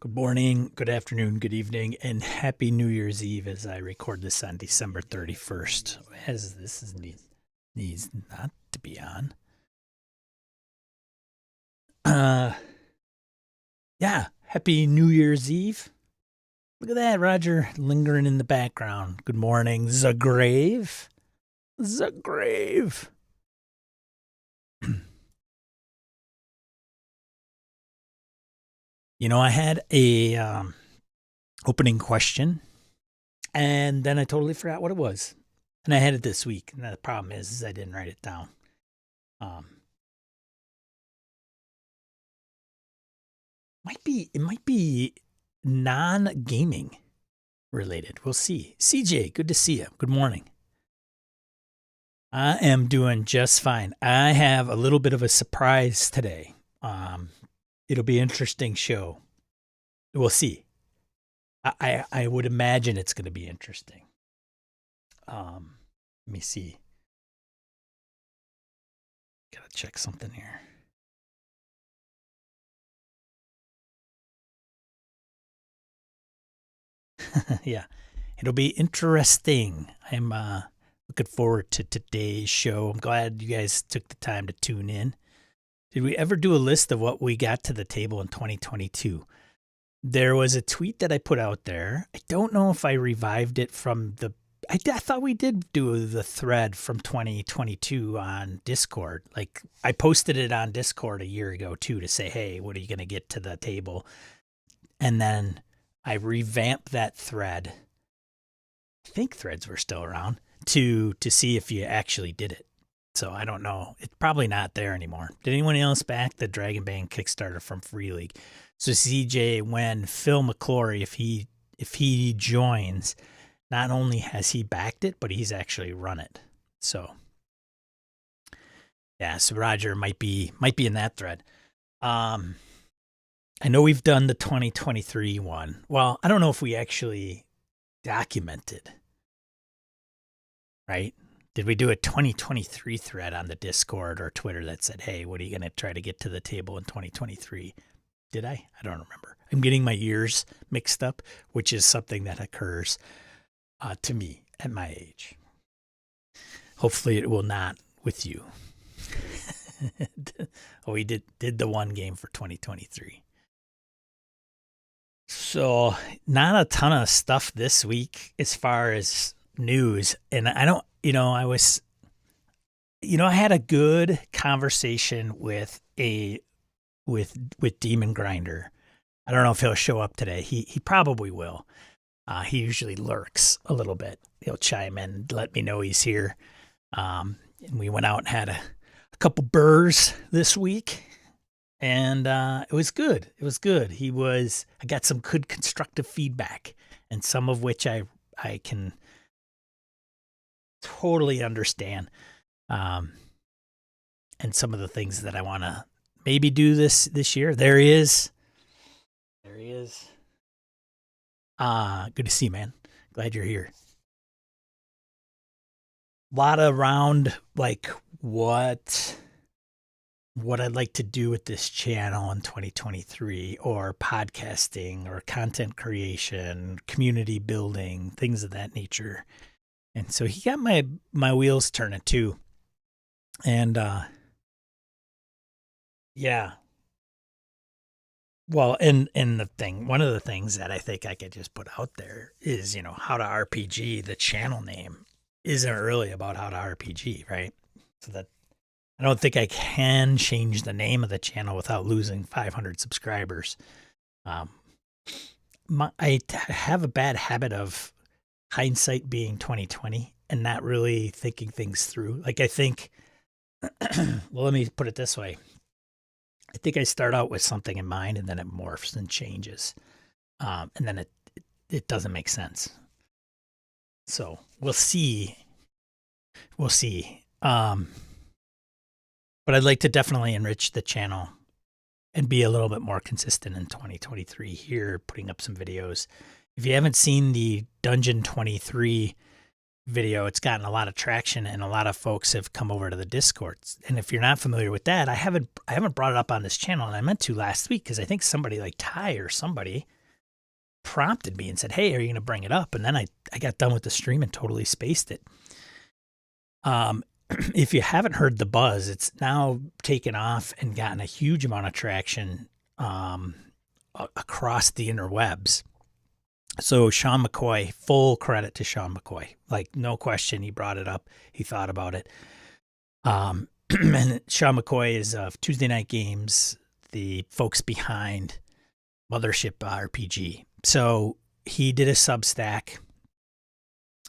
Good morning, good afternoon, good evening, and happy New Year's Eve as I record this on December 31st. As this needs not to be on. Uh yeah, happy New Year's Eve. Look at that, Roger lingering in the background. Good morning, Zagrave. Zagrave. I had a opening question, and then I totally forgot what it was. And I had it this week. And the problem is I didn't write it down. It might be non-gaming related. We'll see. CJ, good to see you. Good morning. I am doing just fine. I have a little bit of a surprise today. It'll be an interesting show. We'll see. I would imagine it's going to be interesting. Let me see. Gotta check something here. Yeah, it'll be interesting. I'm looking forward to today's show. I'm glad you guys took the time to tune in. Did we ever do a list of what we got to the table in 2022? There was a tweet that I put out there. I don't know if I revived it from the. I thought we did do the thread from 2022 on Discord. Like, I posted it on Discord a year ago too to say, hey, what are you going to get to the table? And then I revamped that thread. I think threads were still around to see if you actually did it. So I don't know. It's probably not there anymore. Did anyone else back the Dragon Bane Kickstarter from Free League? So CJ, when Phil McClory, if he joins, not only has he backed it, but he's actually run it. So yeah, so Roger might be in that thread. I know we've done the 2023 one. Well, I don't know if we actually documented, right? Did we do a 2023 thread on the Discord or Twitter that said, hey, what are you going to try to get to the table in 2023? Did I? I don't remember. I'm getting my years mixed up, which is something that occurs to me at my age. Hopefully it will not with you. Oh, we did the one game for 2023. So not a ton of stuff this week as far as news. And I don't, I had a good conversation with Demon Grinder. I don't know if he'll show up today. He probably will. He usually lurks a little bit. He'll chime in, let me know he's here. And we went out and had a couple burrs this week. And it was good. It was good. I got some good constructive feedback, and some of which I can totally understand. And some of the things that I want to maybe do this year. There he is. Good to see you, man. Glad you're here. A lot around like what I'd like to do with this channel in 2023, or podcasting or content creation, community building, things of that nature. And so he got my wheels turning too. And yeah. Well, and one of the things that I think I could just put out there is, how to RPG. The channel name isn't really about how to RPG, right? So that I don't think I can change the name of the channel without losing 500 subscribers. I have a bad habit of hindsight being 2020 and not really thinking things through. Like, I think, well, let me put it this way. I think I start out with something in mind, and then it morphs and changes. And then it doesn't make sense. So we'll see. But I'd like to definitely enrich the channel and be a little bit more consistent in 2023 here, putting up some videos. If you haven't seen the Dungeon 23 video, it's gotten a lot of traction, and a lot of folks have come over to the Discords. And if you're not familiar with that, I haven't brought it up on this channel, and I meant to last week because I think somebody like Ty or somebody prompted me and said, "Hey, are you going to bring it up?" And then I got done with the stream and totally spaced it. If you haven't heard the buzz, it's now taken off and gotten a huge amount of traction across the interwebs. So Sean McCoy, full credit to Sean McCoy. Like, no question, he brought it up. He thought about it. And Sean McCoy is of Tuesday Night Games, the folks behind Mothership RPG. So he did a Substack.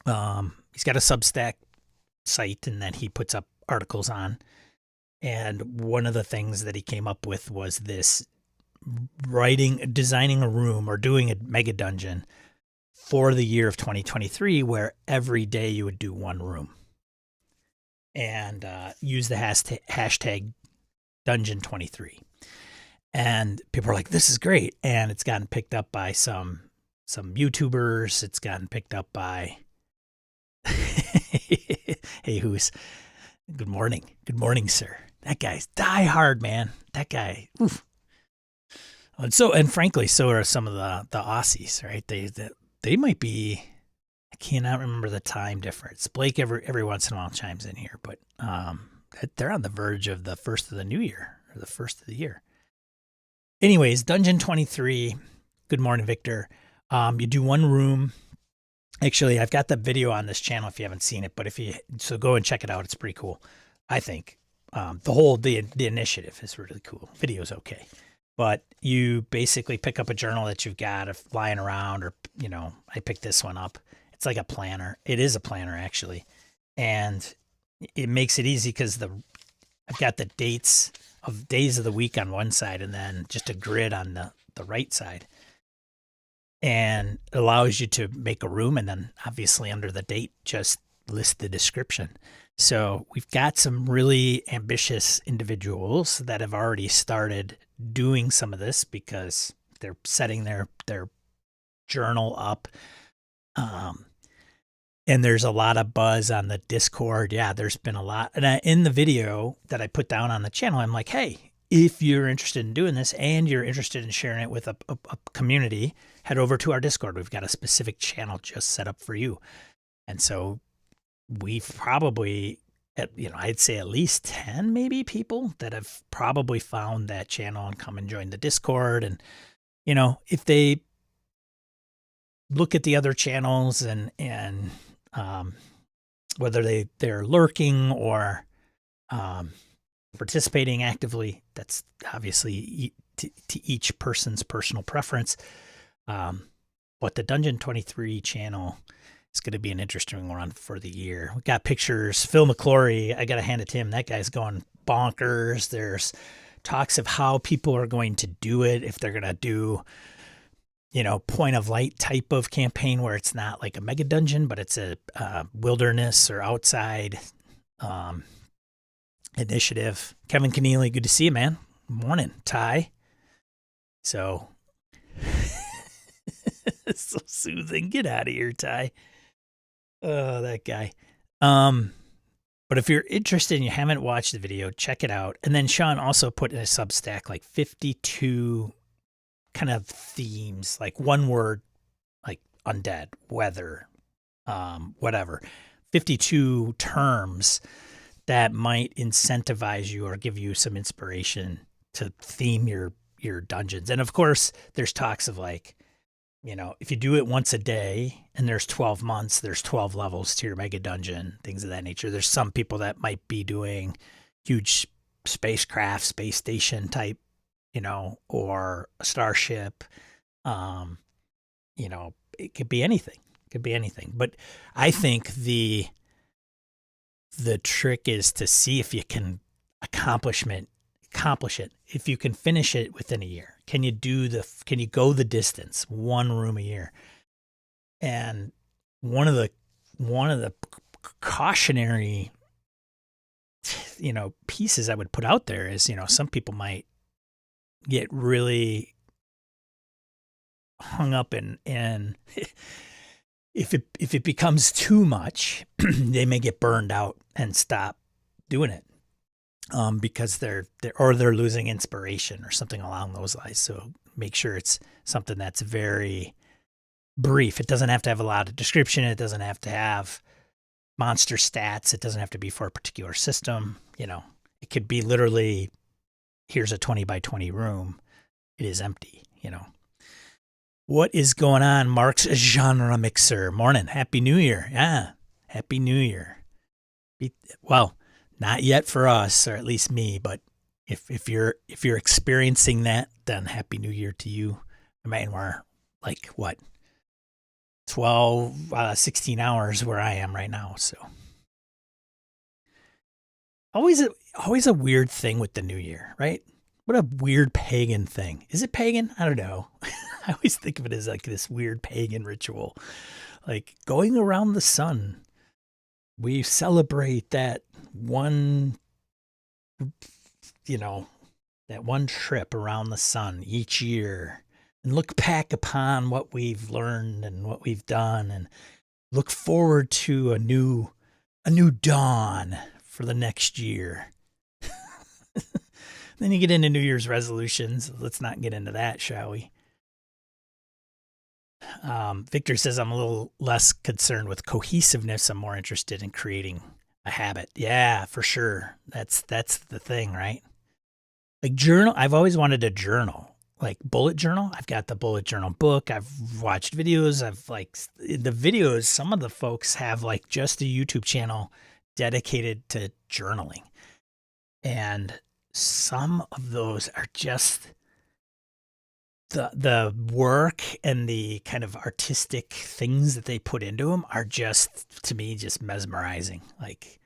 He's got a Substack site, and then he puts up articles on. And one of the things that he came up with was this designing a room or doing a mega dungeon for the year of 2023, where every day you would do one room and use the hashtag dungeon23. And people are like, "This is great." And it's gotten picked up by some YouTubers. It's gotten picked up by hey, who's good morning, sir. That guy's die hard, man. That guy, oof. And frankly, so are some of the Aussies, right? They might be. I cannot remember the time difference. Blake every once in a while chimes in here, but they're on the verge of the first of the new year or the first of the year. Anyways, Dungeon 23. Good morning, Victor. You do one room. Actually, I've got the video on this channel if you haven't seen it, but so go and check it out. It's pretty cool, I think. The initiative is really cool. Video's okay. But you basically pick up a journal that you've got lying around, or, I picked this one up. It's like a planner. It is a planner, actually. And it makes it easy because I've got the dates of days of the week on one side and then just a grid on the right side. And it allows you to make a room, and then obviously under the date, just list the description. So we've got some really ambitious individuals that have already started doing some of this because they're setting their journal up. And there's a lot of buzz on the Discord. Yeah, there's been a lot. And in the video that I put down on the channel, I'm like, hey, if you're interested in doing this and you're interested in sharing it with a community, head over to our Discord. We've got a specific channel just set up for you. And so we've probably, I'd say at least 10 maybe people that have probably found that channel and come and join the Discord. And, if they look at the other channels and whether they're lurking or participating actively, that's obviously to each person's personal preference. But the Dungeon 23 channel is going to be an interesting one for the year. We got pictures. Phil McClory, I got to hand it to him. That guy's going bonkers. There's talks of how people are going to do it, if they're going to do, point of light type of campaign where it's not like a mega dungeon, but it's a wilderness or outside initiative. Kevin Keneally, good to see you, man. Morning, Ty. So, it's so soothing. Get out of here, Ty. Oh, that guy. But if you're interested and you haven't watched the video, check it out. And then Sean also put in a Substack like 52 kind of themes, like one word, like undead, weather, whatever. 52 terms that might incentivize you or give you some inspiration to theme your dungeons. And of course, there's talks of like, if you do it once a day and there's 12 months, there's 12 levels to your mega dungeon, things of that nature. There's some people that might be doing huge spacecraft, space station type, or a starship. It could be anything. But I think the trick is to see if you can accomplish it. If you can finish it within a year, can you go the distance, one room a year? And one of the cautionary, pieces I would put out there is, some people might get really hung up in if it becomes too much, they may get burned out and stop doing it, because they're losing inspiration or something along those lines. So make sure it's something that's very brief. It doesn't have to have a lot of description. It doesn't have to have monster stats. It doesn't have to be for a particular system. It could be literally, here's a 20 by 20 room. It is empty. What is going on, Mark's Genre Mixer? Morning. Happy New Year. Yeah. Happy New Year. Well, not yet for us, or at least me, but if you're experiencing that, then Happy New Year to you. I mean, we're like, what, 16 hours where I am right now. So always a weird thing with the New Year, right? What a weird pagan thing. Is it pagan? I don't know. I always think of it as like this weird pagan ritual, like going around the sun. We celebrate that one, that one trip around the sun each year, and look back upon what we've learned and what we've done, and look forward to a new dawn for the next year. Then you get into New Year's resolutions. Let's not get into that, shall we? Victor says, I'm a little less concerned with cohesiveness. I'm more interested in creating a habit. Yeah, for sure. That's the thing, right? Like journal. I've always wanted to journal, like bullet journal. I've got the bullet journal book. I've watched videos. I've like the videos. Some of the folks have like just a YouTube channel dedicated to journaling. And some of those are just the work and the kind of artistic things that they put into them are just, to me, just mesmerizing. Like,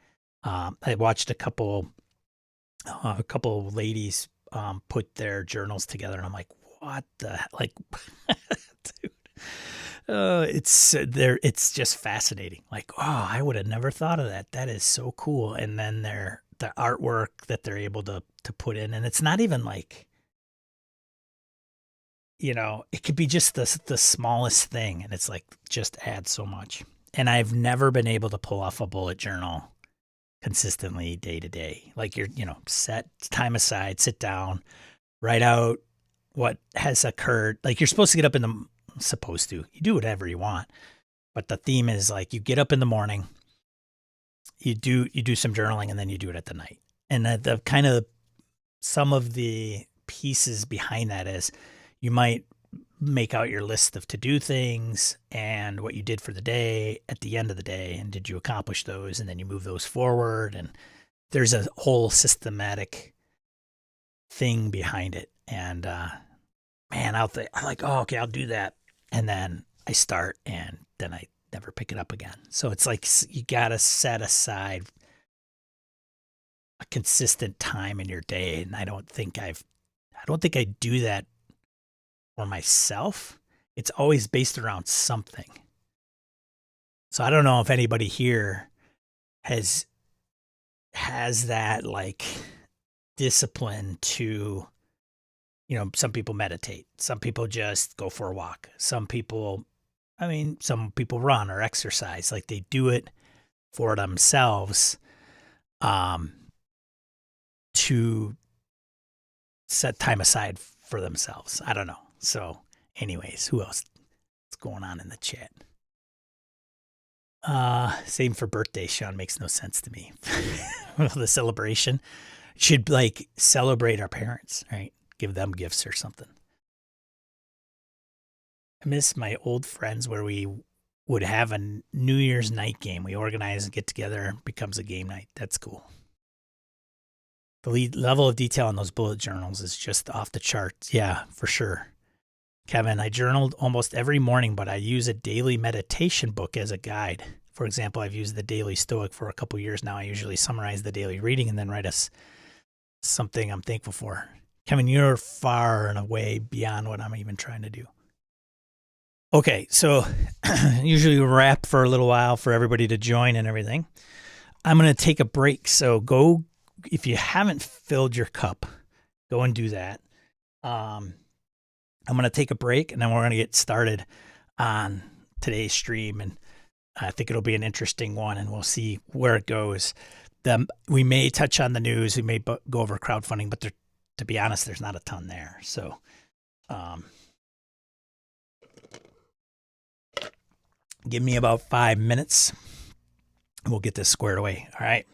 I watched a couple ladies put their journals together, and I'm like, what the, like, dude, it's just fascinating. Like, oh, I would have never thought of that. That is so cool. And then the artwork that they're able to put in, and it's not even like, it could be just the smallest thing, and it's like just adds so much. And I've never been able to pull off a bullet journal consistently day to day. Like you're, set time aside, sit down, write out what has occurred. Like you're supposed to get up you do whatever you want, but the theme is like you get up in the morning, you do some journaling, and then you do it at the night. And the kind of some of the pieces behind that is you might make out your list of to-do things and what you did for the day at the end of the day, and did you accomplish those, and then you move those forward, and there's a whole systematic thing behind it. And man, I'm like, oh, okay, I'll do that, and then I start, and then I never pick it up again. So it's like you gotta set aside a consistent time in your day, and I don't think I do that for myself. It's always based around something. So I don't know if anybody here has that like discipline to, some people meditate, some people just go for a walk, some people run or exercise, like they do it for themselves, to set time aside for themselves. I don't know. So anyways, who else? What's going on in the chat? Same for birthday, Sean. Makes no sense to me. The celebration should like celebrate our parents, right? Give them gifts or something. I miss my old friends where we would have a New Year's night game. We organize and get together, becomes a game night. That's cool. The level of detail on those bullet journals is just off the charts. Yeah, for sure. Kevin, I journaled almost every morning, but I use a daily meditation book as a guide. For example, I've used the Daily Stoic for a couple years now. I usually summarize the daily reading and then write something I'm thankful for. Kevin, you're far and away beyond what I'm even trying to do. Okay, so usually we wrap for a little while for everybody to join and everything. I'm going to take a break, so go. If you haven't filled your cup, go and do that. I'm going to take a break, and then we're going to get started on today's stream, and I think it'll be an interesting one, and we'll see where it goes. We may touch on the news, we may go over crowdfunding, but to be honest, there's not a ton there. So, give me about 5 minutes, and we'll get this squared away. All right.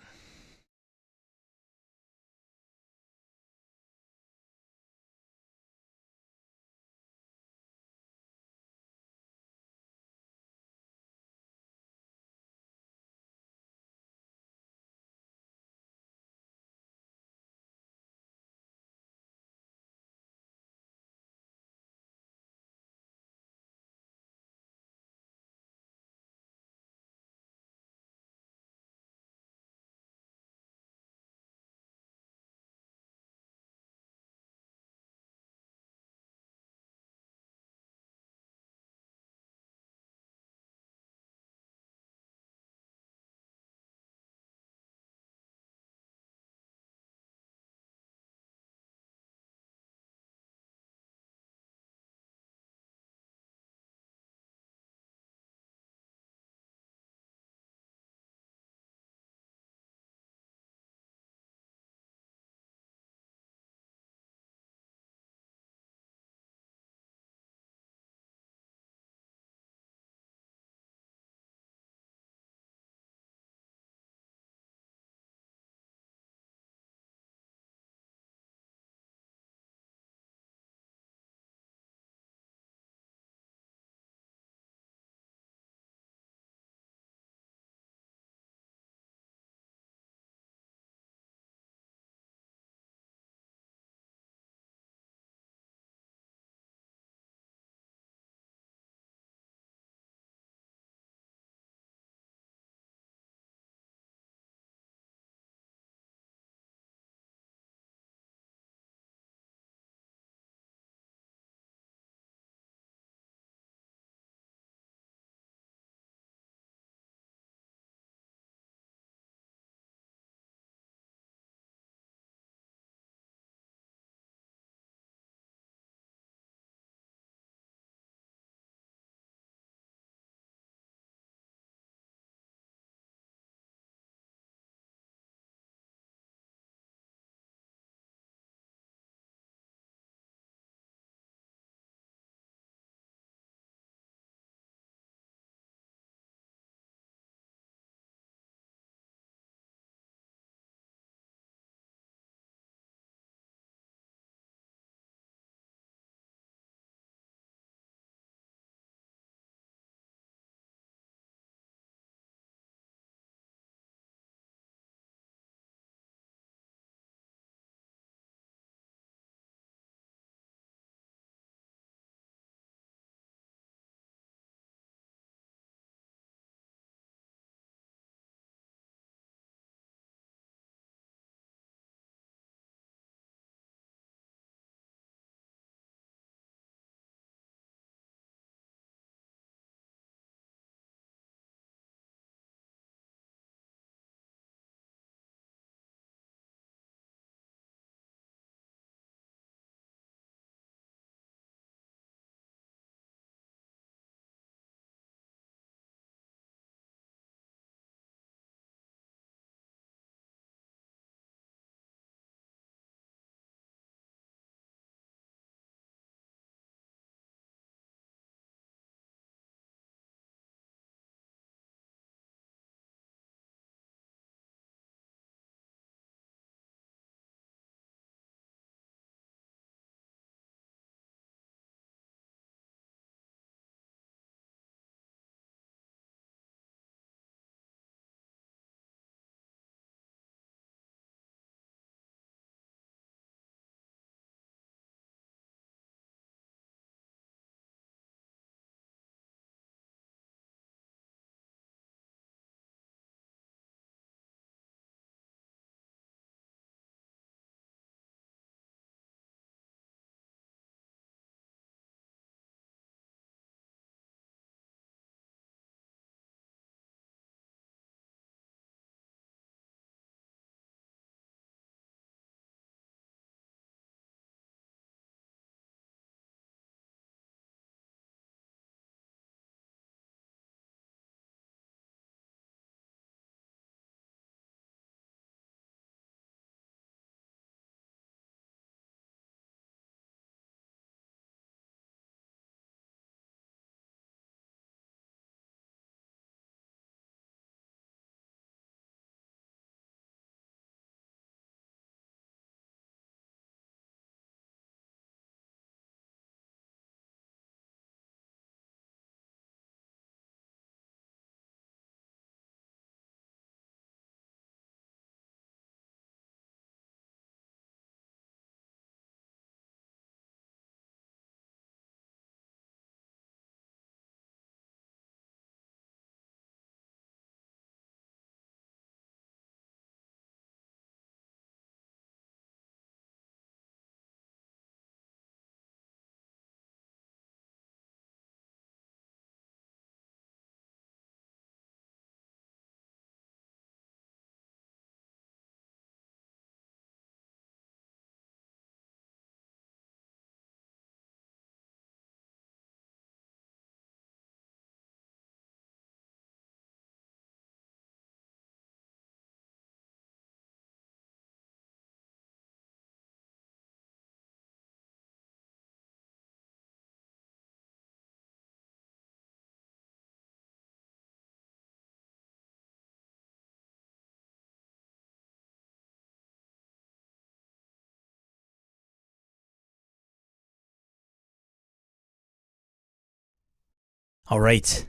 All right.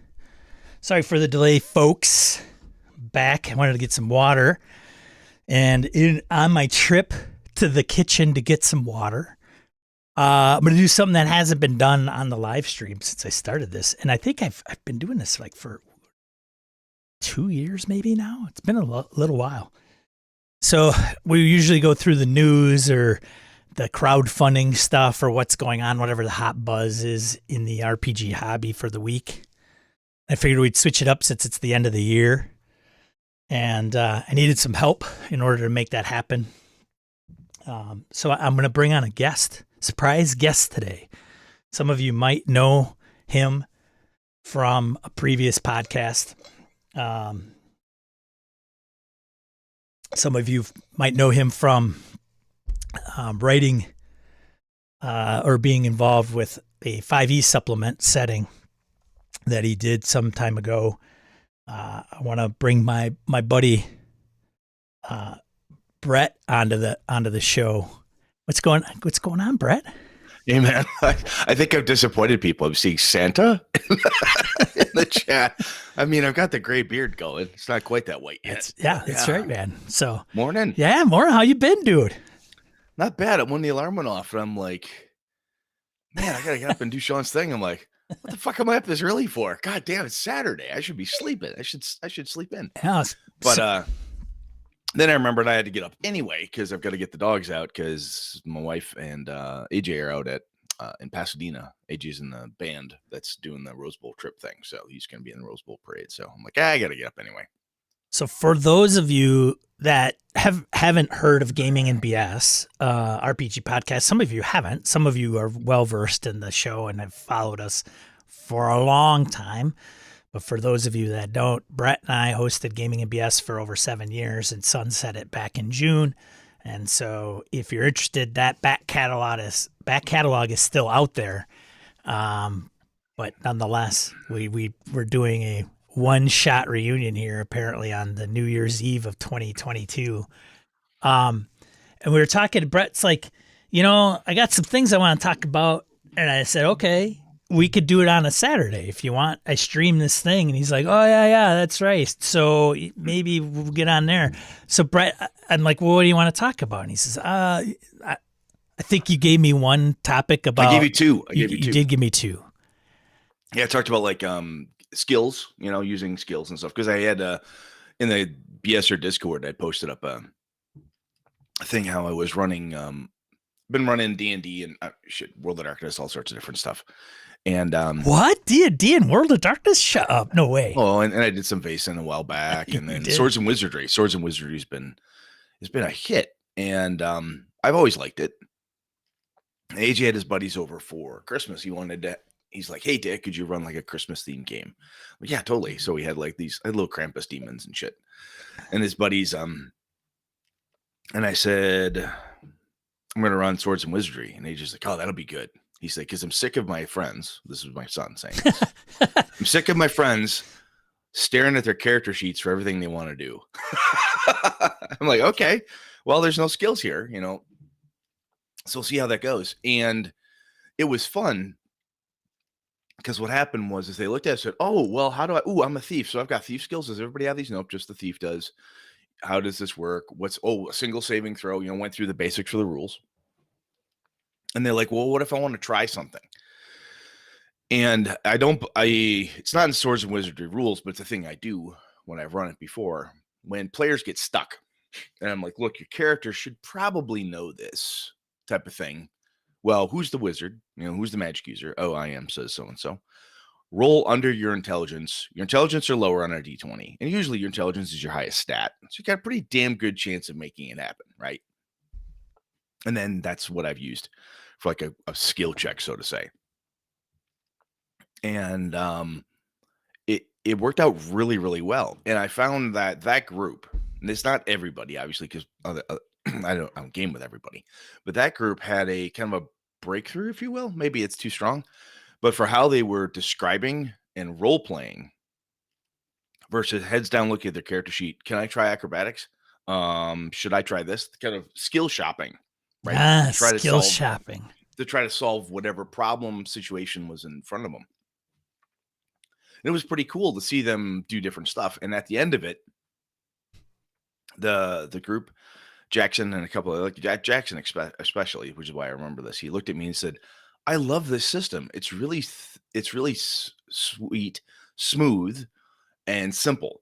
Sorry for the delay, folks. Back. I wanted to get some water. And on my trip to the kitchen to get some water, I'm going to do something that hasn't been done on the live stream since I started this. And I think I've been doing this like for 2 years maybe now. It's been a little while. So we usually go through the news or the crowdfunding stuff or what's going on, whatever the hot buzz is in the RPG hobby for the week. I figured we'd switch it up since it's the end of the year. And I needed some help in order to make that happen. So I'm going to bring on a surprise guest today. Some of you might know him from a previous podcast. Some of you might know him from writing or being involved with a 5e supplement setting that he did some time ago. I want to bring my buddy Brett onto the show. What's going on, Brett? Hey man, I think I've disappointed people. I'm seeing Santa in the chat. I mean, I've got the gray beard going. It's not quite that white yet. That's right, man. So morning. Yeah, morning. How you been, dude? Not bad. When the alarm went off, and I'm like, man, I gotta get up and do Sean's thing. I'm like, what the fuck am I up this early for? God damn, it's Saturday. I should be sleeping. I should sleep in. Yeah, but then I remembered I had to get up anyway because I've got to get the dogs out because my wife and AJ are out at in Pasadena. AJ's in the band that's doing the Rose Bowl trip thing, so he's going to be in the Rose Bowl parade. So I'm like, I got to get up anyway. So for those of you that haven't heard of Gaming and BS RPG podcast, some of you haven't. Some of you are well versed in the show and have followed us for a long time. But for those of you that don't, Brett and I hosted Gaming and BS for over 7 years and sunset it back in June. And so if you're interested, that back catalog is still out there. But nonetheless, we're doing a one-shot reunion here apparently on the New Year's Eve of 2022. And we were talking, Brett's like, I got some things I want to talk about. And I said, okay, we could do it on a Saturday if you want. I stream this thing. And he's like, oh, yeah, that's right. So maybe we'll get on there. So Brett, I'm like, well, what do you want to talk about? And he says, I think you gave me one topic about. I gave you two. You did give me two. Yeah, I talked about like skills, using skills and stuff. Because I had in the BS or Discord, I posted up a thing how I was running, been running D&D and World of Darkness, all sorts of different stuff. And what? D&D and World of Darkness? Shut up. No way. Oh, and I did some Vaesen a while back. And then Swords and Wizardry. Swords and Wizardry has been a hit. And I've always liked it. AJ had his buddies over for Christmas. He's like, hey, Dick, could you run like a Christmas themed game? Like, yeah, totally. So we had like these little Krampus demons and shit. And his buddies, and I said, I'm going to run Swords and Wizardry. And AJ's like, oh, that'll be good. He's like, because I'm sick of my friends. This is my son saying this. I'm sick of my friends staring at their character sheets for everything they want to do. I'm like, okay, well, there's no skills here, So we'll see how that goes. And it was fun because what happened was they looked at it and said, oh, well, how do I'm a thief. So I've got thief skills. Does everybody have these? Nope, just the thief does. How does this work? A single saving throw, went through the basics for the rules. And they're like, well, what if I want to try something? And it's not in Swords and Wizardry rules, but it's a thing I do when I've run it before. When players get stuck, and I'm like, look, your character should probably know this type of thing. Well, who's the wizard? Who's the magic user? Oh, I am, says so-and-so. Roll under your intelligence. Your intelligence are lower on a D20. And usually your intelligence is your highest stat. So you got a pretty damn good chance of making it happen, right? And then that's what I've used for like a skill check, so to say. And it worked out really, really well. And I found that group, and it's not everybody, obviously, because I don't game with everybody, but that group had a kind of a breakthrough, if you will. Maybe it's too strong, but for how they were describing and role playing versus heads down looking at their character sheet. Can I try acrobatics? Should I try this? Kind of skill shopping, right? Skill shopping to try to solve whatever problem situation was in front of them. And it was pretty cool to see them do different stuff. And at the end of it, the group, Jackson and a couple of like Jackson especially, which is why I remember this. He looked at me and said, "I love this system. It's really sweet, smooth, and simple."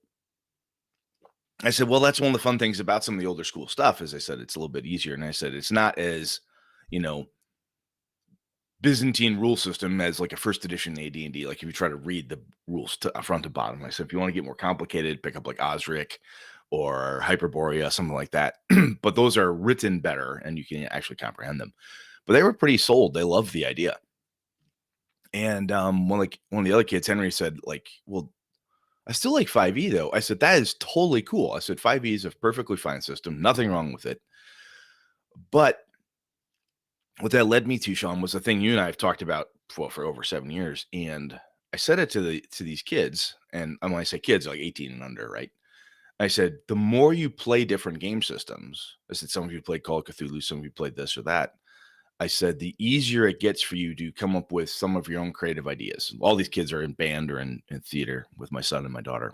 I said, "Well, that's one of the fun things about some of the older school stuff." As I said, it's a little bit easier, and I said it's not as, you know, Byzantine rule system as like a first edition AD&D. Like if you try to read the rules to front to bottom, I said if you want to get more complicated, pick up like Osric or Hyperborea, something like that. But those are written better and you can actually comprehend them. But they were pretty sold. They loved the idea. And one of the other kids, Henry, said like, "Well, I still like 5e though." I said, "That is totally cool." I said 5e is a perfectly fine system, nothing wrong with it. But what that led me to, Sean, was a thing you and I have talked about for over 7 years. And I said it to these kids, and when I say kids, like 18 and under, right? I said, the more you play different game systems, I said, some of you played Call of Cthulhu, some of you played this or that. I said, the easier it gets for you to come up with some of your own creative ideas. All these kids are in band or in theater with my son and my daughter.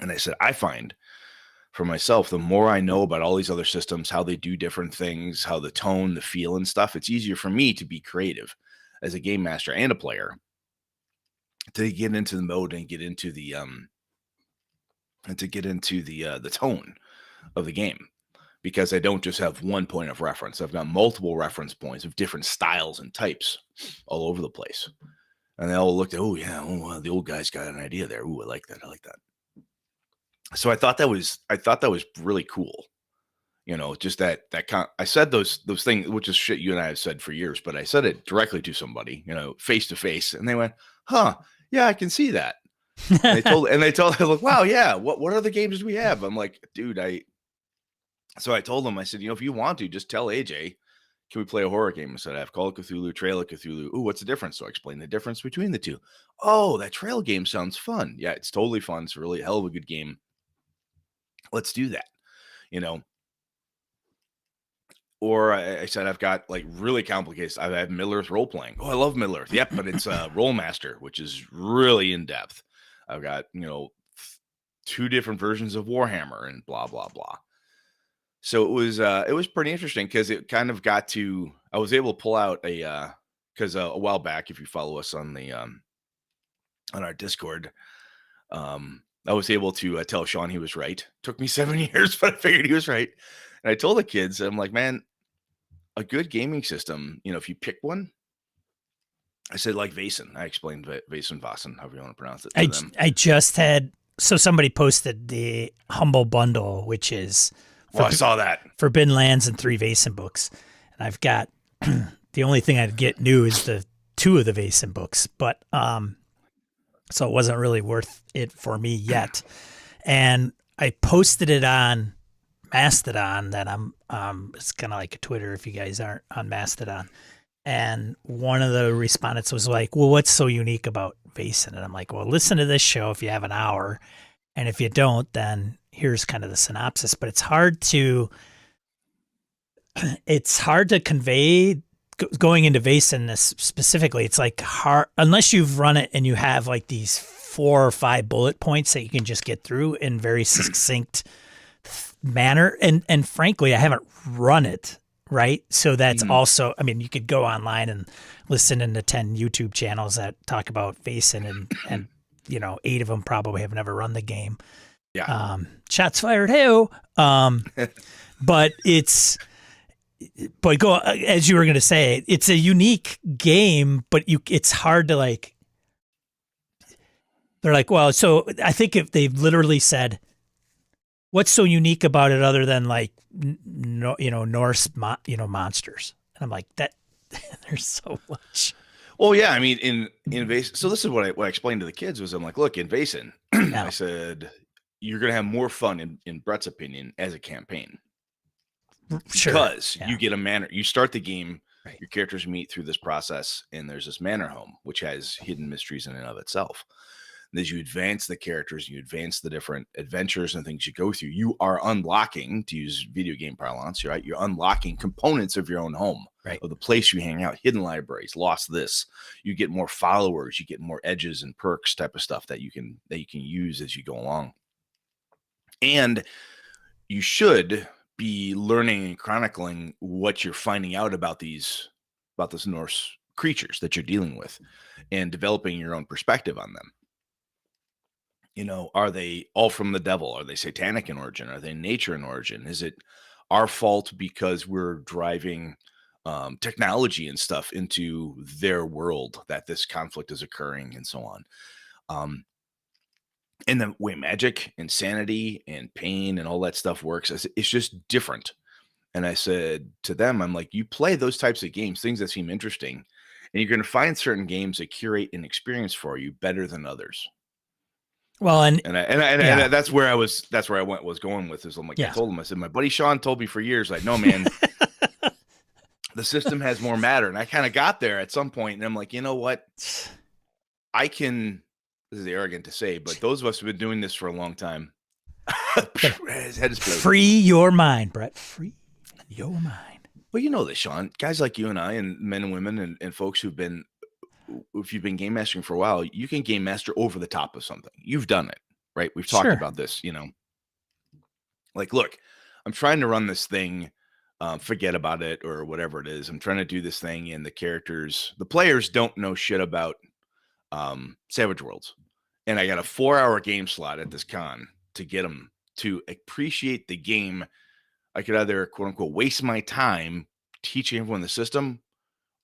And I said, I find for myself, the more I know about all these other systems, how they do different things, how the tone, the feel and stuff, it's easier for me to be creative as a game master and a player to get into the mode and get into the the tone of the game, because I don't just have one point of reference. I've got multiple reference points of different styles and types all over the place. And they all looked at, "Oh yeah, the old guy's got an idea there. Ooh, I like that. I like that." So I thought that was really cool. You know, just I said those things, which is shit you and I have said for years, but I said it directly to somebody, you know, face to face, and they went, "Huh, yeah, I can see that." And they told, like, "Wow, yeah, what other games do we have?" I'm like, "Dude, so I told them, I said, if you want to, just tell AJ, can we play a horror game?" I said, "I have Call of Cthulhu, Trail of Cthulhu." "Ooh, what's the difference?" So I explained the difference between the two. "Oh, that Trail game sounds fun." "Yeah, it's totally fun. It's really a hell of a good game. Let's do that." You know, or I said, I've got like really complicated. I have Middle-earth role playing. "Oh, I love Middle-earth." "Yep, but it's a Role Master, which is really in depth." I've got, 2 different versions of Warhammer and blah, blah, blah. So it was pretty interesting because it kind of got to, I was able to pull out because a while back, if you follow us on on our Discord, I was able to tell Sean he was right. Took me 7 years, but I figured he was right. And I told the kids, I'm like, "Man, a good gaming system, if you pick one," I said, like Vaesen. I explained Vaesen, however you want to pronounce it to them. I just had, so somebody posted the Humble Bundle, which is I saw that. Forbidden Lands and 3 Vaesen books. And I've got, the only thing I'd get new is the 2 of the Vaesen books. But, so it wasn't really worth it for me yet. And I posted it on Mastodon that it's kind of like a Twitter if you guys aren't on Mastodon. And one of the respondents was like, "Well, what's so unique about Vaesen?" And I'm like, "Well, listen to this show if you have an hour. And if you don't, then here's kind of the synopsis." But it's hard to convey going into Vaesen specifically. It's like hard, unless you've run it and you have like these 4 or 5 bullet points that you can just get through in very succinct manner. And frankly, I haven't run it. Right. So that's also, I mean, you could go online and listen into 10 YouTube channels that talk about Vaesen and 8 of them probably have never run the game. Yeah. Shots fired. Hey, but go, as you were going to say, it's a unique game, but it's hard to like, they're like, well, so I think if they've literally said, what's so unique about it other than like, Norse, monsters? And I'm like, that there's so much. Well, yeah, I mean, in Vaesen, so this is what I explained to the kids was, I'm like, look, in Vaesen, I said, you're going to have more fun in Brett's opinion as a campaign. Sure. Because you get a manor, you start the game, right. Your characters meet through this process, and there's this manor home, which has hidden mysteries in and of itself. And as you advance the characters, you advance the different adventures and things you go through, you are unlocking, to use video game parlance, right? You're unlocking components of your own home, right, of the place you hang out, hidden libraries, lost this. You get more followers, you get more edges and perks type of stuff that you can use as you go along. And you should be learning and chronicling what you're finding out about these Norse creatures that you're dealing with, and developing your own perspective on them. You know, are they all from the devil? Are they satanic in origin? Are they nature in origin? Is it our fault because we're driving technology and stuff into their world that this conflict is occurring, and so on? And the way magic, insanity, and pain and all that stuff works, it's just different. And I said to them, I'm like, you play those types of games, things that seem interesting, and you're going to find certain games that curate an experience for you better than others. Well, and that's where I was going with this. I'm like, I told him, I said, my buddy Sean told me for years, like, no, man, the system has more matter. And I kind of got there at some point, and I'm like, you know what? This is arrogant to say, but those of us who've been doing this for a long time, free your mind, Brett. Free your mind. Well, you know this, Sean. Guys like you and I, and men and women, and folks if you've been game mastering for a while, you can game master over the top of something. You've done it, right? We've talked about this, you know. Like, look, I'm trying to run this thing, forget about it or whatever it is. I'm trying to do this thing, and the players don't know shit about Savage Worlds. And I got a 4-hour game slot at this con to get them to appreciate the game. I could either, quote unquote, waste my time teaching everyone the system,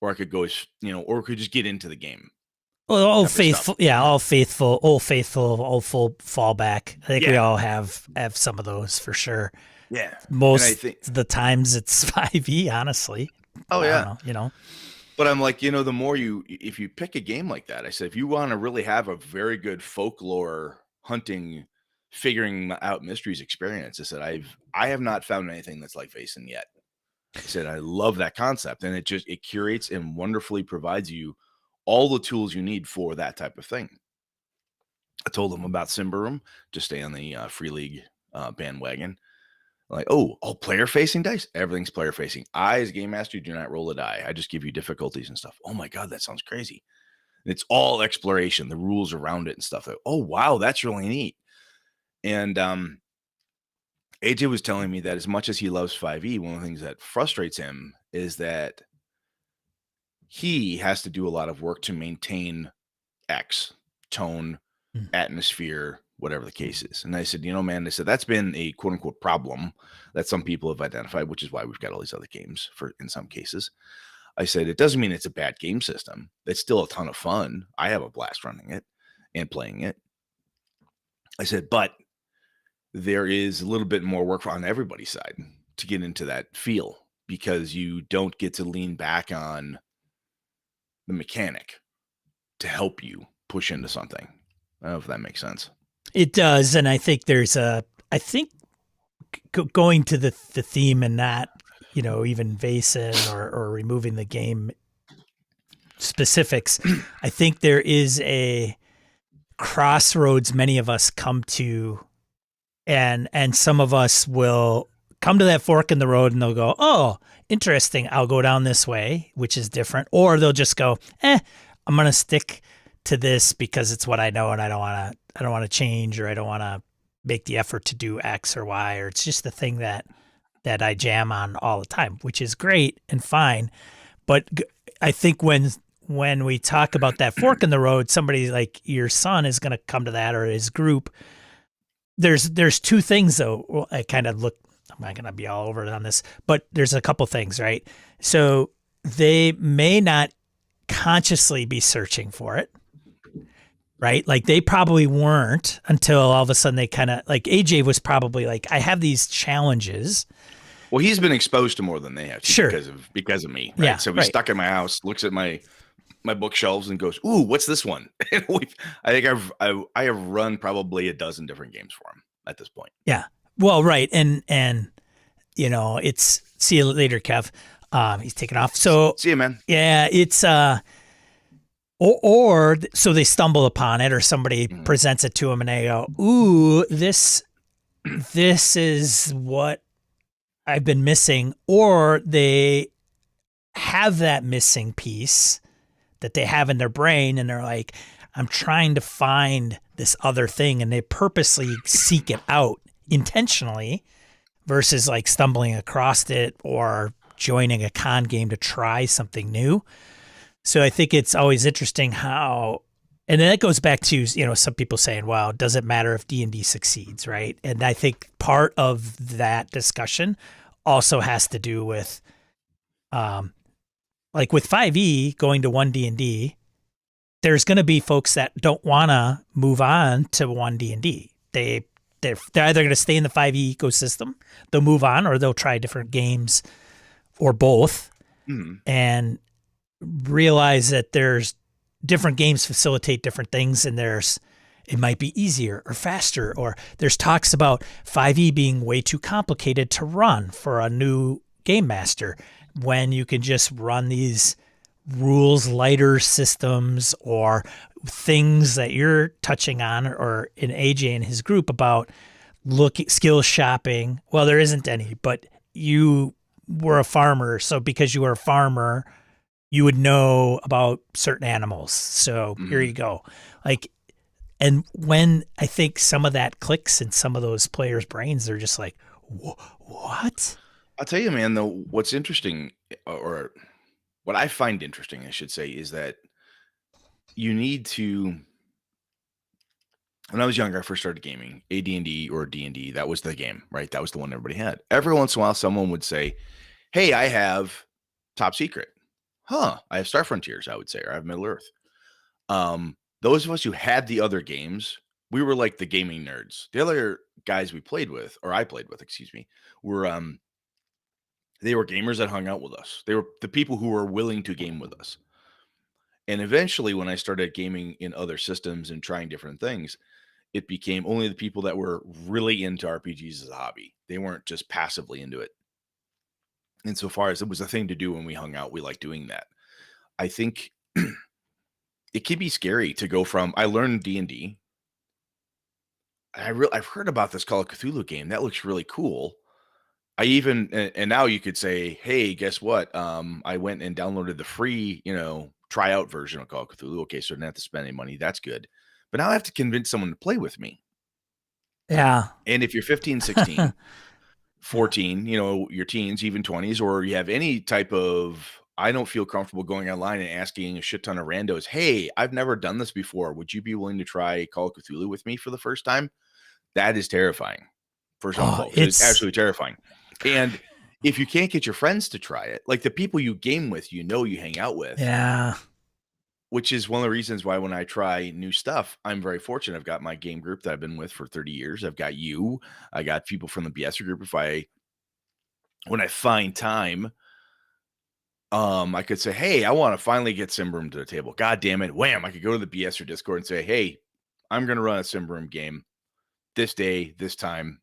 or I could go, you know, or we could just get into the game. Well, old faithful fallback. I think we all have some of those for sure. Yeah. Most of the times it's 5e, honestly. Oh, yeah. You know. But I'm like, you know, the more if you pick a game like that, I said, if you want to really have a very good folklore hunting, figuring out mysteries experience, I said, I have not found anything that's like Vaesen yet. I said, I love that concept, and it curates and wonderfully provides you all the tools you need for that type of thing. I told them about Symbaroum to stay on the Free League bandwagon. Like, all player-facing dice? Everything's player-facing. I, as game master, do not roll a die. I just give you difficulties and stuff. Oh my God, that sounds crazy. And it's all exploration, the rules around it and stuff. Like, oh, wow, that's really neat. And AJ was telling me that as much as he loves 5e, one of the things that frustrates him is that he has to do a lot of work to maintain X, tone, atmosphere, whatever the case is. And I said, you know, man, I said, that's been a quote unquote problem that some people have identified, which is why we've got all these other games in some cases. I said, it doesn't mean it's a bad game system. It's still a ton of fun. I have a blast running it and playing it. I said, but there is a little bit more work on everybody's side to get into that feel, because you don't get to lean back on the mechanic to help you push into something. I don't know if that makes sense. It does. And I think going to the theme and not, you know, even Vaesen or removing the game specifics, I think there is a crossroads many of us come to, and some of us will come to that fork in the road and they'll go, oh, interesting, I'll go down this way, which is different. Or they'll just go, I'm going to stick to this because it's what I know, and I don't want to change, or I don't want to make the effort to do X or Y, or it's just the thing that I jam on all the time, which is great and fine. But I think when we talk about that fork in the road, somebody like your son is going to come to that, or his group. There's two things though. Well, I kind of look, I'm not going to be all over it on this, but there's a couple things, right? So they may not consciously be searching for it, right? Like they probably weren't until all of a sudden they kind of, like AJ was probably like, I have these challenges. Well, he's been exposed to more than they have, sure, because of me, right? Yeah, so he's stuck in my house, looks at my bookshelves and goes, "Ooh, what's this one?" And I think I have run probably a dozen different games for him at this point. Yeah, well, right, and you know, it's see you later, Kev. He's taking off. So see you, man. Yeah, it's So they stumble upon it, or somebody Mhm. presents it to them, and they go, "Ooh, this is what I've been missing," or they have that missing piece that they have in their brain, and they're like, I'm trying to find this other thing, and they purposely seek it out intentionally versus like stumbling across it or joining a con game to try something new. So I think it's always interesting how, and then it goes back to, some people saying, well, does it matter if D&D succeeds, right? And I think part of that discussion also has to do with, um, like with 5e going to 1D&D, there's going to be folks that don't want to move on to 1D&D. They're either going to stay in the 5e ecosystem, they'll move on, or they'll try different games or both, Mhm. and realize that there's different games facilitate different things, and it might be easier or faster, or there's talks about 5e being way too complicated to run for a new game master when you can just run these rules lighter systems or things that you're touching on, or in AJ and his group about skill shopping. Well, there isn't any, but you were a farmer, so because you were a farmer, you would know about certain animals. So here you Mhm. go. Like, and when I think some of that clicks in some of those players' brains, they're just like, what? I'll tell you, man, though, what's interesting, or what I find interesting, I should say, is that you need to when I was younger, I first started gaming, AD&D or D&D, that was the game, right? That was the one everybody had. Every once in a while, someone would say, "Hey, I have Top Secret." "Huh, I have Star Frontiers," I would say, or I have Middle Earth. Those of us who had the other games, we were like the gaming nerds. The other guys we played with, or I played with, excuse me, were they were gamers that hung out with us. They were the people who were willing to game with us. And eventually, when I started gaming in other systems and trying different things, it became only the people that were really into RPGs as a hobby. They weren't just passively into it. Insofar as it was a thing to do when we hung out, we liked doing that. I think it can be scary to go from I learned D&D. I've heard about this Call of Cthulhu game. That looks really cool. I even and now you could say, "Hey, guess what? I went and downloaded the free, tryout version of Call of Cthulhu. Okay, so I didn't have to spend any money. That's good. But now I have to convince someone to play with me. Yeah. And if you're 15, 16, 14, your teens, even 20s, or you have any type of I don't feel comfortable going online and asking a shit ton of randos, "Hey, I've never done this before. Would you be willing to try Call of Cthulhu with me for the first time?" That is terrifying for some Oh, folks. It's it's, absolutely terrifying. And if you can't get your friends to try it, like the people you game with, you hang out with, yeah. which is one of the reasons why when I try new stuff, I'm very fortunate. I've got my game group that I've been with for 30 years. I've got you. I got people from the BS group. When I find time, I could say, "Hey, I want to finally get Simbrum to the table." God damn it. Wham. I could go to the BS or Discord and say, "Hey, I'm going to run a Simbrum game this day, this time.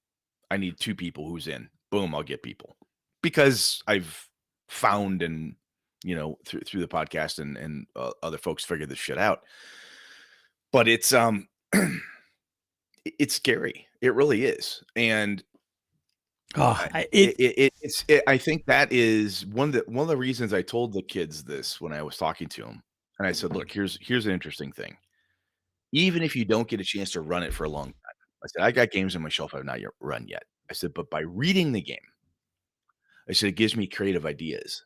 I need 2 people who's in." Boom, I'll get people. Because I've found and, through the podcast and other folks figured this shit out. But it's scary. It really is. And oh, I I- it it, it it's it I think that is one of the reasons I told the kids this when I was talking to them. And I said, "Look, here's an interesting thing. Even if you don't get a chance to run it for a long time," I said, "I got games on my shelf I've not yet run yet." I said, "But by reading the game," I said, "it gives me creative ideas.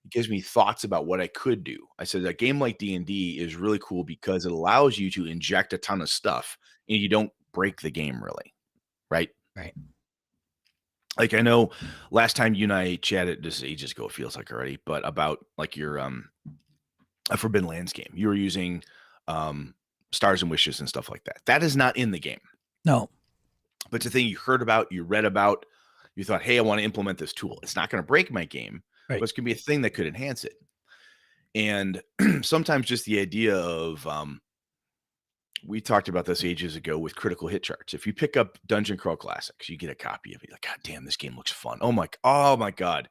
It gives me thoughts about what I could do." I said, "A game like D&D is really cool because it allows you to inject a ton of stuff and you don't break the game really, right?" right. Like I know last time you and I chatted, this is ages ago, it feels like already, but about like your a Forbidden Lands game. You were using um stars and wishes and stuff like that. That is not in the game. No, But it's a thing you heard about, you read about, you thought, "Hey, I want to implement this tool. It's not going to break my game, but right. it's going to be a thing that could enhance it." And sometimes just the idea of we talked about this ages ago with critical hit charts. If you pick up Dungeon Crawl Classics, you get a copy of it. Like, God damn, this game looks fun. Oh my God.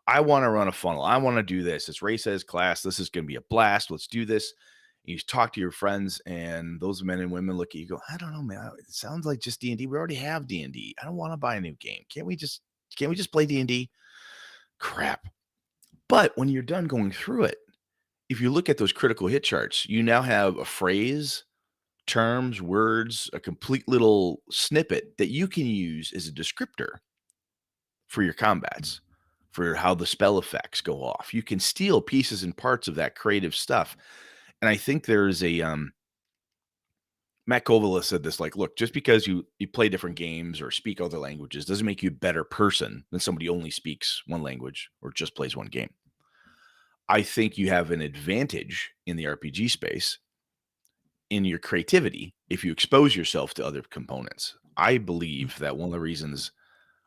I want to run a funnel. I want to do this. It's race as class. This is going to be a blast. Let's do this. You talk to your friends, and those men and women look at you, go, I don't know, man. It sounds like just D&D. We already have D&D. I don't want to buy a new game. Can't we just play D&D? Crap. But when you're done going through it, if you look at those critical hit charts, you now have a phrase, terms, words, a complete little snippet that you can use as a descriptor for your combats, for how the spell effects go off. You can steal pieces and parts of that creative stuff. And I think there's a Matt Kovala said this, like, look, just because you play different games or speak other languages doesn't make you a better person than somebody who only speaks one language or just plays one game. I think you have an advantage in the RPG space in your creativity if you expose yourself to other components. I believe that one of the reasons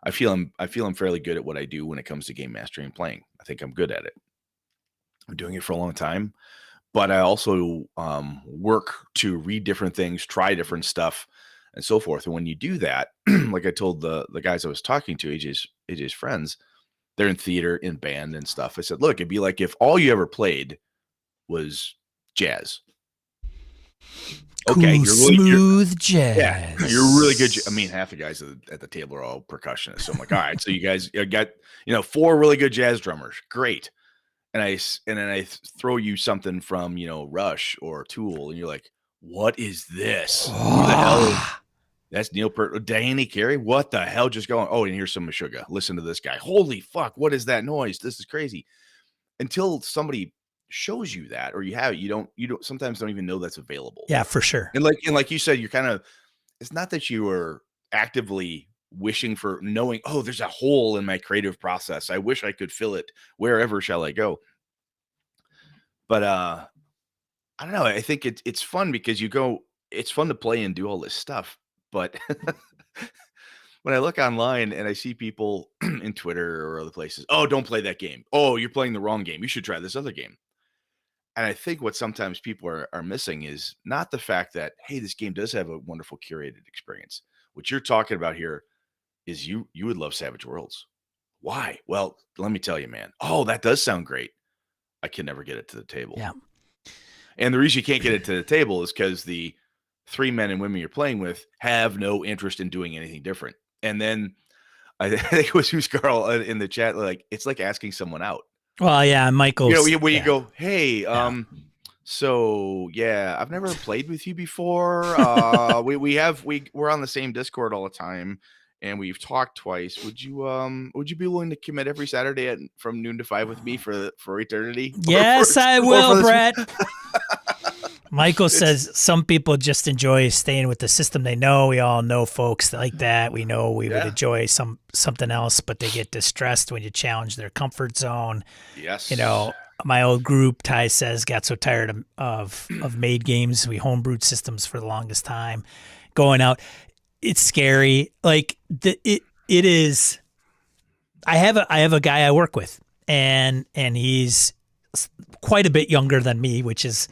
I feel I'm fairly good at what I do when it comes to game mastering and playing. I think I'm good at it. I'm doing it for a long time, but I also work to read different things, try different stuff, and so forth. And when you do that, like I told the guys I was talking to, AJ's friends, they're in theater, in band, and stuff. I said, look, it'd be like if all you ever played was jazz. Okay, cool, smooth jazz. Yeah, you're really good. I mean, half the guys at the table are all percussionists. So I'm like, all right, so you guys got 4 really good jazz drummers, great. And then I throw you something from Rush or Tool, and you're like, what is this? Who the hell? That's Neil Peart, Danny Carey. What the hell just going? Oh, and here's some Meshuggah. Listen to this guy. Holy fuck! What is that noise? This is crazy. Until somebody shows you that, or you don't sometimes don't even know that's available. Yeah, for sure. And like you said, you're kind of, it's not that you are actively wishing for knowing, oh, there's a hole in my creative process. I wish I could fill it. Wherever shall I go? But I don't know. I think it's fun because it's fun to play and do all this stuff. But when I look online and I see people in Twitter or other places, oh, don't play that game. Oh, you're playing the wrong game. You should try this other game. And I think what sometimes people are missing is not the fact that, hey, this game does have a wonderful curated experience. What you're talking about here is you would love Savage Worlds. Why? Well, let me tell you, man. Oh, that does sound great. I can never get it to the table. Yeah. And the reason you can't get it to the table is because the 3 men and women you're playing with have no interest in doing anything different. And then I think it was who's Carl in the chat, like, it's like asking someone out. Well, yeah, Michael's. You go, hey, so yeah, I've never played with you before. We're on the same Discord all the time, and we've talked twice. Would you be willing to commit every Saturday from noon to 5 with me for eternity? Yes, I will, Brett. Michael says some people just enjoy staying with the system they know. We all know folks like that. We know we would enjoy something else, but they get distressed when you challenge their comfort zone. Yes. My old group, Ty says, got so tired of made games. We homebrewed systems for the longest time. Going out, it's scary. Like it is. I have a guy I work with, and he's quite a bit younger than me, which is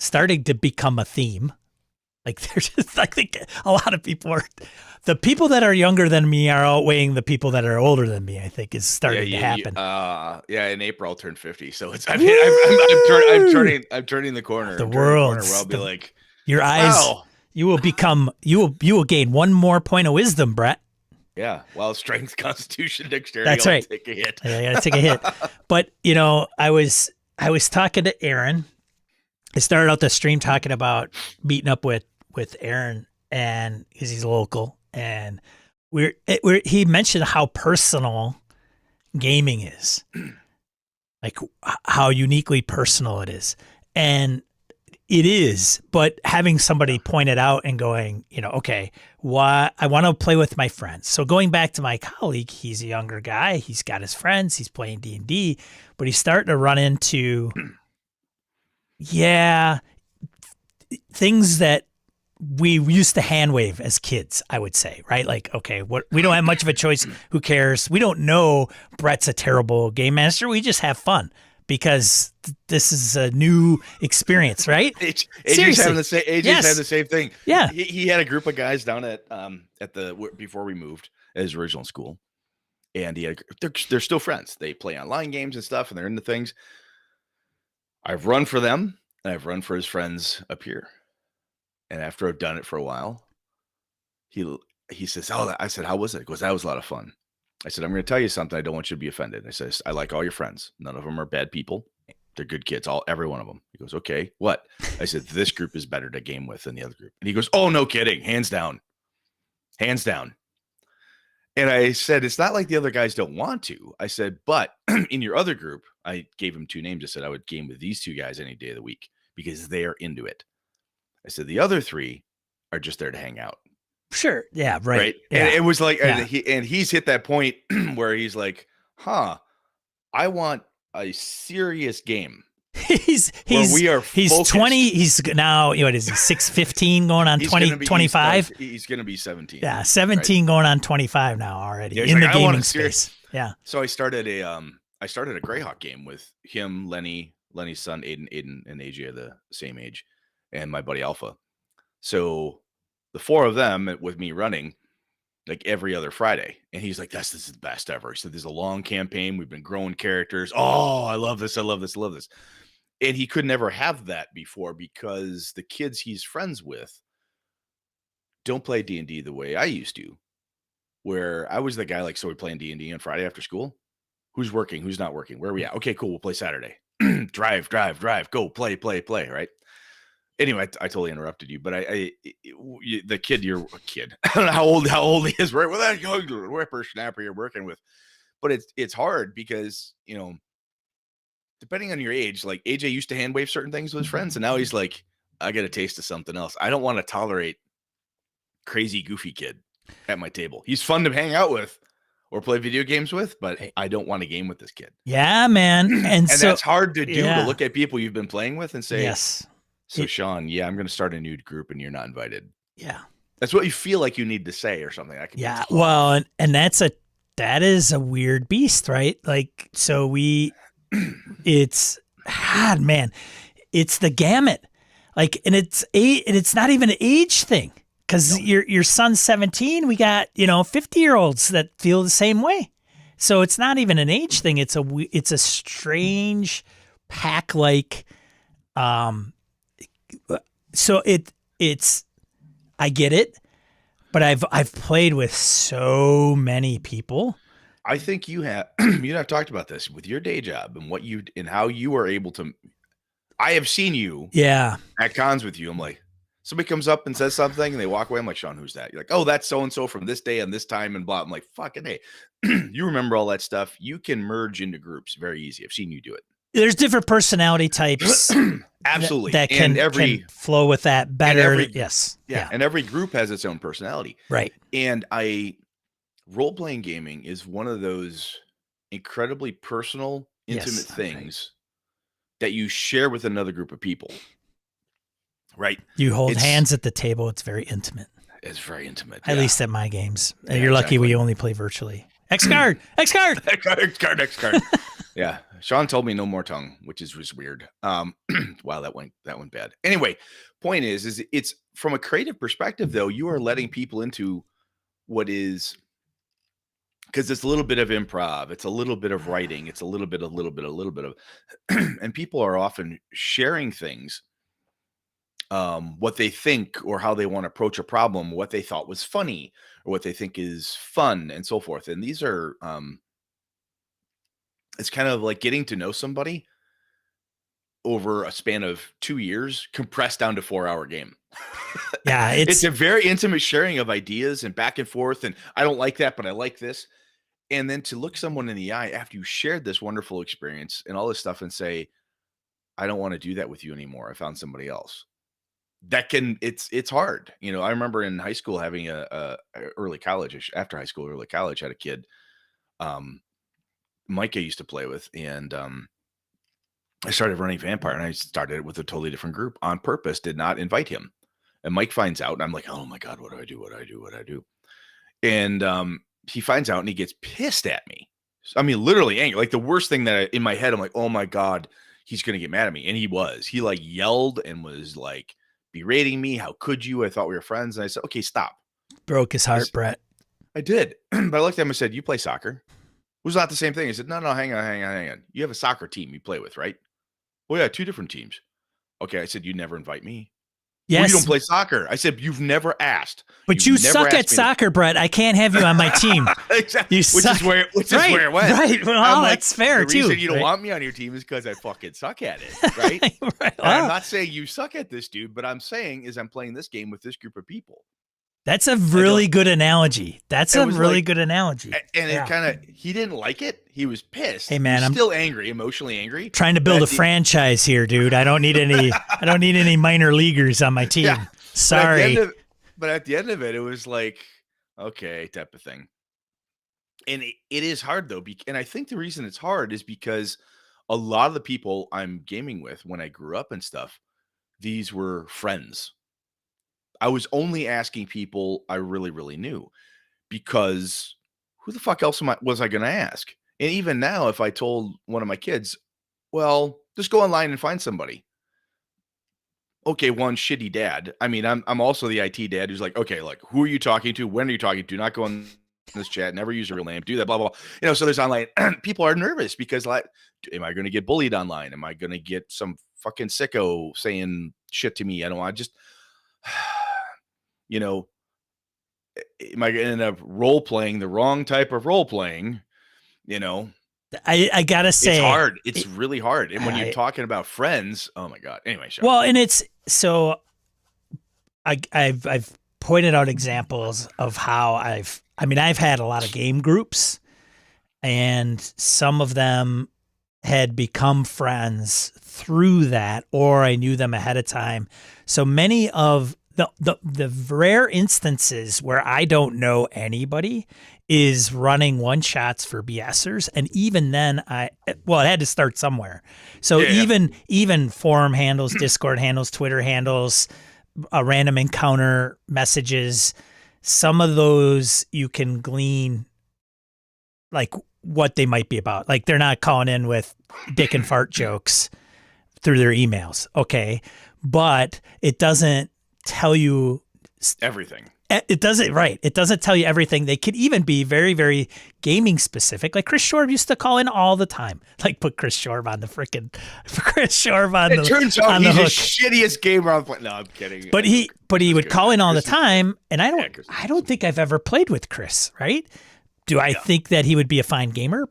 starting to become a theme. Like there's just, I think a lot of people the people that are younger than me are outweighing the people that are older than me, I think is starting to happen. In April I'll turn 50. So it's, I'm turning the corner. The world where I'll be like, your eyes, wow. You will gain 1 more point of wisdom, Brett. Yeah. Well, strength, constitution, dexterity. That's right. Take a hit. I gotta take a hit. But I was talking to Aaron. I started out the stream talking about meeting up with Aaron, and because he's local, and he mentioned how personal gaming is, like how uniquely personal it is, and it is. But having somebody point it out and going, okay, why I want to play with my friends. So going back to my colleague, he's a younger guy. He's got his friends. He's playing D&D, but he's starting to run into things that we used to hand wave as kids, I would say, right? Like, okay, we don't have much of a choice. Who cares? We don't know Brett's a terrible game master. We just have fun because this is a new experience, right? AJ's having the same. AJ's had the same thing. Yeah, he had a group of guys down at before we moved at his original school, and they're still friends. They play online games and stuff, and they're into things. I've run for them and I've run for his friends up here. And after I've done it for a while, he says, "Oh," I said, "How was it?" He goes, "That was a lot of fun." I said, "I'm going to tell you something. I don't want you to be offended." I said, "I like all your friends. None of them are bad people. They're good kids, every one of them." He goes, "Okay, what?" I said, "This group is better to game with than the other group." And he goes, "Oh, no kidding. Hands down. Hands down." And I said, "It's not like the other guys don't want to." I said, "But in your other group," I gave him 2 names. I said, "I would game with these 2 guys any day of the week because they're into it." I said, "The other 3 are just there to hang out." Sure. Yeah. Right. Right. Yeah. And it was like, Yeah. he's hit that point where he's like, "Huh, I want a serious game where we are he's focused." 20. He's now, what is he, 6'15", going on 20, 25? He's going to be 17. Yeah. 17 going on 25 now already Yeah, in like, the gaming space. Yeah. So I started a Greyhawk game with him, Lenny's son, Aiden, and AJ are the same age, and my buddy Alpha. So the 4 of them with me running like every other Friday. And he's like, this is the best ever. He said, "There's a long campaign. We've been growing characters. Oh, I love this. I love this. I love this." And he could never have that before because the kids he's friends with don't play D&D the way I used to, where I was the guy like, "So we're playing D&D on Friday after school? Who's working? Who's not working? Where are we at? Okay, cool. We'll play Saturday." drive, go play, right? Anyway, I totally interrupted you, but the kid, you're a kid. I don't know how old he is, right? Well, that young whippersnapper you're working with, but it's hard because, depending on your age, like AJ used to hand wave certain things with his friends, and now he's like, "I get a taste of something else. I don't want to tolerate crazy, goofy kid at my table. He's fun to hang out with or play video games with, but I don't want to game with this kid." Yeah, man. And so that's hard to do, yeah. to look at people you've been playing with and say, Yes. "So Sean, yeah, I'm going to start a new group and you're not invited." Yeah. That's what you feel like you need to say or something. That can Yeah. be Well, and that is a weird beast, right? Like, so it's, man, it's the gamut. Like, and it's not even an age thing. Because your son's 17, we got 50-year-olds that feel the same way. So it's not even an age thing. It's a strange pack like. So it's I get it, but I've played with so many people. I think you have you and I've talked about this with your day job and how you are able to. I have seen you at cons with you. I'm like, somebody comes up and says something and they walk away. I'm like, "Sean, who's that?" You're like, "Oh, that's so-and-so from this day and this time and blah." I'm like, "Fucking hey." You remember all that stuff. You can merge into groups very easy. I've seen you do it. There's different personality types. Absolutely. That can flow with that better. Yes. Yeah. And every group has its own personality. Right. And role-playing gaming is one of those incredibly personal, intimate things that you share with another group of people. Right. You hold hands at the table. It's very intimate. It's very intimate. At least at my games. Yeah, you're lucky we only play virtually. X card. Yeah. Sean told me no more tongue, which is just weird. Wow, that went bad. Anyway, point is it's from a creative perspective, though, you are letting people into what is, because it's a little bit of improv, it's a little bit of writing, it's a little bit of, and people are often sharing things, what they think or how they want to approach a problem, what they thought was funny or what they think is fun and so forth. And these are, it's kind of like getting to know somebody over a span of 2 years, compressed down to 4-hour game. Yeah. It's a very intimate sharing of ideas and back and forth. And I don't like that, but I like this. And then to look someone in the eye after you shared this wonderful experience and all this stuff and say, "I don't want to do that with you anymore. I found somebody else." It's hard. I remember in high school having early college, after high school, early college, had a kid, Mike I used to play with. And, I started running Vampire and I started it with a totally different group on purpose, did not invite him. And Mike finds out and I'm like, "Oh my God, what do I do? And, he finds out and he gets pissed at me. I mean, literally angry. Like the worst thing that in my head, I'm like, "Oh my God, he's going to get mad at me." And he was. He like yelled and was like berating me. "How could you? I thought we were friends." And I said, "Okay, stop." Broke his heart, Brett. I did. But I looked at him and said, "You play soccer?" It was not the same thing. He said, No, hang on. You have a soccer team you play with, right?" "Well, yeah, 2 different teams." Okay, I said, you never invite me. Well, you don't Yes, play soccer. I said, you've never asked. but You've you never suck asked at me to soccer, Brett. I can't have you on my team. exactly. You Which suck. is where Right, it went. right. Well, I'm like, that's fair the reason too. you don't Right? want me on your team is because I fucking suck at it, right? Right. And I'm Well, not saying you suck at this, dude, but I'm saying is I'm playing this game with this group of people. that's a I don't. really good analogy. That's It a was really like, good analogy. and it Yeah. kind of, he didn't like it. He was pissed. Hey He man, was I'm still angry, emotionally angry. trying to But build a at the, franchise here, dude. I don't need any. I don't need any minor leaguers on my yeah, team. but at the end Sorry. of, it, it was like, okay, type of thing. And it is hard though, and I think the reason it's hard is because a lot of the people I'm gaming with when I grew up and stuff, these were friends. I was only asking people I really, really knew because who the fuck else was I going to ask? And even now, if I told one of my kids, well, just go online and find somebody. Okay, one shitty dad. I mean, I'm also the IT dad who's like, okay, like who are you talking to? When are you talking to? Do not go on this chat. Never use a real name. Do that. Blah blah. Blah. So there's online. People are nervous because like, am I going to get bullied online? Am I going to get some fucking sicko saying shit to me? I don't want just, you know, am I going to end up role playing the wrong type of role playing? You know, I gotta it's say, hard. It's really hard. And when you're I, talking about friends, oh my god. Anyway, Sean. well, and it's so I've pointed out examples of how I've had a lot of game groups, and some of them had become friends through that, or I knew them ahead of time. So many of the rare instances where I don't know anybody is running one shots for BSers, and even then, it had to start somewhere. So Yeah. even forum handles, Discord handles, Twitter handles, random encounter messages, some of those you can glean like what they might be about. Like they're not calling in with dick and fart jokes through their emails, okay? But it doesn't tell you Everything. It doesn't, right. It doesn't tell you everything. They could even be very, very gaming specific. Like Chris Shorb used to call in all the time. Like put Chris Shorb on the freaking Chris Shorb on the. It turns out he's the the hook. shittiest gamer on the planet. No, I'm kidding. But he would call in all the time, and I don't Chris think I've ever played with Chris. Right? Do I think that he would be a fine gamer?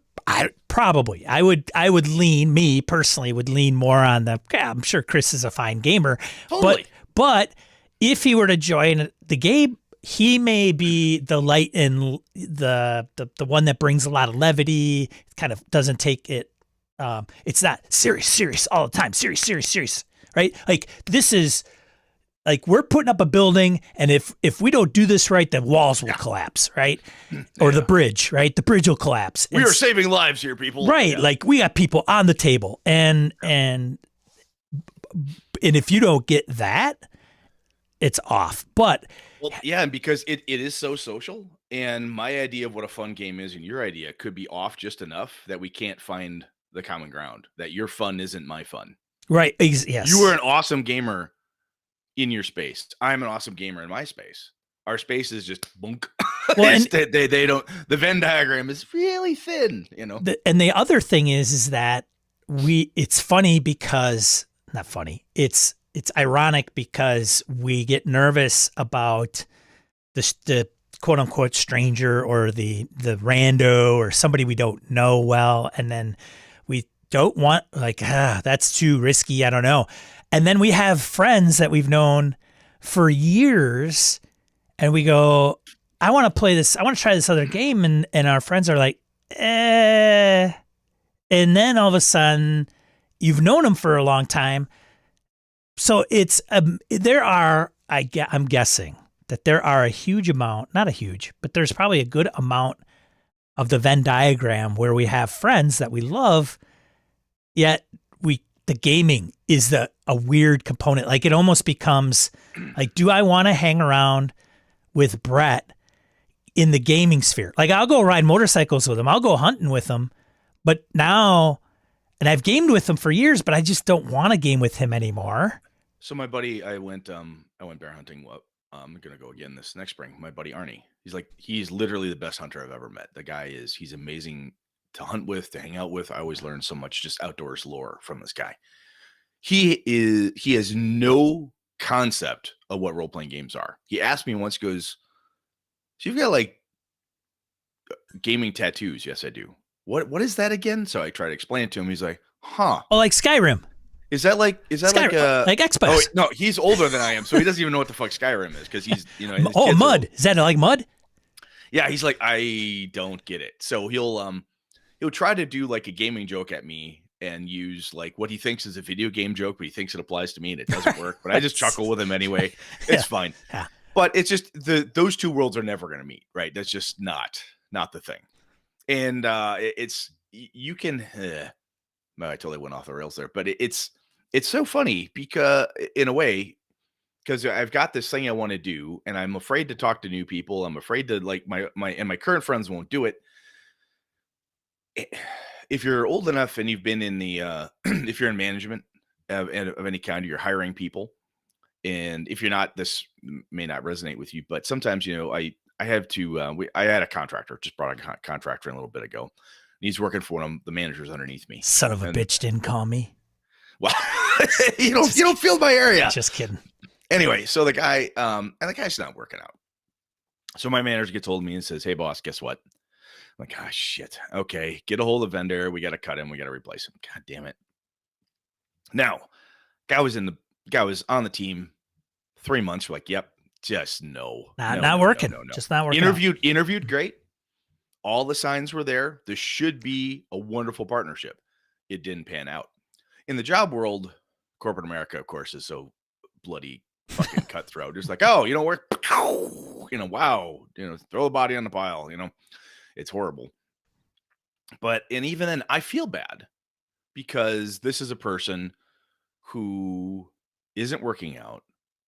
Probably. I would lean. Me personally would lean more on the. Yeah, I'm sure Chris is a fine gamer. Totally. But if he were to join the game, he may be the light in the one that brings a lot of levity, kind of doesn't take it. It's not serious all the time. Serious, right? Like this is like we're putting up a building, and if we don't do this right, the walls will collapse, right? Or the bridge, right? The bridge will collapse. We are saving lives here, people. Right. Yeah. Like we got people on the table, and if you don't get that, it's off. But well, yeah, because it is so social, and my idea of what a fun game is and your idea could be off just enough that we can't find the common ground, that your fun isn't my fun. Right. Yes. You are an awesome gamer in your space. I'm an awesome gamer in my space. Our space is just bunk. Well, they don't, the Venn diagram is really thin, and the other thing is that it's funny because not funny. It's ironic because we get nervous about the quote unquote stranger or the rando or somebody we don't know well. And then we don't want that's too risky. I don't know. And then we have friends that we've known for years and we go, I want to play this. I want to try this other game. And our friends are like, eh. And then all of a sudden you've known them for a long time. So it's I'm guessing that there are a huge amount, not a huge, but there's probably a good amount of the Venn diagram where we have friends that we love, yet the gaming is a weird component. Like it almost becomes like, do I want to hang around with Brett in the gaming sphere? Like I'll go ride motorcycles with him. I'll go hunting with him. But now, and I've gamed with him for years, but I just don't want to game with him anymore. So my buddy, I went bear hunting. I'm going to go again this next spring. My buddy Arnie, he's literally the best hunter I've ever met. The guy he's amazing to hunt with, to hang out with. I always learn so much just outdoors lore from this guy. he has no concept of what role-playing games are. He asked me once, goes, so you've got like gaming tattoos? Yes, I do. What is that again? So I try to explain it to him. He's like, huh. Oh, like Skyrim. Is that like like Xbox? Oh no, he's older than I am, so he doesn't even know what the fuck Skyrim is because he's Mud. Is that like Mud? Yeah, he's like, I don't get it. So he'll try to do like a gaming joke at me and use like what he thinks is a video game joke, but he thinks it applies to me and it doesn't work. But I just chuckle with him anyway. It's fine. Yeah. But it's just those two worlds are never going to meet, right? That's just not the thing. And you can. I totally went off the rails there, but it's so funny because in a way, because I've got this thing I want to do, and I'm afraid to talk to new people. I'm afraid to like my current friends won't do it. If you're old enough and you've been in the if you're in management of any kind, you're hiring people. And if you're not, this may not resonate with you, but sometimes, I have to, I had a contractor, just brought a contractor in a little bit ago. And he's working for one of the managers underneath me. Son of a bitch didn't call me. Well, you don't feel my area. Just kidding. Anyway, so the guy, and the guy's not working out. So my manager gets hold of me and says, hey boss, guess what? I'm like, ah, shit. Okay. Get a hold of the vendor. We got to cut him. We got to replace him. God damn it. Now, guy was on the team 3 months. We're like, yep, just not working. No. Just not working. Interviewed great. All the signs were there. This should be a wonderful partnership. It didn't pan out. In the job world, corporate America, of course, is so bloody fucking cutthroat. It's like, oh, you don't work. Wow. Throw the body on the pile. It's horrible. And even then, I feel bad because this is a person who isn't working out.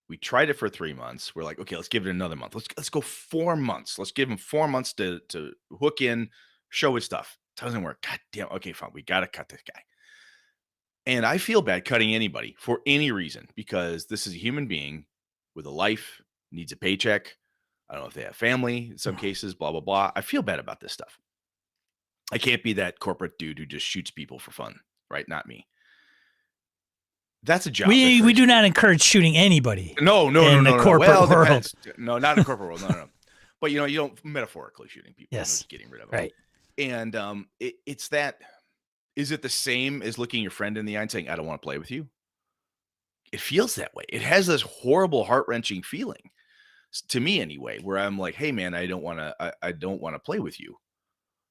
We tried it for 3 months. We're like, okay, let's give it another month. Let's go 4 months. Let's give him 4 months to hook in, show his stuff. Doesn't work. God damn. Okay, fine. We got to cut this guy. And I feel bad cutting anybody for any reason because this is a human being with a life, needs a paycheck. I don't know if they have family in some cases, blah, blah, blah. I feel bad about this stuff. I can't be that corporate dude who just shoots people for fun, right? Not me. That's a job. We do not encourage shooting anybody. No. Corporate world. No, not in the corporate world. No. But you don't metaphorically shooting people. Yes. Getting rid of them. Right. And it's that. Is it the same as looking your friend in the eye and saying, I don't want to play with you? It feels that way. It has this horrible, heart-wrenching feeling to me anyway, where I'm like, hey man, I don't want to play with you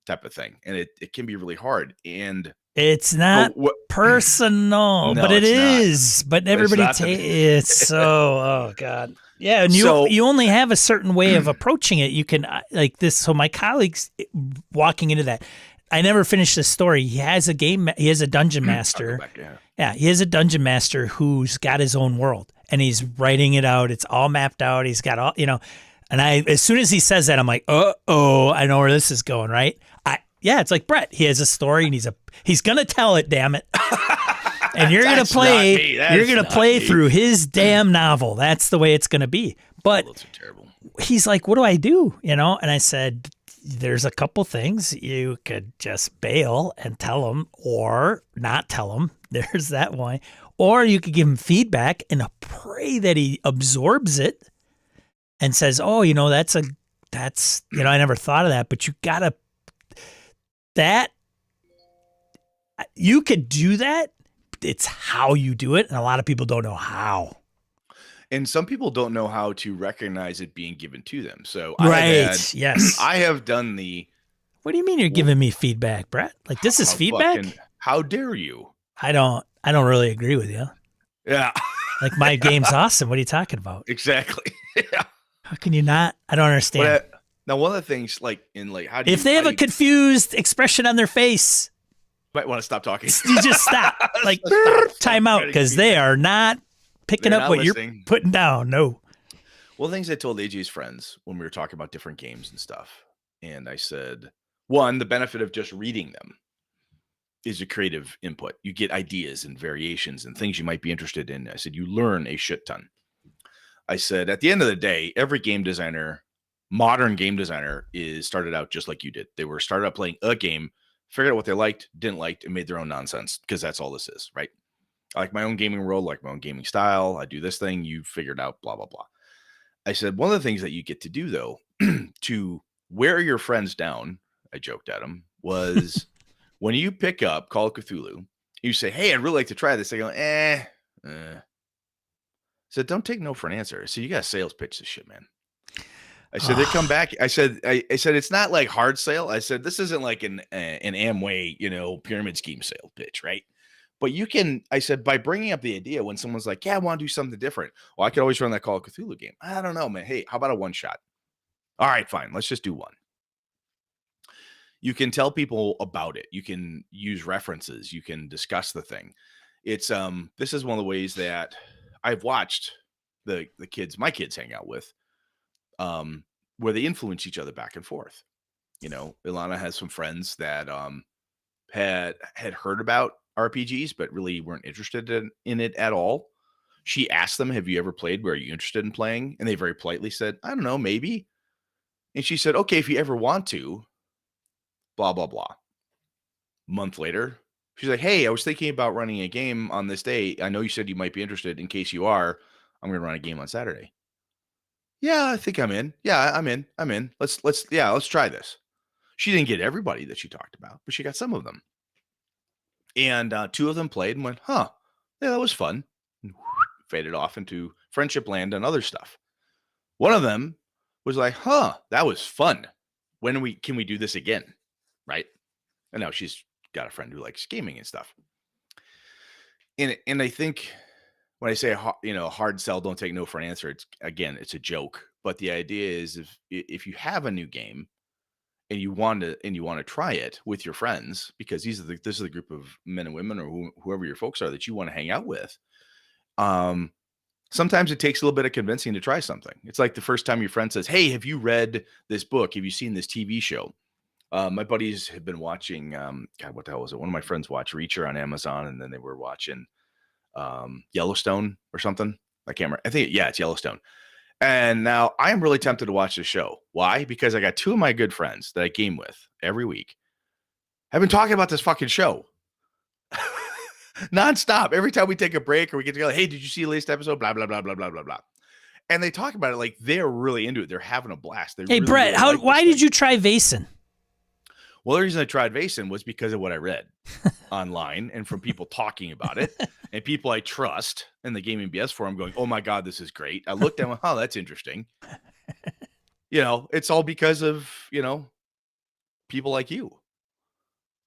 type of thing. And it can be really hard. And it's not personal, but it is. But everybody it's so, oh God. Yeah. And you only have a certain way of approaching it. You can like this. So my colleagues walking into that, I never finished the story. He has a dungeon master. He has a dungeon master who's got his own world and he's writing it out. It's all mapped out. He's got all, and as soon as he says that, I'm like, oh, I know where this is going. Right. It's like Brett. He has a story and he's going to tell it, damn it. And you're going to play through his damn novel. That's the way it's going to be. But he's like, what do I do? And I said, there's a couple things. You could just bail and tell him or not tell him. There's that one. Or you could give him feedback and pray that he absorbs it and says, oh, that's I never thought of that, but you gotta, you could do that. It's how you do it. And a lot of people don't know how. And some people don't know how to recognize it being given to them. So yes. I have done the. What do you mean you're giving me feedback, Brett? Like this is feedback? How dare you? I don't really agree with you. Yeah. Like my game's awesome. What are you talking about? Exactly. Yeah. How can you not? I don't understand. Now, one of the things how do if they have a confused expression on their face, might want to stop talking. You just stop. Like time out because they are not picking up what listening. You're putting down. No. Well, the things I told AJ's friends when we were talking about different games and stuff. And I said, one, the benefit of just reading them is a creative input. You get ideas and variations and things you might be interested in. I said, you learn a shit ton. I said, at the end of the day, every game designer, modern game designer is started out just like you did. They were started out playing a game, figured out what they liked, didn't like, and made their own nonsense because that's all this is, right? I like my own gaming world, like my own gaming style. I do this thing, you figure it out, blah, blah, blah. I said, one of the things that you get to do, though, to wear your friends down, I joked at him, was when you pick up Call of Cthulhu, you say, hey, I'd really like to try this. They go, I said, don't take no for an answer. So you got to sales pitch this shit, man. I said, they come back. I said, it's not like hard sale. I said, this isn't like an Amway, pyramid scheme sale pitch, right? But you can, I said, by bringing up the idea when someone's like, yeah, I want to do something different. Well, I could always run that Call of Cthulhu game. I don't know, man. Hey, how about a one shot? All right, fine. Let's just do one. You can tell people about it. You can use references. You can discuss the thing. It's this is one of the ways that I've watched the kids, my kids hang out with, where they influence each other back and forth. Ilana has some friends that had heard about RPGs, but really weren't interested in it at all. She asked them, have you ever played? Were you interested in playing? And they very politely said, I don't know, maybe. And she said, okay, if you ever want to, blah, blah, blah. A month later, she's like, hey, I was thinking about running a game on this day. I know you said you might be interested. In case you are, I'm going to run a game on Saturday. Yeah, I think I'm in. Yeah, I'm in. Let's try this. She didn't get everybody that she talked about, but she got some of them. And 2 of them played and went, yeah, that was fun. And faded off into friendship land and other stuff. One of them was like, that was fun. Can we do this again? Right. And now she's got a friend who likes gaming and stuff. And I think when I say, hard sell, don't take no for an answer, it's a joke. But the idea is if you have a new game and you want to try it with your friends, because this is the group of men and women or whoever your folks are that you want to hang out with. Sometimes it takes a little bit of convincing to try something. It's like the first time your friend says, hey, have you read this book? Have you seen this TV show? My buddies have been watching, what the hell was it? One of my friends watched Reacher on Amazon, and then they were watching Yellowstone or something. I can't remember. I think, it's Yellowstone. And now I am really tempted to watch the show. Why? Because I got 2 of my good friends that I game with every week. I've been talking about this fucking show nonstop. Every time we take a break or we get together, hey, did you see the latest episode? Blah, blah, blah, blah, blah, blah, blah. And they talk about it like they're really into it. They're having a blast. Hey, really, Brett, really why did you try Vaesen? Well, the reason I tried Vaesen was because of what I read online and from people talking about it and people I trust in the Gaming BS forum going, oh my God, this is great. I looked at them, that's interesting. It's all because of, people like you.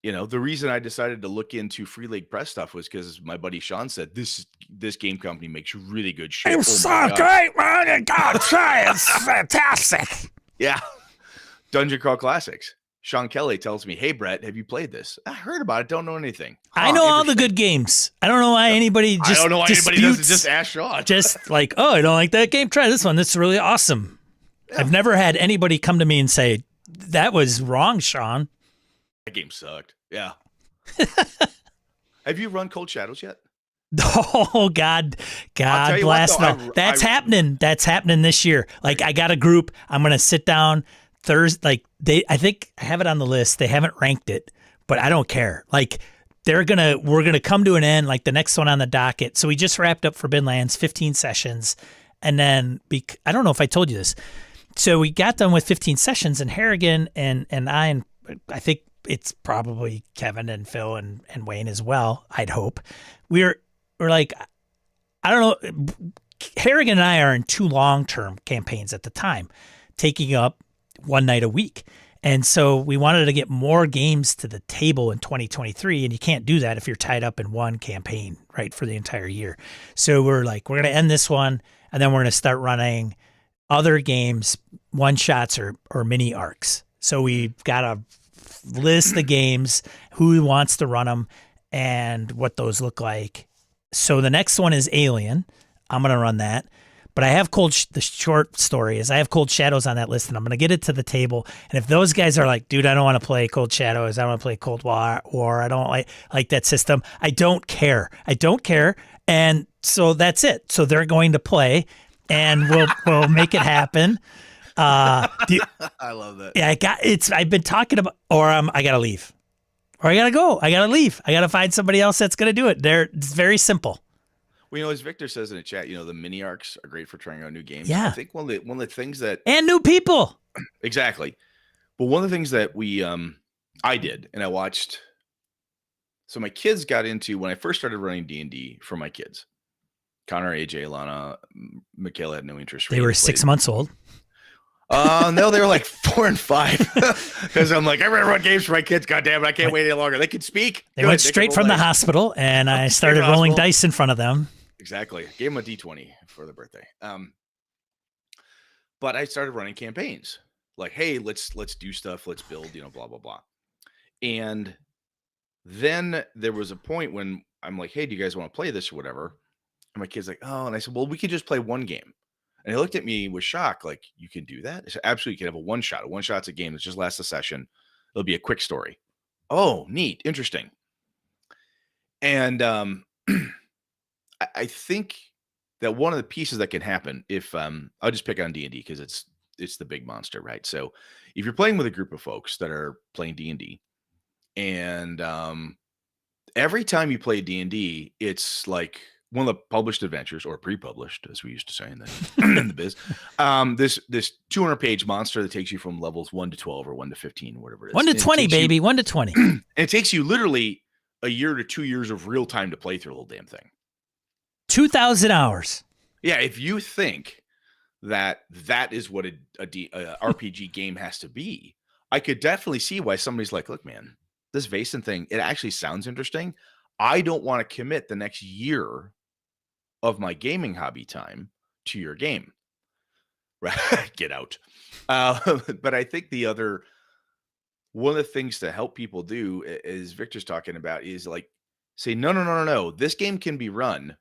The reason I decided to look into Free League Press stuff was because my buddy Sean said, this game company makes really good shit. It's so great, man. You gotta try it. It's fantastic. Yeah. Dungeon Crawl Classics. Sean Kelly tells me, hey, Brett, have you played this? I heard about it. Don't know anything. I know all the good games. I don't know why anybody just I don't know why anybody doesn't just ask Sean. Just like, I don't like that game. Try this one. This is really awesome. Yeah. I've never had anybody come to me and say, that was wrong, Sean. That game sucked. Yeah. Have you run Cold Shadows yet? Oh, God bless. That's happening. That's happening this year. Like, I got a group. I'm going to sit down Thursday, I think I have it on the list. They haven't ranked it, but I don't care. Like we're going to come to an end, like the next one on the docket. So we just wrapped up Forbidden Lands, 15 sessions. And then I don't know if I told you this. So we got done with 15 sessions and Harrigan and I think it's probably Kevin and Phil and Wayne as well. I'd hope we're like, I don't know. Harrigan and I are in 2 long-term campaigns at the time, taking up one night a week. And so we wanted to get more games to the table in 2023. And you can't do that if you're tied up in one campaign, right, for the entire year. So we're like, we're going to end this one. And then we're going to start running other games, one shots or mini arcs. So we've got to list the games, who wants to run them and what those look like. So the next one is Alien. I'm going to run that. But I have the short story is I have Cold Shadows on that list, and I'm going to get it to the table. And if those guys are like, dude, I don't want to play Cold Shadows, I don't want to play Cold War, I don't like that system, I don't care. And so that's it. So they're going to play, and we'll make it happen. I love that. Yeah, I've been talking about, I got to leave. or I got to go. I got to leave. I got to find somebody else that's going to do it. It's very simple. Well, as Victor says in the chat, the mini arcs are great for trying out new games. Yeah. I think one of the things that and new people exactly, but one of the things that I did and I watched. So my kids got into when I first started running D&D for my kids. Connor, AJ, Lana, Michaela had no interest. They were 6 months old. No, they were like 4 and 5. Because I'm like, I remember run games for my kids. God damn it, I can't wait any longer. They can speak. They went straight from the hospital, and I started rolling dice in front of them. Exactly. Gave them a D20 for their birthday. But I started running campaigns. Like, hey, let's do stuff. Let's build. Blah blah blah. And then there was a point when I'm like, hey, do you guys want to play this or whatever? And my kid's like, oh, and I said, well, we could just play one game. And he looked at me with shock, like, you can do that? I said, absolutely, you can have a one shot. A one shot's a game that just lasts a session. It'll be a quick story. Oh, neat, interesting. And I think that one of the pieces that can happen if I'll just pick on D&D because it's the big monster, right? So if you're playing with a group of folks that are playing D&D, and every time you play D&D, it's like one of the published adventures, or pre-published, as we used to say in the biz. This 200-page monster that takes you from levels 1 to 12 or 1 to 15, whatever it is. 1 to 20, baby. 1 to 20. And it takes you literally a year to 2 years of real time to play through the whole damn thing. 2,000 hours. Yeah, if you think that is what a RPG game has to be, I could definitely see why somebody's like, look, man, this Vaesen thing, it actually sounds interesting. I don't want to commit the next year of my gaming hobby time to your game. Right? Get out. But I think one of the things to help people do, as Victor's talking about, is like say, no. This game can be run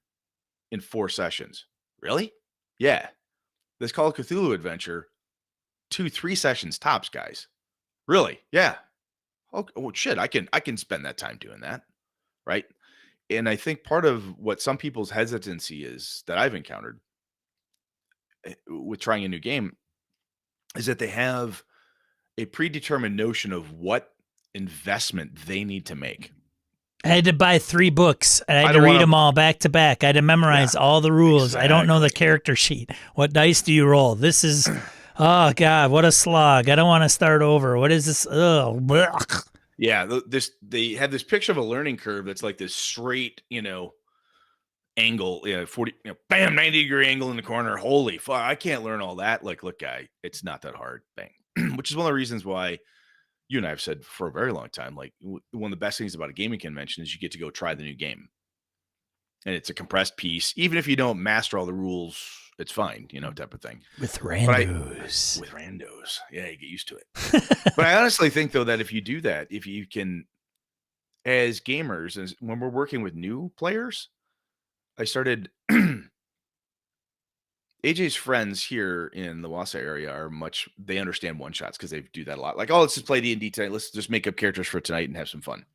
in 4 sessions. Really? Yeah. This Call of Cthulhu adventure, 2-3 sessions tops, guys. Really? Yeah. Oh shit, I can spend that time doing that. Right? And I think part of what some people's hesitancy is that I've encountered with trying a new game is that they have a predetermined notion of what investment they need to make. I had to buy 3 books. I had to read them all back to back. I had to memorize all the rules. Exactly. I don't know the character sheet. What dice do you roll? This is, oh God, what a slog. I don't want to start over. What is this? Oh, blech. Yeah, they have this picture of a learning curve that's like this straight, angle, 40, bam, 90-degree angle in the corner. Holy fuck, I can't learn all that. Like, look, guy, it's not that hard. Bang. Which is one of the reasons why you and I have said for a very long time, like one of the best things about a gaming convention is you get to go try the new game. And it's a compressed piece. Even if you don't master all the rules, it's fine, type of thing. With randos. With randos. Yeah, you get used to it. But I honestly think, though, that if you do that, if you can, as gamers, as when we're working with new players, I started AJ's friends here in the Wausau area they understand one shots because they do that a lot. Like, oh, let's just play D&D tonight. Let's just make up characters for tonight and have some fun.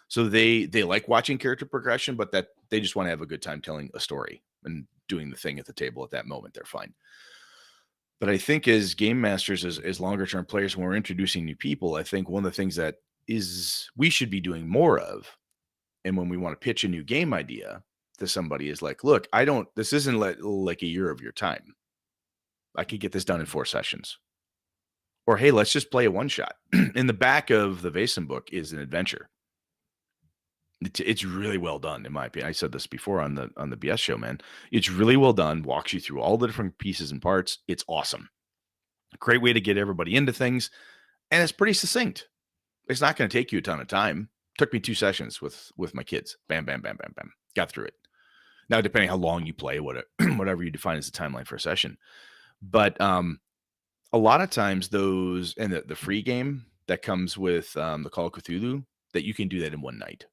So they like watching character progression, but that they just want to have a good time telling a story and doing the thing at the table at that moment. They're fine. But I think as game masters, as longer term players, when we're introducing new people, I think one of the things that we should be doing more of, and when we want to pitch a new game idea to somebody, is like, look, this isn't like a year of your time. I could get this done in 4 sessions. Or, hey, let's just play a one shot. In the back of the Vaesen book is an adventure. It's really well done, in my opinion. I said this before on the BS show, man. It's really well done. Walks you through all the different pieces and parts. It's awesome. Great way to get everybody into things. And it's pretty succinct. It's not going to take you a ton of time. Took me 2 sessions with my kids. Bam, bam, bam, bam, bam. Got through it. Now, depending how long you play, whatever you define as the timeline for a session. But a lot of times those, and the free game that comes with the Call of Cthulhu, that you can do that in one night.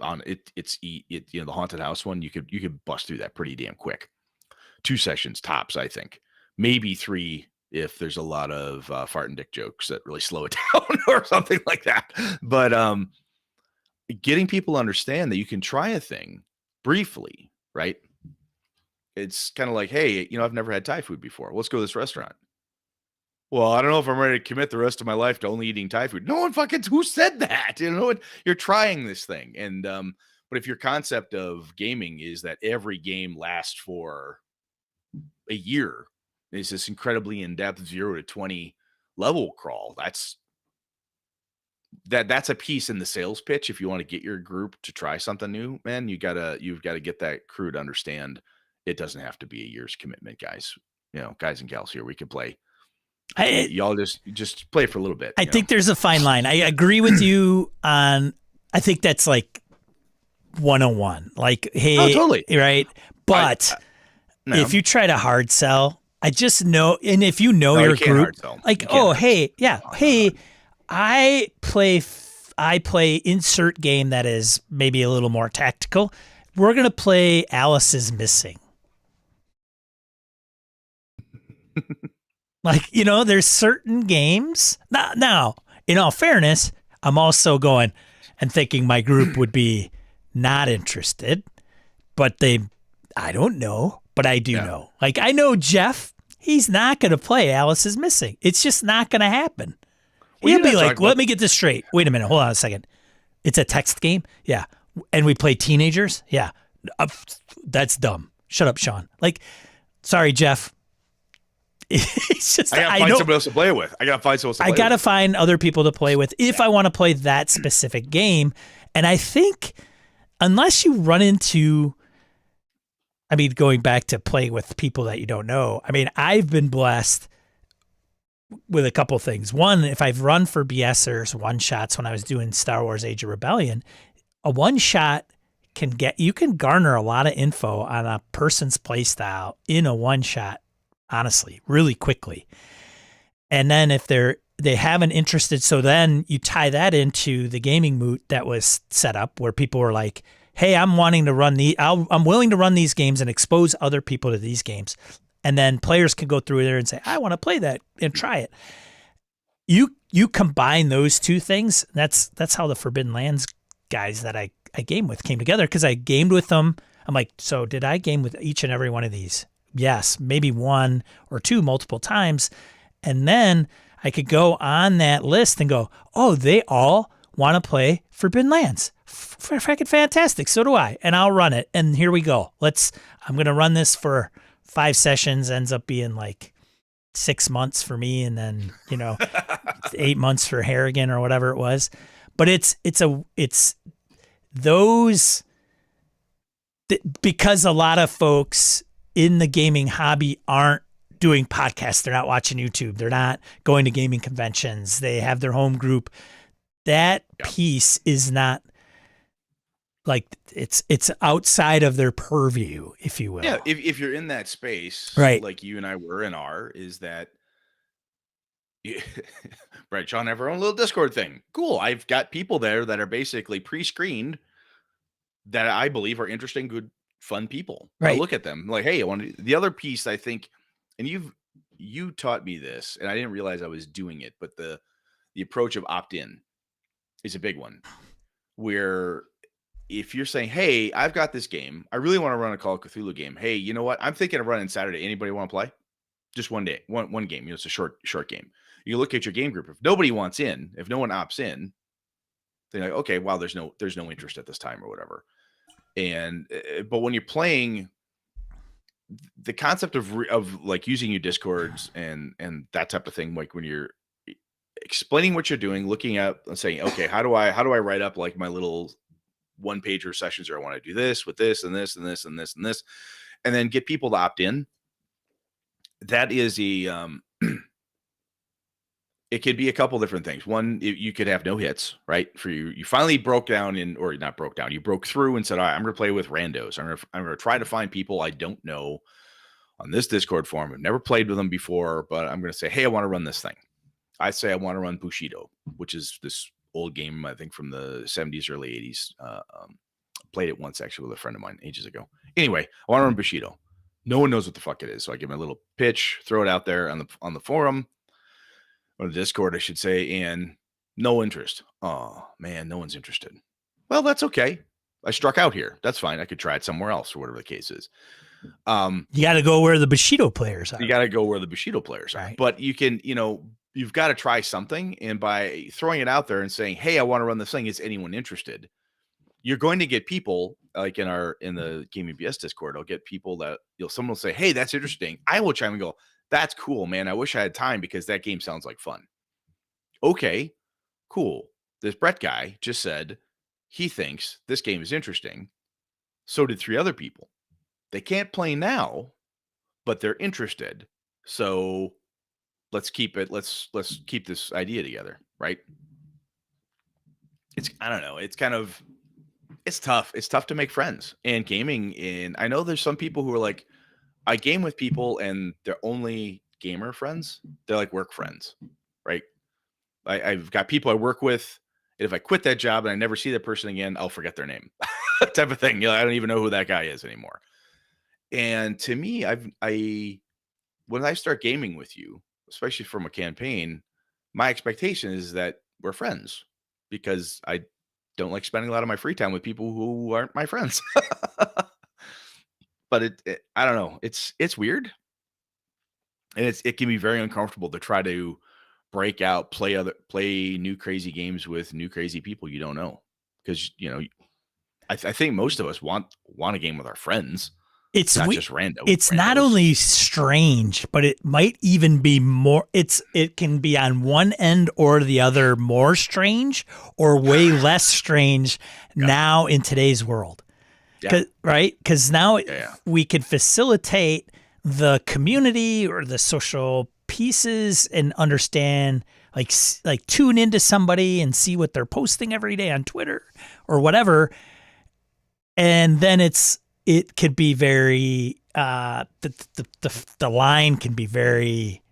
On it's the haunted house one, you could bust through that pretty damn quick. 2 sessions tops, I think. Maybe 3 if there's a lot of fart and dick jokes that really slow it down or something like that. But getting people to understand that you can try a thing briefly, right? It's kind of like, hey, I've never had Thai food before. Let's go to this restaurant. well, I don't know if I'm ready to commit the rest of my life to only eating Thai food. No one fucking, who said that? You know, you're trying this thing. And, but if your concept of gaming is that every game lasts for a year, is this incredibly in-depth 0 to 20 level crawl, that's a piece in the sales pitch. If you want to get your group to try something new, man, you've got to get that crew to understand it doesn't have to be a year's commitment, guys. You know, guys and gals here, we could play. Y'all just play for a little bit. I think there's a fine line. I agree with you on. I think that's like 101. Like, hey, oh, totally right. But no. if you try to hard sell, I just know, and if you know your group, like, oh, hey, yeah, hey, I play insert game that is maybe a little more tactical. We're gonna play Alice is Missing. Like, you know, there's certain games. Now, in all fairness, I'm also going and thinking my group would be not interested, but I don't know, but I do know. Like, I know Jeff, he's not going to play Alice is Missing. It's just not going to happen. He'll be like, let me get this straight. Wait a minute. Hold on a second. It's a text game? Yeah. And we play teenagers? Yeah. That's dumb. Shut up, Sean. Like, sorry, Jeff. It's just, I gotta find somebody else to play with. I gotta find other people to play with if I want to play that specific game. And I think unless you run into, I mean, going back to playing with people that you don't know, I mean, I've been blessed with a couple things. One, if I've run for BSers one shots when I was doing Star Wars Age of Rebellion, a one shot you can garner a lot of info on a person's play style in a one shot. Honestly, really quickly. And then if they haven't interested, so then you tie that into the gaming moot that was set up where people were like, hey, I'm willing to run these games and expose other people to these games. And then players can go through there and say, I want to play that and try it. You combine those two things. That's how the Forbidden Lands guys that I game with came together, because I gamed with them. I'm like, so did I game with each and every one of these? Yes, maybe one or two multiple times. And then I could go on that list and go, oh, they all want to play Forbidden Lands. Freaking fantastic. So do I. And I'll run it. And here we go. I'm going to run this for 5 sessions. Ends up being like 6 months for me. And then, 8 months for Harrigan or whatever it was. But it's those, because a lot of folks in the gaming hobby aren't doing podcasts. They're not watching YouTube. They're not going to gaming conventions. They have their home group. That piece is not like it's outside of their purview, if you will. Yeah. If you're in that space, right, like you and I were and are, is that Brett, Sean have our own little Discord thing. Cool. I've got people there that are basically pre-screened that I believe are interesting, good, fun people. Right. I look at them like, hey, the other piece, I think, and you taught me this, and I didn't realize I was doing it, but the approach of opt-in is a big one, where if you're saying, hey, I've got this game, I really want to run a Call of Cthulhu game. Hey, you know what? I'm thinking of running Saturday. Anybody want to play? Just one day, one game. It's a short game. You look at your game group. If nobody wants in, if no one opts in, they're like, okay, wow, there's no interest at this time or whatever. And but when you're playing, the concept of like using your Discords and that type of thing, like when you're explaining what you're doing, looking at and saying, okay, how do I write up like my little one pager sessions, or I want to do this with this and this and this and this and this, and then get people to opt in. That is it could be a couple different things. One, you could have no hits, right? For you finally broke down or not broke down. You broke through and said, all right, I'm going to play with randos. I'm going to try to find people I don't know on this Discord forum. I've never played with them before, but I'm going to say, hey, I want to run this thing. I say I want to run Bushido, which is this old game, I think from the 70s, early 80s. Played it once actually with a friend of mine ages ago. Anyway, I want to run Bushido. No one knows what the fuck it is. So I give my little pitch, throw it out there on the forum, or the Discord, I should say, and no interest. Oh man, no one's interested. Well, that's okay. I struck out here. That's fine. I could try it somewhere else or whatever the case is. You got to go where the Bushido players are. You got to go where the Bushido players are. Right. But you can, you've got to try something. And by throwing it out there and saying, hey, I want to run this thing, is anyone interested? You're going to get people like in the Gaming BS Discord. I'll get people that someone will say, hey, that's interesting. I will chime and go, that's cool, man. I wish I had time because that game sounds like fun. Okay, cool. This Brett guy just said he thinks this game is interesting. So did 3 other people. They can't play now, but they're interested. So let's keep it. Let's keep this idea together, right? I don't know. It's tough. It's tough to make friends and gaming. And I know there's some people who are like, I game with people and they're only gamer friends. They're like work friends, right? I've got people I work with. And if I quit that job and I never see that person again, I'll forget their name type of thing. I don't even know who that guy is anymore. And to me, when I start gaming with you, especially from a campaign, my expectation is that we're friends because I don't like spending a lot of my free time with people who aren't my friends. But I don't know. It's weird. And it can be very uncomfortable to try to break out, play new crazy games with new crazy people you don't know. Because, I think most of us want a game with our friends. It's not just random. It's not only strange, but it might even be more. It can be on one end or the other, more strange or way less strange now in today's world. Right? Because now we can facilitate the community or the social pieces and understand, like tune into somebody and see what they're posting every day on Twitter or whatever, and then it could be very the line can be very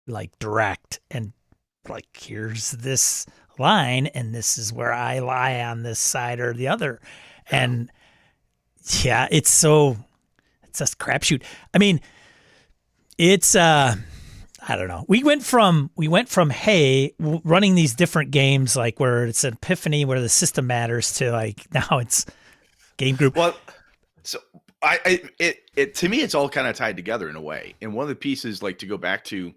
like direct and like, here's this line and this is where I lie on this side or the other. And it's a crapshoot. I mean, it's I don't know. We went from hey, running these different games like where it's an epiphany where the system matters to like now it's game group. Well, so it to me, it's all kind of tied together in a way. And one of the pieces, like to go back to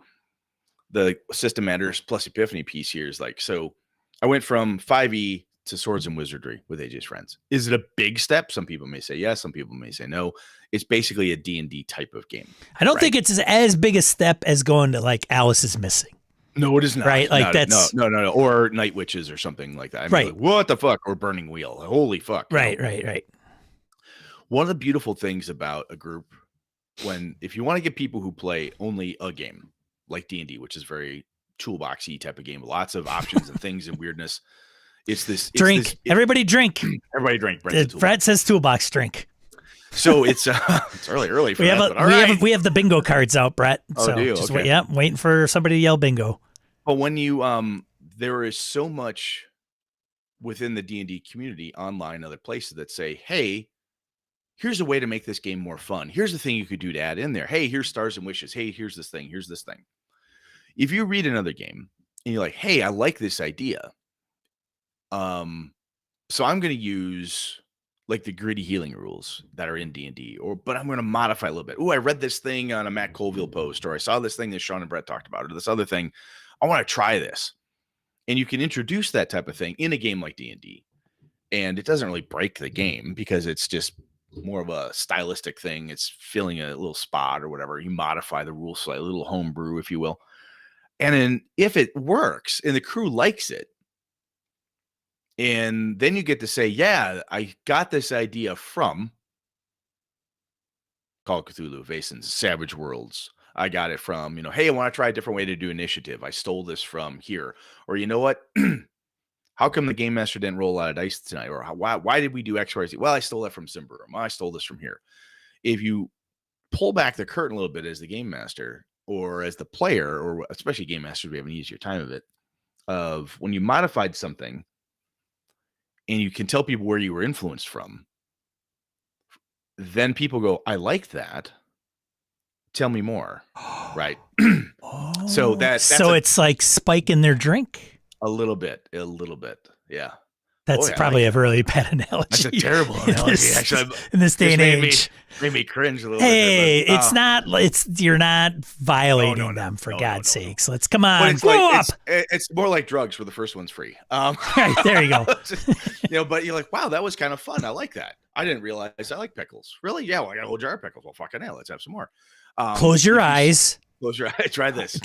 the system matters plus epiphany piece here, is like, so I went from 5e to Swords and Wizardry with AJ's friends. Is it a big step? Some people may say yes. Some people may say no. It's basically a D&D type of game. I don't think it's as big a step as going to like Alice is Missing. No, it is not. Right? Like that's no. Or Night Witches or something like that. I mean, right. Like, what the fuck? Or Burning Wheel. Holy fuck. Right. One of the beautiful things about a group, if you want to get people who play only a game like D&D, which is very toolboxy type of game, lots of options and things and weirdness. It's this drink. Everybody drink. Everybody drink. Brett says toolbox drink. So it's early for we have the bingo cards out, Brett. Oh, so do you? just Okay. waiting for somebody to yell bingo. But when you there is so much within the D&D community, online, other places that say, hey, here's a way to make this game more fun. Here's the thing you could do to add in there. Hey, here's Stars and Wishes. Hey, here's this thing. Here's this thing. If you read another game and you're like, hey, I like this idea. So I'm going to use like the gritty healing rules that are in D&D, but I'm going to modify a little bit. Oh, I read this thing on a Matt Colville post, or I saw this thing that Sean and Brett talked about, or this other thing. I want to try this. And you can introduce that type of thing in a game like D&D. And it doesn't really break the game because it's just more of a stylistic thing. It's filling a little spot or whatever. You modify the rules slightly, a little homebrew, if you will. And then if it works and the crew likes it, and then you get to say, yeah, I got this idea from Call of Cthulhu, Vason's Savage Worlds. I got it from, hey, I want to try a different way to do initiative. I stole this from here. Or you know what? How come the game master didn't roll a lot of dice tonight? Or why did we do X, Y, Z? Well, I stole that from Simbarum. I stole this from here. If you pull back the curtain a little bit as the game master or as the player, or especially game masters, we have an easier time of it, of when you modified something and you can tell people where you were influenced from, then people go, I like that. Tell me more. Right. So it's like spiking their drink. A little bit. Yeah. That's probably a really bad analogy. That's a terrible analogy. Actually, in this day and age, made me cringe a little bit. But, it's not. You're not violating them for God's sakes. Let's come on, grow up. It's more like drugs, where the first one's free. Right, there you go. But you're like, wow, that was kind of fun. I like that. I didn't realize I like pickles. Really? Yeah. Well, I got a whole jar of pickles. Well, fucking hell, let's have some more. Close your eyes. Close your eyes. Try this.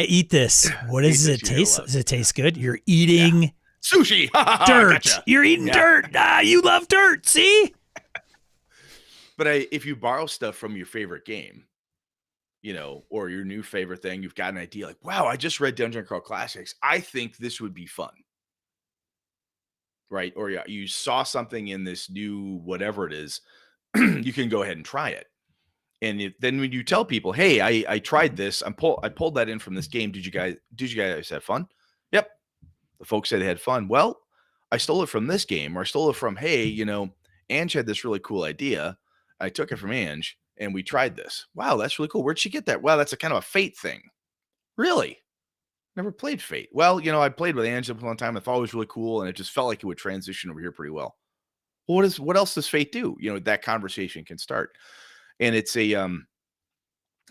Eat this. What does it taste? Does it taste good? You're eating sushi. Dirt. Gotcha. You're eating dirt. You love dirt. See? But if you borrow stuff from your favorite game, or your new favorite thing, you've got an idea like, wow, I just read Dungeon Crawl Classics. I think this would be fun. Right? Or you saw something in this new whatever it is, you can go ahead and try it. And then when you tell people, hey, I tried this, I pulled that in from this game. Did you guys have fun? Yep. The folks said they had fun. Well, I stole it from this game, or I stole it from, hey, Ange had this really cool idea. I took it from Ange and we tried this. Wow, that's really cool. Where'd she get that? Wow, that's a kind of a Fate thing. Really? Never played Fate. Well, I played with Ange for a long time. I thought it was really cool, and it just felt like it would transition over here pretty well. Well, what else does Fate do? That conversation can start. And it's a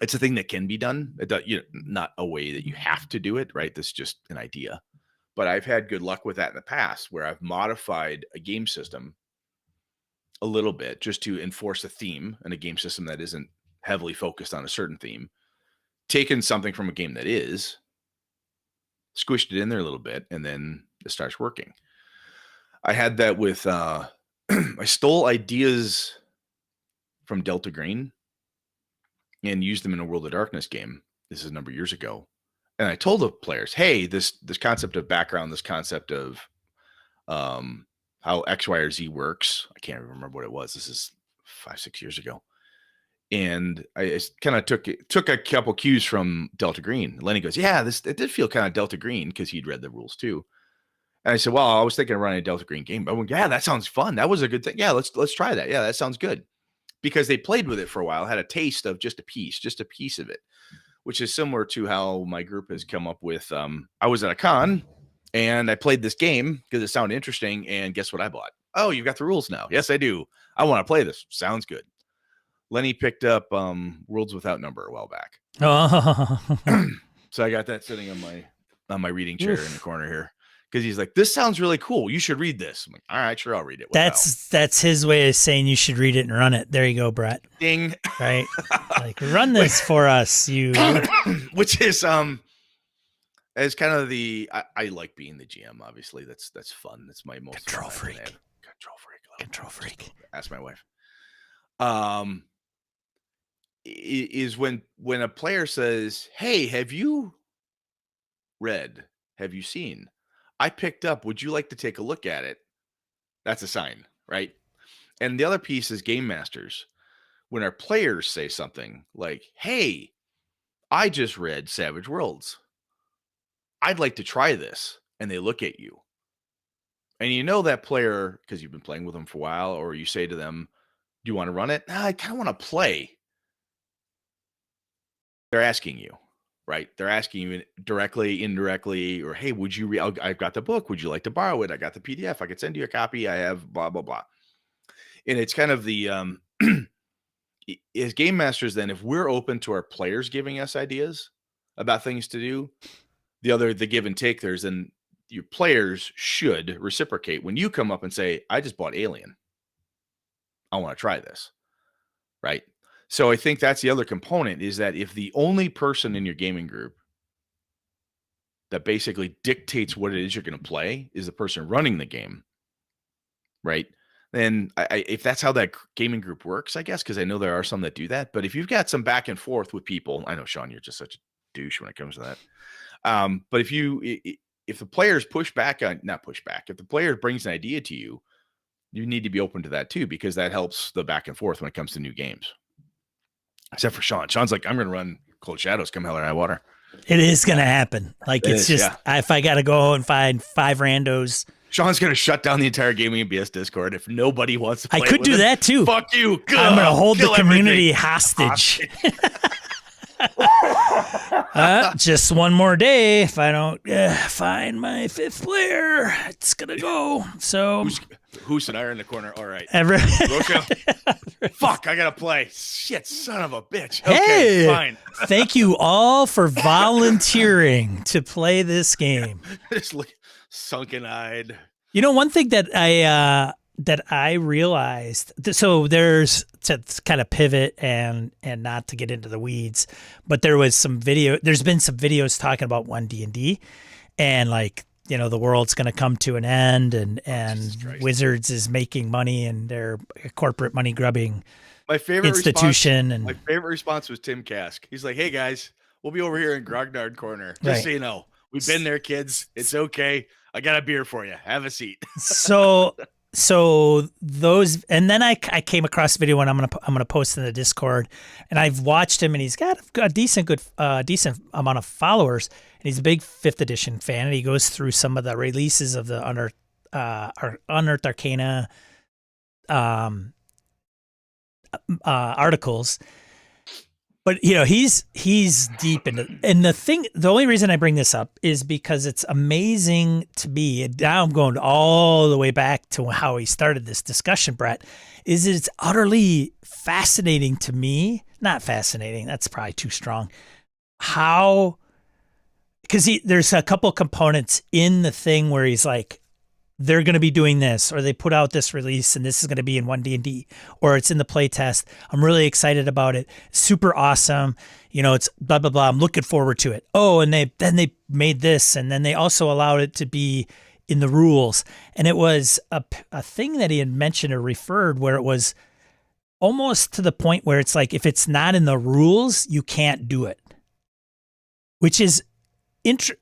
thing that can be done. Not a way that you have to do it, right? That's just an idea. But I've had good luck with that in the past, where I've modified a game system a little bit just to enforce a theme in a game system that isn't heavily focused on a certain theme. Taken something from a game that is, squished it in there a little bit, and then it starts working. I had that with I stole ideas from Delta Green and used them in a World of Darkness game. This is a number of years ago. And I told the players, hey, this concept of background, this concept of how X, Y, or Z works. I can't remember what it was. This is 5-6 years ago. And I kind of took a couple cues from Delta Green. Lenny goes, yeah, it did feel kind of Delta Green, because he'd read the rules too. And I said, well, I was thinking of running a Delta Green game. But I went, yeah, that sounds fun. That was a good thing. Yeah, let's try that. Yeah, that sounds good. Because they played with it for a while, had a taste of just a piece of it, which is similar to how my group has come up with. I was at a con and I played this game because it sounded interesting. And guess what I bought? Oh, you've got the rules now. Yes, I do. I want to play this. Sounds good. Lenny picked up Worlds Without Number a while back. Oh. So I got that sitting on my reading chair in the corner here. Because he's like, this sounds really cool. You should read this. I'm like, all right, sure, I'll read it. That's his way of saying you should read it and run it. There you go, Brett. Ding. Right? Like, run this for us, you. Which is as kind of I like being the GM. Obviously, that's fun. That's my most control freak. Control freak. Ask my wife. Is when a player says, "Hey, have you read? Have you seen? I picked up. Would you like to take a look at it?" That's a sign, right? And the other piece is game masters. When our players say something like, "Hey, I just read Savage Worlds. I'd like to try this," and they look at you, and that player because you've been playing with them for a while, or you say to them, "Do you want to run it?" "Nah, I kind of want to play." They're asking you. Right? They're asking you directly, indirectly, or, hey, would you read? I've got the book. Would you like to borrow it? I got the PDF. I could send you a copy. I have blah, blah, blah. And it's kind of the, as game masters, then, if we're open to our players giving us ideas about things to do, the give and take there's, then your players should reciprocate. When you come up and say, I just bought Alien. I want to try this. Right? So I think that's the other component, is that if the only person in your gaming group that basically dictates what it is you're going to play is the person running the game, right? Then if that's how that gaming group works, I guess, because I know there are some that do that. But if you've got some back and forth with people, I know, Sean, you're just such a douche when it comes to that. But if the players if the player brings an idea to you, you need to be open to that too, because that helps the back and forth when it comes to new games. Except for Sean. Sean's like, I'm going to run Cold Shadows come hell or high water. It is going to happen. Like, it's just, if I got to go and find 5 randos. Sean's going to shut down the entire Gaming and BS Discord if nobody wants to play. I could do that too. Fuck you. I'm going to hold the community hostage. Just one more day. If I don't find my fifth player, it's gonna go. So who's an iron in the corner? All right. Right. Fuck, I gotta play. Shit, son of a bitch. Hey, okay, fine. Thank you all for volunteering to play this game. Just look sunken-eyed. You know, one thing that I realized, so there's, to kind of pivot and not to get into the weeds, but there's been some videos talking about 1D&D and like, you know, the world's going to come to an end and Wizards is making money and they're a corporate money grubbing institution. My favorite response was Tim Kask. He's like, hey guys, we'll be over here in Grognard Corner. Just so you know, we've been there, kids. It's okay. I got a beer for you. Have a seat. So those, and then I came across a video and I'm gonna post in the Discord, and I've watched him and he's got a decent amount of followers, and he's a big 5th edition fan, and he goes through some of the releases of the Unearthed Arcana articles. But you know, he's deep into, and the only reason I bring this up is because it's amazing to me. And now I'm going all the way back to how he started this discussion, Brett. Is it's utterly fascinating to me. Not fascinating. That's probably too strong. Because there's a couple components in the thing where he's like, they're going to be doing this, or they put out this release and this is going to be in 1D&D, or it's in the play test. I'm really excited about it. Super awesome. You know, it's blah, blah, blah. I'm looking forward to it. Oh, and then they made this, and then they also allowed it to be in the rules. And it was a thing that he had mentioned or referred where it was almost to the point where it's like, if it's not in the rules, you can't do it, which is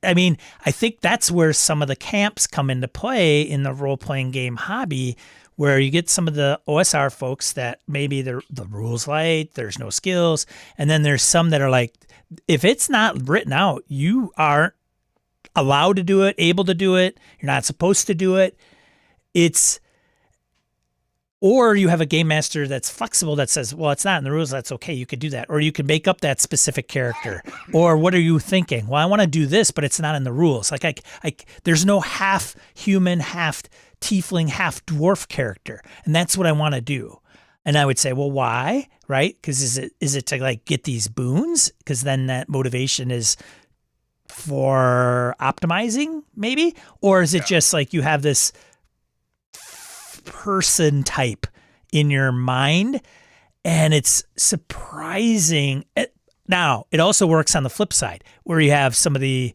I mean, I think that's where some of the camps come into play in the role-playing game hobby, where you get some of the OSR folks that maybe the rules light, there's no skills, and then there's some that are like, if it's not written out, you aren't allowed to do it, able to do it, you're not supposed to do it. Or you have a game master that's flexible that says, well, it's not in the rules. That's okay. You could do that. Or you could make up that specific character. Or what are you thinking? Well, I want to do this, but it's not in the rules. Like there's no half human, half tiefling, half dwarf character. And that's what I want to do. And I would say, well, why? Right? Because is it to like get these boons? Because then that motivation is for optimizing maybe? Or is it just like you have this person type in your mind, and it's surprising. Now, it also works on the flip side, where you have some of the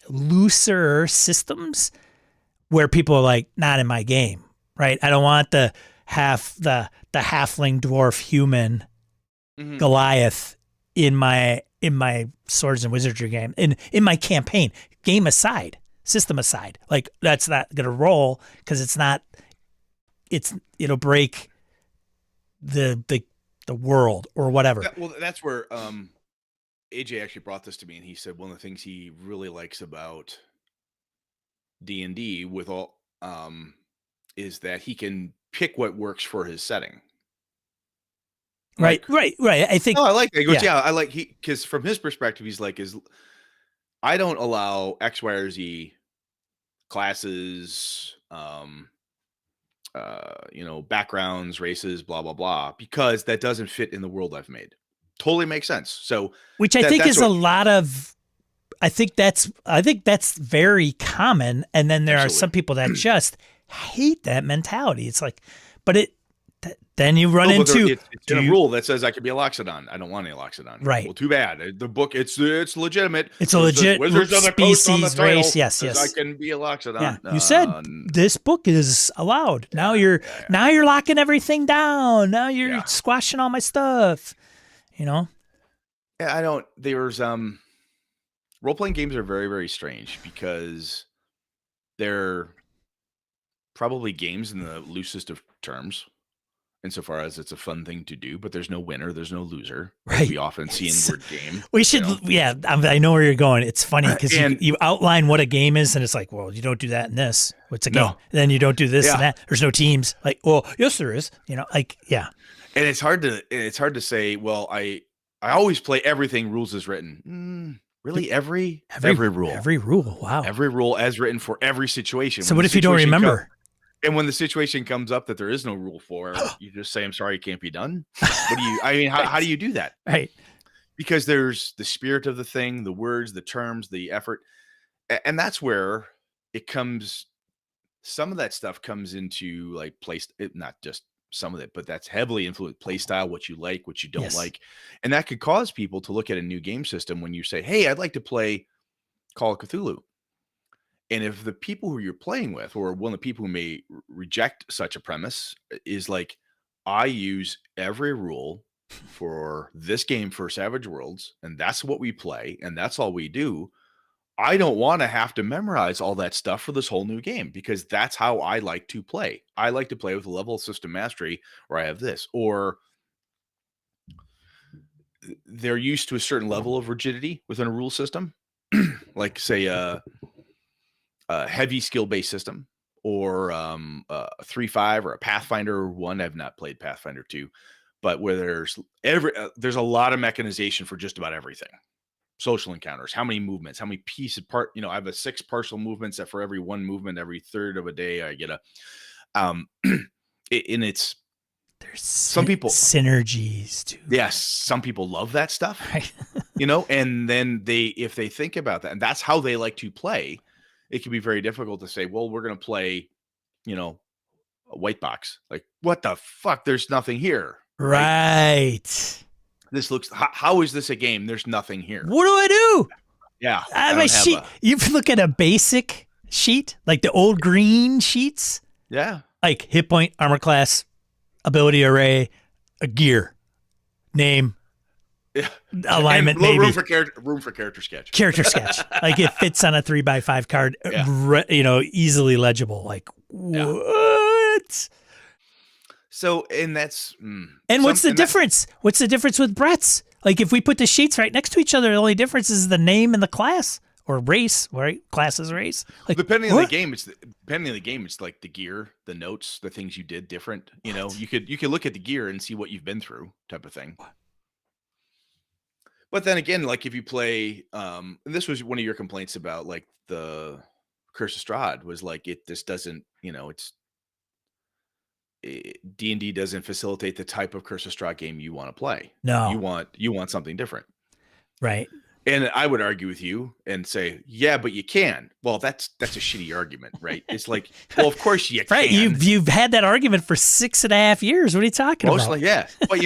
looser systems where people are like, not in my game, right? I don't want the halfling dwarf human Goliath in my Swords and Wizardry game, in my campaign, game aside, system aside. Like, that's not gonna roll because it'll break the world or whatever. Well, that's where AJ actually brought this to me, and he said one of the things he really likes about D&D with all is that he can pick what works for his setting. Right. I think. Oh, I like that. He goes, yeah, I like because from his perspective, he's like, I don't allow X, Y, or Z classes, backgrounds, races, blah, blah, blah, because that doesn't fit in the world I've made. Totally makes sense. So, which I think is a lot of, I think that's very common. And then there are some people that just hate that mentality. It's like, but then you run into it's a rule that says I could be a Loxodon. I don't want any Loxodon. Right. Well, too bad. The book, it's legitimate. It's a legit Wizards of the Coast on the species, title race. Yes. I can be a Loxodon. Yeah. You said this book is allowed. Now you're locking everything down. Now you're squashing all my stuff. You know. Yeah, I don't. There's role-playing games are very, very strange because they're probably games in the loosest of terms, insofar as it's a fun thing to do, but there's no winner, there's no loser. Right. We often see in word game. We should, I know where you're going. It's funny because you outline what a game is, and it's like, well, you don't do that in this. What's a game? No. Then you don't do this and that. There's no teams. Like, well, yes, there is. You know, like, yeah. And it's hard to say, well, I always play everything rules as written. Really, every rule, every rule. Wow. every rule as written for every situation. So what if you don't remember? And when the situation comes up that there is no rule for, you just say, "I'm sorry, it can't be done." What do you? I mean, how do you do that? Right. Because there's the spirit of the thing, the words, the terms, the effort, and that's where it comes. Some of that stuff comes into like not just some of it, but that's heavily influenced play style, what you like, what you don't like. And that could cause people to look at a new game system when you say, "Hey, I'd like to play Call of Cthulhu." And if the people who you're playing with, or one of the people who may reject such a premise, is like, I use every rule for this game for Savage Worlds, and that's what we play, and that's all we do. I don't want to have to memorize all that stuff for this whole new game, because that's how I like to play. I like to play with a level of system mastery where I have this, or they're used to a certain level of rigidity within a rule system, like say a heavy skill based system, or a 3.5 or a Pathfinder 1. I've not played Pathfinder 2, but where there's a lot of mechanization for just about everything. Social encounters, how many movements, how many pieces part, I have a 6 partial movements that for every 1 movement, every third of a day, I get a, and it's, there's some people synergies too. Yes. Some people love that stuff, Right. and then if they think about that and that's how they like to play, it can be very difficult to say, well, we're going to play, a white box. Like, what the fuck? There's nothing here. Right. This looks, how is this a game? There's nothing here. What do I do? Yeah. I have a sheet. You look at a basic sheet, like the old green sheets. Yeah. Like hit point, armor class, ability array, a gear, name, alignment, and maybe. Room for character sketch. Character sketch. Like it fits on a 3x5 card, easily legible. Like, what? So, and that's... and what's the difference? What's the difference with Brett's? Like if we put the sheets right next to each other, the only difference is the name and the class or race, right? Class is race. Like, depending on the game, it's like the gear, the notes, the things you did different. You could look at the gear and see what you've been through, type of thing. But then again, like if you play, and this was one of your complaints about like the Curse of Strahd, was like it just doesn't, D&D doesn't facilitate the type of Curse of Strahd game you want to play. No, you want something different, right? And I would argue with you and say, yeah, but you can. Well, that's a shitty argument, right? It's like, well, of course you can. Right, you've had that argument for 6.5 years. What are you talking about? Mostly, yeah. But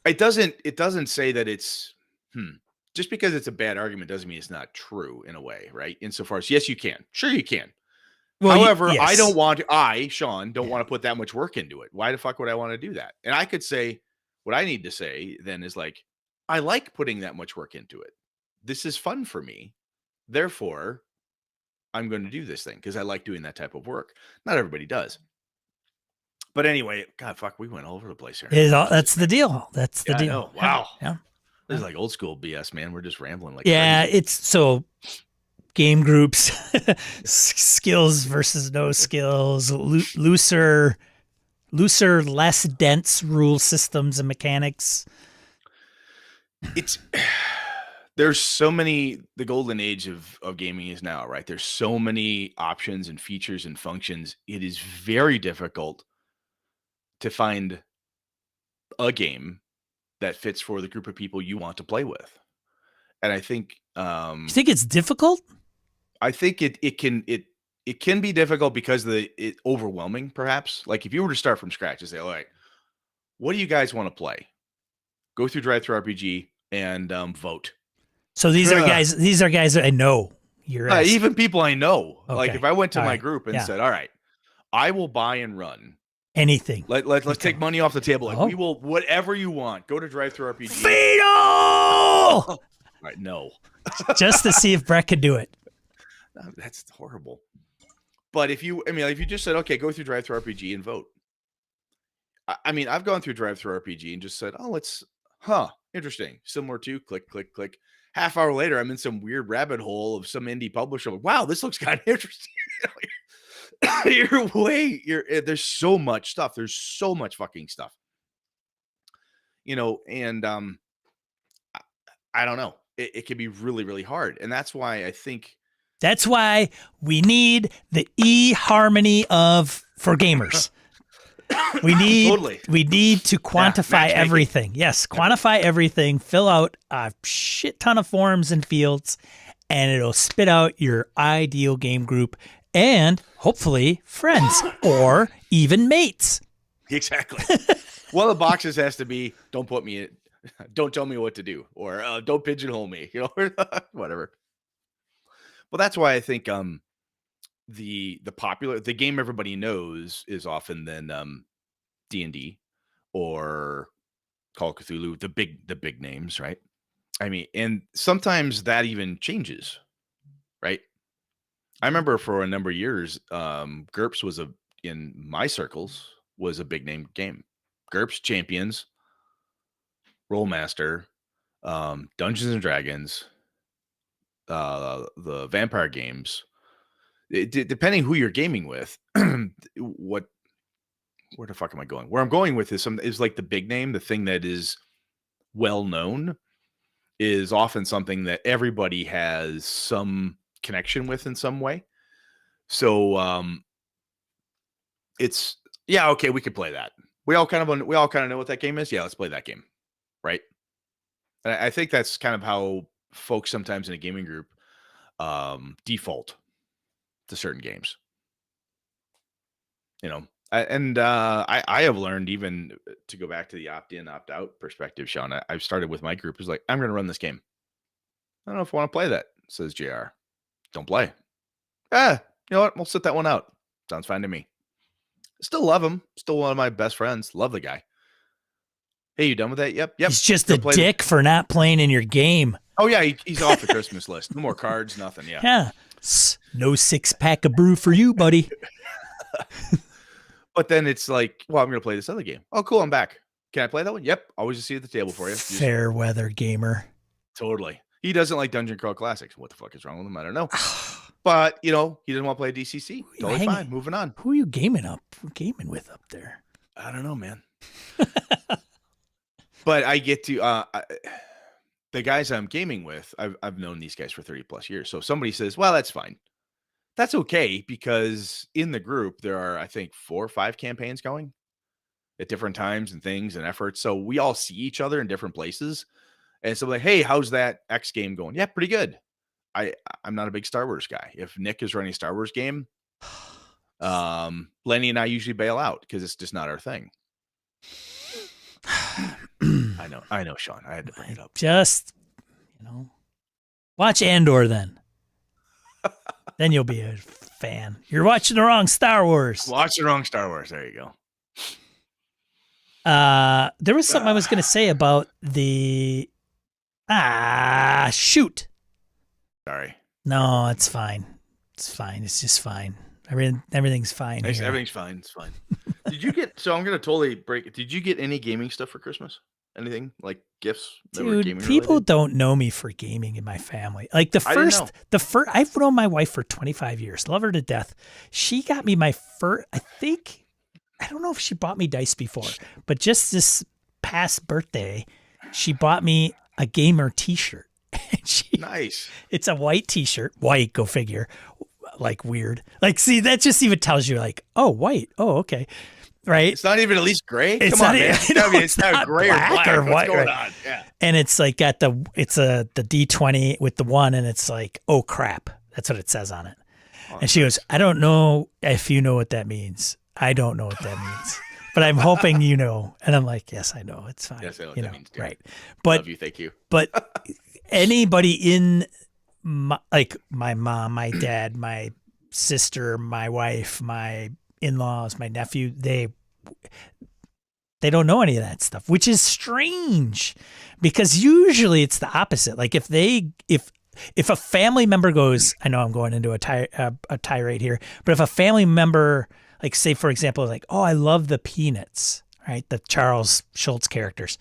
it doesn't say that it's just because it's a bad argument doesn't mean it's not true in a way, right? Insofar as, yes, you can. Sure, you can. Well, however, yes. Sean, don't want to put that much work into it. Why the fuck would I want to do that? And I could say, what I need to say then is like, I like putting that much work into it. This is fun for me. Therefore, I'm going to do this thing because I like doing that type of work. Not everybody does. But anyway, God, fuck, we went all over the place here. That's the deal. That's the deal. I know. Wow. Yeah. This is like old school BS, man. We're just rambling like crazy. It's so game groups, skills versus no skills, looser, less dense rule systems and mechanics. There's so many, the golden age of gaming is now, right? There's so many options and features and functions. It is very difficult to find a game that fits for the group of people you want to play with. And I think, you think it's difficult? I think it can be difficult because it's overwhelming, perhaps. Like if you were to start from scratch and say, all right, what do you guys want to play? Go through TTRPG and vote. So these are guys that I know. Even people I know. Okay. Like if I went to my group and said, all right, I will buy and run anything. Let's take money off the table. Like we will, whatever you want. Go to DriveThruRPG. Fatal! All right, no. Just to see if Brett could do it. No, that's horrible. But if you just said, okay, go through DriveThruRPG and vote. I mean, I've gone through DriveThruRPG and just said, oh, interesting. Similar to click, click, click. Half hour later, I'm in some weird rabbit hole of some indie publisher. Like, wow, this looks kind of interesting. There's so much stuff. There's so much fucking stuff. And I don't know. It can be really, really hard. And that's why I think that's why we need the eHarmony for gamers. We need totally. We need to quantify everything. Yes, quantify everything. Fill out a shit ton of forms and fields, and it'll spit out your ideal game group and hopefully friends or even mates. Exactly. One of the boxes has to be, don't put me in, don't tell me what to do, or don't pigeonhole me, whatever. Well, that's why I think the game everybody knows is often then D&D or Call of Cthulhu, the big names, right? I mean, and sometimes that even changes, right? I remember for a number of years, GURPS was in my circles was a big name game. GURPS, Champions, Rollmaster, Dungeons and Dragons, the vampire games. Depending who you're gaming with, where the fuck am I going? Where I'm going with is like the big name, the thing that is well known, is often something that everybody has some connection with in some way. So it's okay, we could play that. We all kind of know what that game is. Yeah, let's play that game, right? And I think that's kind of how folks sometimes in a gaming group default to certain games. I have learned, even to go back to the opt-in, opt-out perspective, Sean. I've started with my group is like, I'm going to run this game. I don't know if I want to play that, says JR. Don't play. You know what? We'll sit that one out. Sounds fine to me. Still love him. Still one of my best friends. Love the guy. Hey, you done with that? Yep. He's just a dick for not playing in your game. Oh, yeah. He's off the Christmas list. No more cards, nothing. Yeah. Yeah. No 6-pack of brew for you, buddy. But then it's like, well, I'm going to play this other game. Oh, cool. I'm back. Can I play that one? Yep. Always a seat at the table for you. Fair weather gamer. Totally. He doesn't like Dungeon Crawl Classics. What the fuck is wrong with him? I don't know. But, he doesn't want to play DCC. Totally fine. Moving on. Who are you gaming with up there? I don't know, man. But I get to the guys I'm gaming with, I've known these guys for 30 plus years. So if somebody says, well, that's fine. That's okay, because in the group, there are, I think, 4 or 5 campaigns going at different times and things and efforts. So we all see each other in different places. And so like, hey, how's that X game going? Yeah, pretty good. I'm not a big Star Wars guy. If Nick is running a Star Wars game, Lenny and I usually bail out because it's just not our thing. I know, Sean. I had to bring it up. Just, watch Andor then. Then you'll be a fan. You're watching the wrong Star Wars. Watch the wrong Star Wars. There you go. There was something I was going to say about the... shoot. Sorry. No, it's fine. It's fine. It's just fine. Everything's fine. Everything's fine. It's fine. Did you get... So I'm going to totally break it. Did you get any gaming stuff for Christmas? Anything like gifts? Dude, people don't know me for gaming in my family. Like I've known my wife for 25 years. Love her to death. She got me my first, I don't know if she bought me dice before, but just this past birthday, she bought me a gamer t-shirt. Nice. It's a white t-shirt. White, go figure. Like weird. Like, see, that just even tells you like, oh, white. Oh, okay. Right. It's not even at least gray. Come on, man. It's not gray or black or white. What's going on? Yeah. And it's like the D20 with the 1, and it's like, oh crap. That's what it says on it. Oh, and she goes, I don't know if you know what that means. I don't know what that means, but I'm hoping you know. And I'm like, yes, I know. It's fine. Yes, I know what that means. Too. Right. But love you. Thank you. But anybody in like my mom, my dad, my sister, my wife, my in-laws, my nephew, they don't know any of that stuff, which is strange because usually it's the opposite. Like if a family member goes, I know I'm going into a tirade here, but if a family member, like say for example, like, oh, I love the Peanuts, right? The Charles Schultz characters.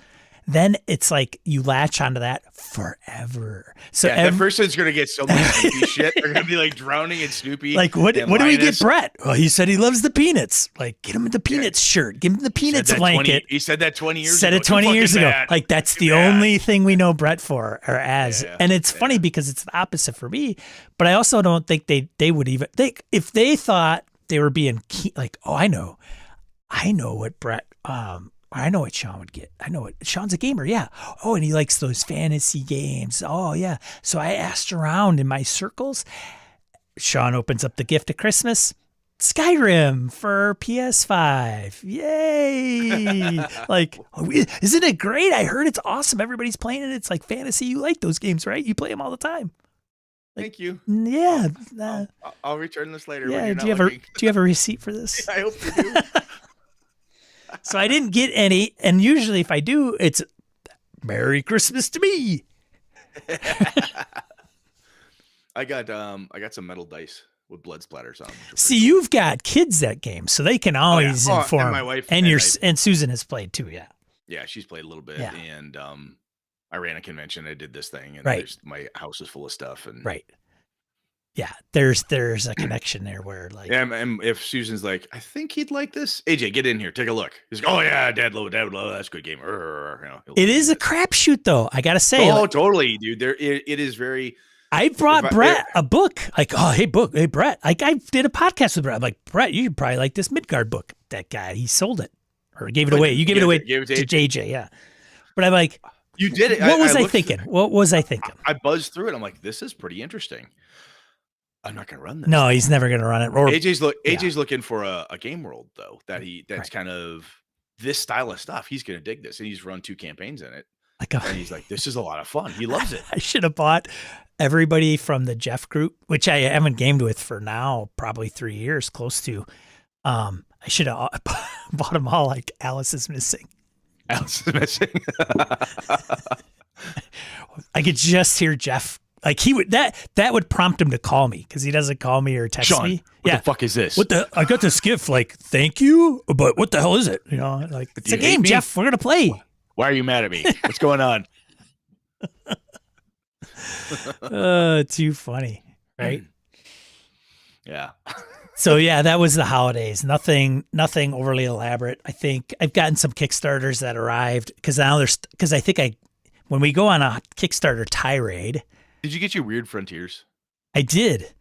then it's like you latch onto that forever. So that person's gonna get so much Snoopy shit. They're gonna be like drowning in Snoopy. Like what do we get Brett? Well, he said he loves the peanuts. Like get him the peanuts shirt. Give him the peanuts blanket. He said that 20 years ago. Said it 20 years ago. Like that's the only thing we know Brett for or as. And it's funny because it's the opposite for me. But I also don't think they would even think if they thought they were being like, oh, I know what Brett I know what Sean would get. I know what Sean's a gamer. Yeah. Oh, and he likes those fantasy games. Oh, yeah. So I asked around in my circles. Sean opens up the gift of Christmas. Skyrim for PS5. Yay. Like, isn't it great? I heard it's awesome. Everybody's playing it. It's like fantasy. You like those games, right? You play them all the time. Like, thank you. Yeah. I'll return this later. Yeah. Do you have a receipt for this? I hope you do. So I didn't get any, and usually if I do, it's Merry Christmas to me. I got some metal dice with blood splatters on them. See, cool. You've got kids that game, so they can always inform. And my wife and Susan has played too. Yeah. Yeah, she's played a little bit, and I ran a convention. I did this thing, and my house is full of stuff, and yeah, there's a connection there where like, and if Susan's like, I think he'd like this. AJ, get in here, take a look. He's like, oh yeah, Dad would love. That's a good game. It is a crapshoot, though. I gotta say. Oh, totally, dude. It is very. I brought Brett a book. Like, oh, hey, Brett. Like, I did a podcast with Brett. I'm like, Brett, you should probably like this Midgard book. That guy, he sold it or gave it away. You gave it away to JJ, yeah. But I'm like, you did it. What was I thinking? What was I thinking? I buzzed through it. I'm like, this is pretty interesting. I'm not gonna run this. No, he's never gonna run it. Or, AJ's looking for a game world though that's kind of this style of stuff. He's gonna dig this, and he's run 2 campaigns in it. And he's like, this is a lot of fun. He loves it. I should have bought everybody from the Jeff group, which I haven't gamed with for now probably 3 years, close to. I should have bought them all. Like Alice is missing. Alice is missing. I could just hear Jeff. Like he would that would prompt him to call me because he doesn't call me or text Sean, me. What the fuck is this? I got this gift. Like, thank you, but what the hell is it? You know, like it's a game, Jeff. We're gonna play. Why are you mad at me? What's going on? Too funny, right? Yeah. So yeah, that was the holidays. Nothing overly elaborate. I think I've gotten some Kickstarters that arrived because I think when we go on a Kickstarter tirade. Did you get your Weird Frontiers? I did.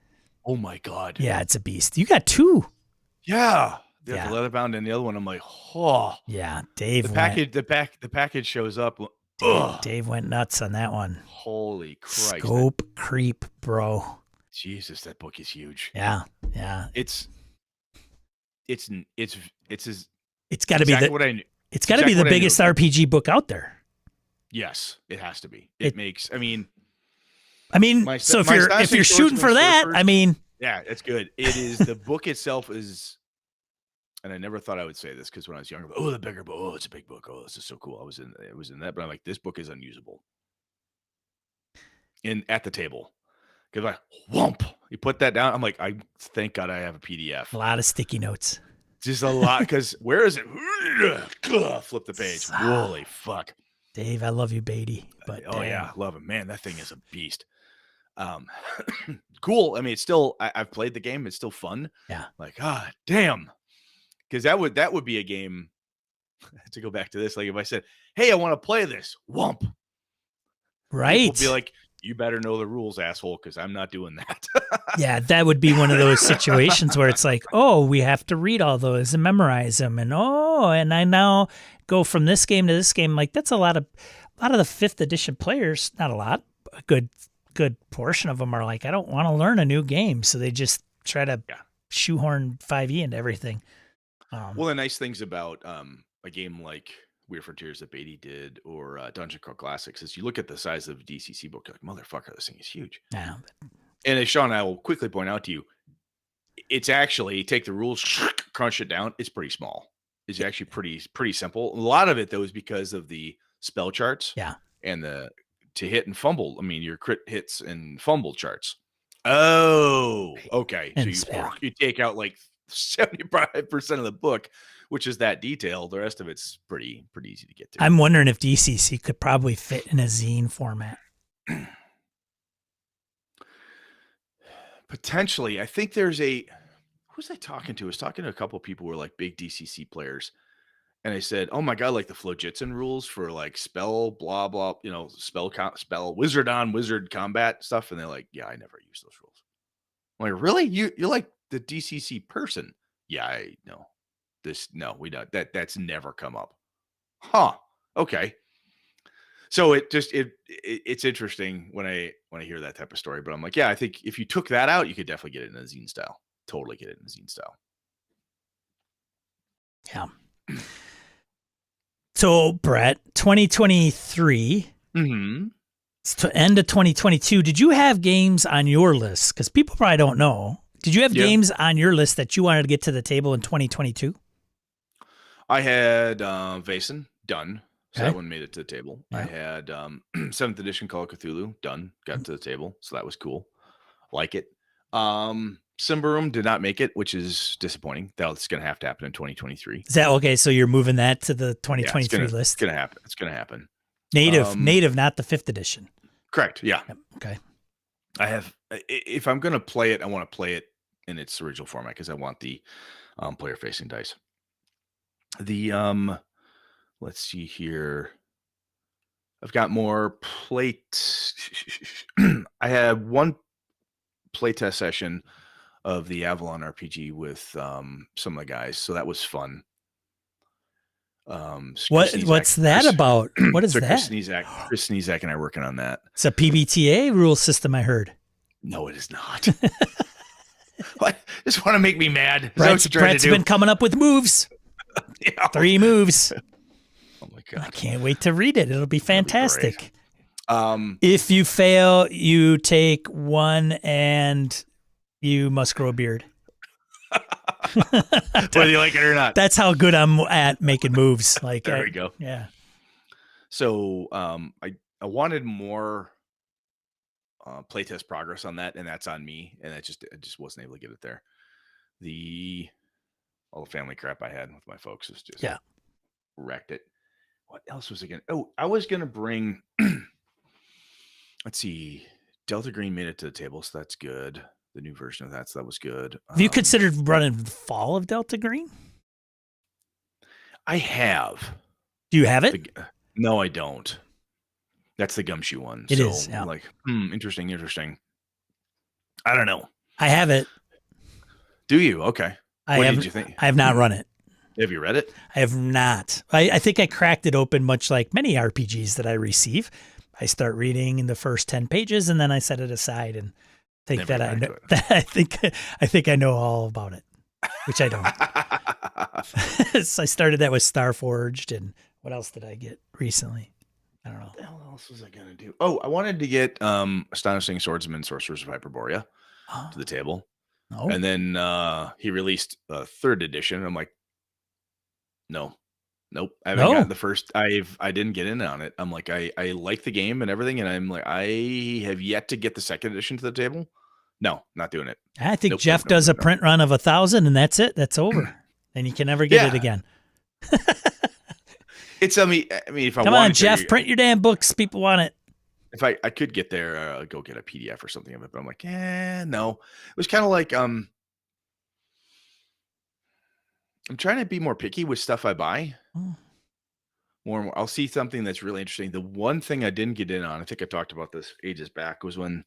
Oh my God. Yeah, it's a beast. You got 2. Yeah. The leatherbound and the other one. I'm like, oh. Yeah, Dave. The package shows up. Dave went nuts on that one. Holy Christ. Scope creep, bro. Jesus, that book is huge. Yeah. It's got to be the biggest RPG book out there. Yes, it has to be. So if you're shooting for that, yeah, it's good. It is the book itself is, and I never thought I would say this because when I was younger, the bigger book, it's a big book. Oh, this is so cool. It was in that, but I'm like, this book is unusable. At the table, because like whomp, you put that down. I'm like, thank God I have a PDF. A lot of sticky notes. Just a lot because where is it? Flip the page. Holy fuck. Dave, I love you, Beatty. But yeah, love him, man. That thing is a beast. Cool. I mean, it's still. I've played the game. It's still fun. Yeah. Like, damn, because that would be a game. To go back to this, like if I said, "Hey, I want to play this," whomp. Right. People be like, you better know the rules, asshole, because I'm not doing that. Yeah, that would be one of those situations where it's like, oh, we have to read all those and memorize them, and I now go from this game to this game. Like that's a lot of the 5th edition players. Not a lot, a good portion of them are like, I don't want to learn a new game, so they just try to shoehorn 5e into everything. Well, the nice things about a game like Weird Frontiers that Beatty did, or Dungeon Crawl Classics, is you look at the size of the DCC book, you're like, motherfucker, this thing is huge. Yeah. And as Sean and I will quickly point out to you, it's actually, take the rules, crunch it down, it's pretty small. It's actually pretty simple. A lot of it, though, is because of the spell charts. Yeah. And the to hit and fumble. I mean, your crit hits and fumble charts. Oh, okay. So you take out like 75% of the book which is that detail. The rest of it's pretty easy to get to. I'm wondering if DCC could probably fit in a zine format. Potentially. I think there's who was I talking to? I was talking to a couple of people who were like big DCC players. And I said, "Oh my god, like the Flojitsin rules for like spell, blah blah, spell wizard on wizard combat stuff." And they're like, "Yeah, I never use those rules." I'm like, "Really? You're like the DCC person?" "Yeah, I know. We don't. That's never come up." Huh. Okay. So it's interesting when I hear that type of story. But I'm like, yeah, I think if you took that out, you could definitely get it in a zine style. Totally get it in a zine style. Yeah. So, Brett, 2023, it's to end of 2022. Did you have games on your list? Because people probably don't know. Did you have games on your list that you wanted to get to the table in 2022? I had Vaesen, done. So that one made it to the table. Yeah. I had 7th edition Call of Cthulhu, done. Got to the table. So that was cool. Like it. Symbaroum did not make it, which is disappointing. That's going to have to happen in 2023. Is that okay? So you're moving that to the 2023 list? It's going to happen. It's going to happen. Native, not the 5th edition. Correct. Yeah. Yep. Okay. I have. If I'm going to play it, I want to play it in its original format because I want the player-facing dice. Let's see here. I've got more plate. I had one playtest session of the Avalon RPG with some of the guys, so that was fun. What's that about? What is that? Chris Sneezak and I are working on that. It's a PBTA rule system, I heard. No, it is not. What? Just want to make me mad. Brett's been coming up with moves. Yeah. 3 moves. Oh my god! I can't wait to read it. It'll be fantastic. Be if you fail, you take 1 and you must grow a beard. Whether you like it or not. That's how good I'm at making moves. Like there we go. Yeah. So I wanted more playtest progress on that, and that's on me. And I just wasn't able to get it there. All the family crap I had with my folks is just wrecked it. What else was I going to? Oh, I was going to bring, let's see, Delta Green made it to the table, so that's good. The new version of that, so that was good. Have you considered running Fall of Delta Green? I have. Do you have it? No, I don't. That's the Gumshoe one. It is, yeah. Like, interesting. I don't know. I have it. Do you? Okay. What did you think? I have not run it. Have you read it? I have not. I think I cracked it open, much like many RPGs that I receive. I start reading in the first 10 pages, and then I set it aside and think that I know. I think I know all about it, which I don't. So I started that with Starforged, and what else did I get recently? I don't know. What the hell else was I gonna do? Oh, I wanted to get Astonishing Swordsman, Sorcerers of Hyperborea to the table. Oh. And then he released a 3rd edition. I'm like, nope. I haven't gotten the first. I didn't get in on it. I'm like, I like the game and everything, and I'm like, I have yet to get the 2nd edition to the table. No, not doing it. I think Jeff does a print run of 1,000, and that's it. That's over, and you can never get it again. It's I mean, if I come on, Jeff, print your damn books. People want it. If I could get there, go get a PDF or something of it, but I'm like, no. It was kind of like I'm trying to be more picky with stuff I buy. More and more. I'll see something that's really interesting. The one thing I didn't get in on, I think I talked about this ages back, was when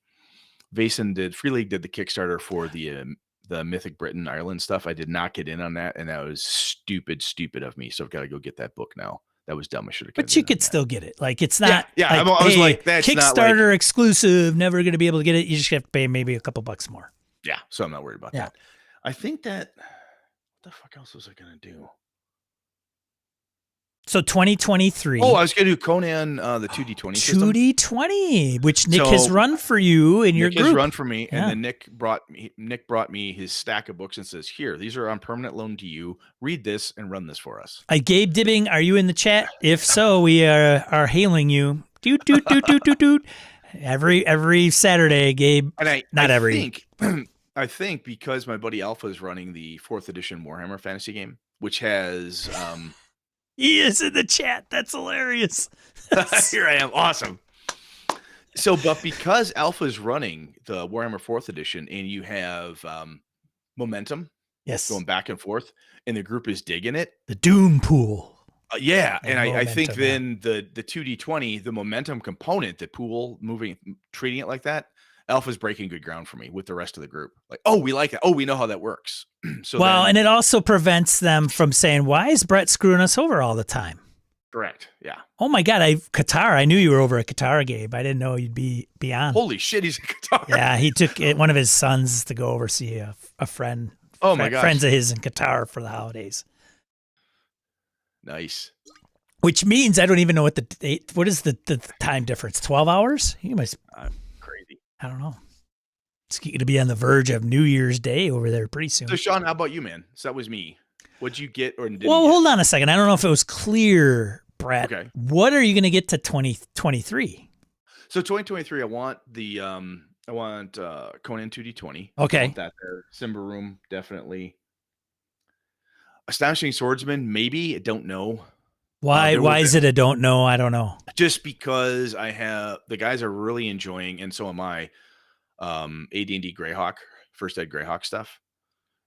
Vaesen Free League did the Kickstarter for the Mythic Britain Ireland stuff. I did not get in on that, and that was stupid of me. So I've got to go get that book now. That was dumb. I should have. But you could still get it. Like it's not. Yeah. Like, I was like, that's Kickstarter exclusive. Never going to be able to get it. You just have to pay maybe a couple bucks more. Yeah. So I'm not worried about that. I think that. What the fuck else was I going to do? So 2023. Oh, I was going to do Conan, the 2D20 system. 2D20, which Nick has run for you in your group. Nick has run for me, and then Nick brought me his stack of books and says, "Here, these are on permanent loan to you. Read this and run this for us." Gabe Dibbing, are you in the chat? If so, we are hailing you. Doot, doot, doot, doot, doot, doot. Every Saturday, Gabe. And I think because my buddy Alpha is running the 4th edition Warhammer fantasy game, which has he is in the chat. That's hilarious. Here I am. Awesome. So, but because Alpha is running the Warhammer 4th edition and you have momentum going back and forth and the group is digging it. The Doom pool. Yeah. And I think then the 2D20, the momentum component, the pool moving, treating it like that, Alpha's breaking good ground for me with the rest of the group. Like, oh, we like that. Oh, we know how that works. So and it also prevents them from saying, why is Brett screwing us over all the time? Correct. Yeah. Oh my God. Qatar. I knew you were over at Qatar, Gabe. I didn't know you'd be on. Holy shit. He's in Qatar. Yeah. He took one of his sons to go oversee a friend. Oh my God. Friends of his in Qatar for the holidays. Nice. Which means I don't even know what the date. What is the time difference? 12 hours? You must. Crazy. I don't know. It's going to be on the verge of New Year's Day over there pretty soon. So Sean, how about you, man? So that was me. What'd you get or didn't Well, get? hold on a second. I don't know if it was clear, Brett. Okay. What are you going to get to 2023? So 2023, I want the Conan 2D20. Okay. I want that there. Simba Room, definitely. Astonishing Swordsman, maybe. I don't know. Why is it a don't know? I don't know. Just because the guys are really enjoying, and so am I, AD&D Greyhawk, First Ed Greyhawk stuff.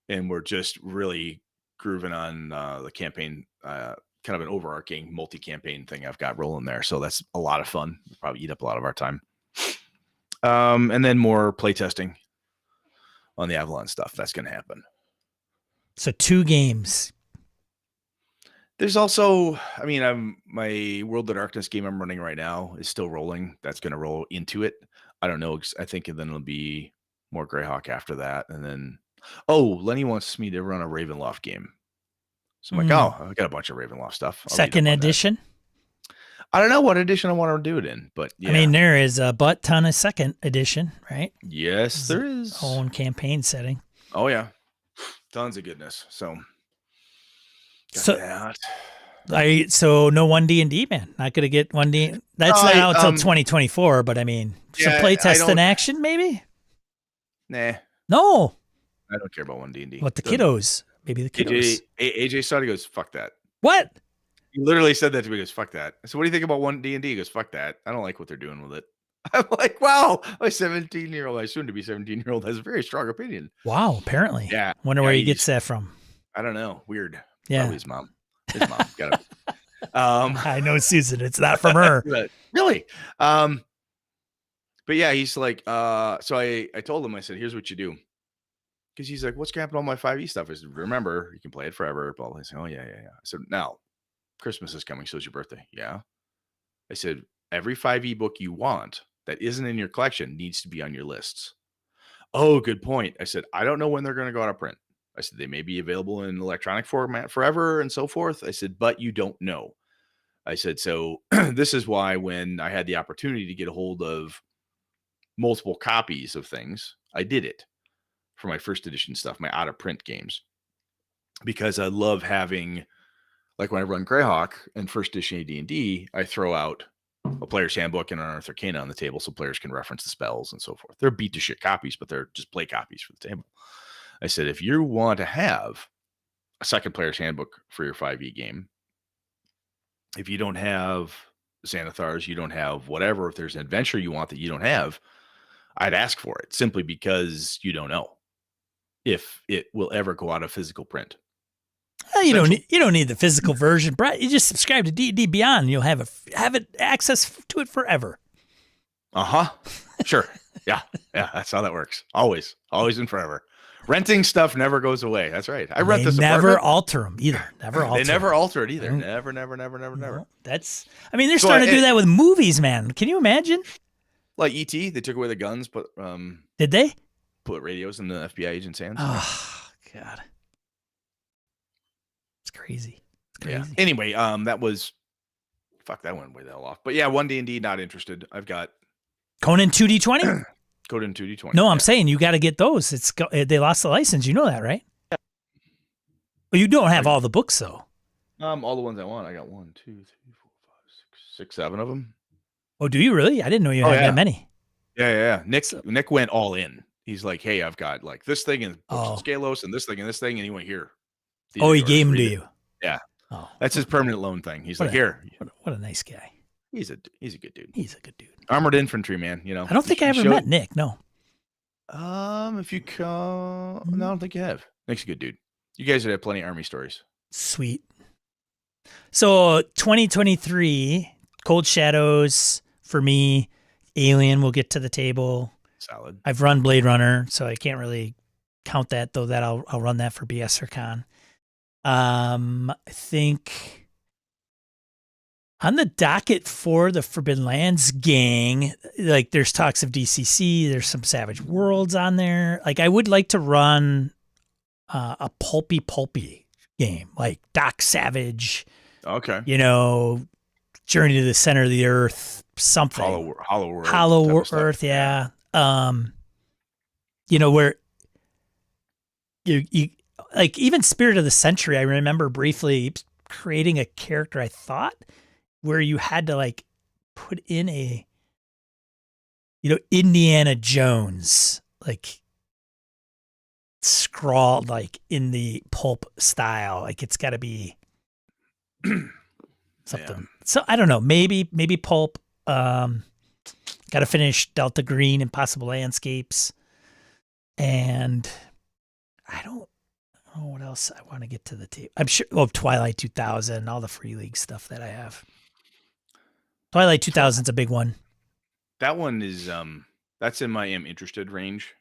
And we're just really grooving on the campaign, kind of an overarching multi-campaign thing I've got rolling there. So that's a lot of fun. It'll probably eat up a lot of our time. And then more playtesting on the Avalon stuff. That's going to happen. So 2 games. There's also, my World of Darkness game I'm running right now is still rolling. That's going to roll into it. I don't know. I think then it'll be more Greyhawk after that. And then, Lenny wants me to run a Ravenloft game. So I'm like, I got a bunch of Ravenloft stuff. Second edition? I don't know what edition I want to do it in, but yeah. I mean, there is a butt ton of second edition, right? Yes, there is. Own campaign setting. Oh, yeah. Tons of goodness. So no 1D&D, man. Not going to get 1D. That's not out until 2024, but I mean, some playtest in action, maybe? Nah. No. I don't care about 1D&D. What, the kiddos? Maybe the kiddos. AJ started, goes, fuck that. What? He literally said that to me. He goes, fuck that. So what do you think about 1D&D? He goes, fuck that. I don't like what they're doing with it. I'm like, wow, my 17-year-old, my soon-to-be 17-year-old has a very strong opinion. Wow, apparently. Yeah. Wonder where he gets that from. I don't know. Weird. Yeah. Probably his mom. His mom. Got it. I know Susan. It's not from her. Really? But yeah, he's like, so I told him, I said, here's what you do. Because he's like, what's going to happen to all my 5e stuff? I said, remember, you can play it forever. Blah, blah. I said, oh, yeah. I said, now, Christmas is coming, so it's your birthday. Yeah. I said, every 5e book you want that isn't in your collection needs to be on your lists. Oh, good point. I said, I don't know when they're going to go out of print. I said, they may be available in electronic format forever and so forth. I said, but you don't know. I said, so this is why when I had the opportunity to get a hold of multiple copies of things, I did it for my first edition stuff, my out of print games, because I love having, like when I run Greyhawk and first edition AD&D, I throw out a player's handbook and an Unearthed Arcana on the table so players can reference the spells and so forth. They're beat to shit copies, but they're just play copies for the table. I said, if you want to have a second player's handbook for your 5e game, if you don't have Xanathars, you don't have whatever, if there's an adventure you want that you don't have, I'd ask for it simply because you don't know if it will ever go out of physical print. You don't need the physical version, Brett. You just subscribe to D&D Beyond, and you'll have it access to it forever. Sure. Yeah. That's how that works. Always and forever. Renting stuff never goes away. That's right. I rent this apartment. Never alter them either. They never alter it either. Never. That's. I mean, they're starting to do that with movies, man. Can you imagine? Like E.T., they took away the guns, but did they put radios in the FBI agent's hands? Oh God. It's crazy. Yeah. Anyway, that was, fuck, that went way the hell off. But yeah, 1D&D, not interested. I've got Conan 2D20. Conan 2D20. No, I'm saying you got to get those. They lost the license. You know that, right? Yeah. Well, you don't have all the books though. All the ones I want. I got 1, 2, 3, 4, 5, 6, 7 of them. Oh, do you really? I didn't know you had that many. Yeah. Nick went all in. He's like, hey, I've got like this thing and Scalos and this thing, and he went here. These Oh, are he gave yours. them Read to it. you. Yeah, Oh, that's his permanent loan thing. He's like, here. What a nice guy. He's a good dude. He's a good dude. Armored infantry man. You know. I don't think I ever met Nick. No. If you come, no, I don't think you have. Nick's a good dude. You guys would have plenty of army stories. Sweet. So 2023, Cold Shadows for me. Alien will get to the table. Solid. I've run Blade Runner, so I can't really count that, though. That I'll run that for BS or Con. I think on the docket for the Forbidden Lands gang, like there's talks of DCC, there's some Savage Worlds on there. Like I would like to run a pulpy game, like Doc Savage. Okay. You know, Journey to the Center of the Earth, something. Hollow Earth, yeah. You know, where you like even Spirit of the Century, I remember briefly creating a character, I thought, where you had to like put in a, you know, Indiana Jones, like scrawled like in the pulp style. Like it's got to be something. Yeah. So I don't know, maybe pulp. Got to finish Delta Green, Impossible Landscapes. And I don't know what else I want to get to the table. I'm sure, Twilight 2000, all the Free League stuff that I have. Twilight 2000's a big one. That one is, that's in my am interested range,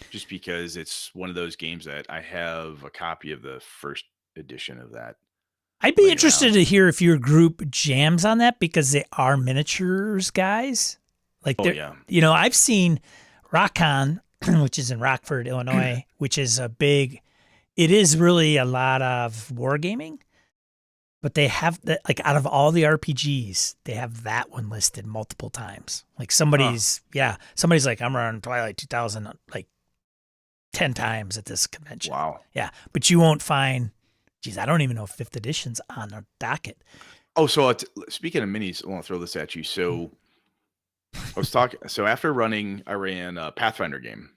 just because it's one of those games that I have a copy of the first edition of that. I'd be interested to hear if your group jams on that, because they are miniatures guys. Like, you know, I've seen RockCon, which is in Rockford, Illinois, which is it is really a lot of wargaming, but they have that, like out of all the RPGs, they have that one listed multiple times. Like somebody's like, I'm running Twilight 2000 like 10 times at this convention. Wow. Yeah. But you won't find, I don't even know if 5th edition's on the docket. Oh, so speaking of minis, I want to throw this at you. So I was talking, so after running, I ran a Pathfinder game,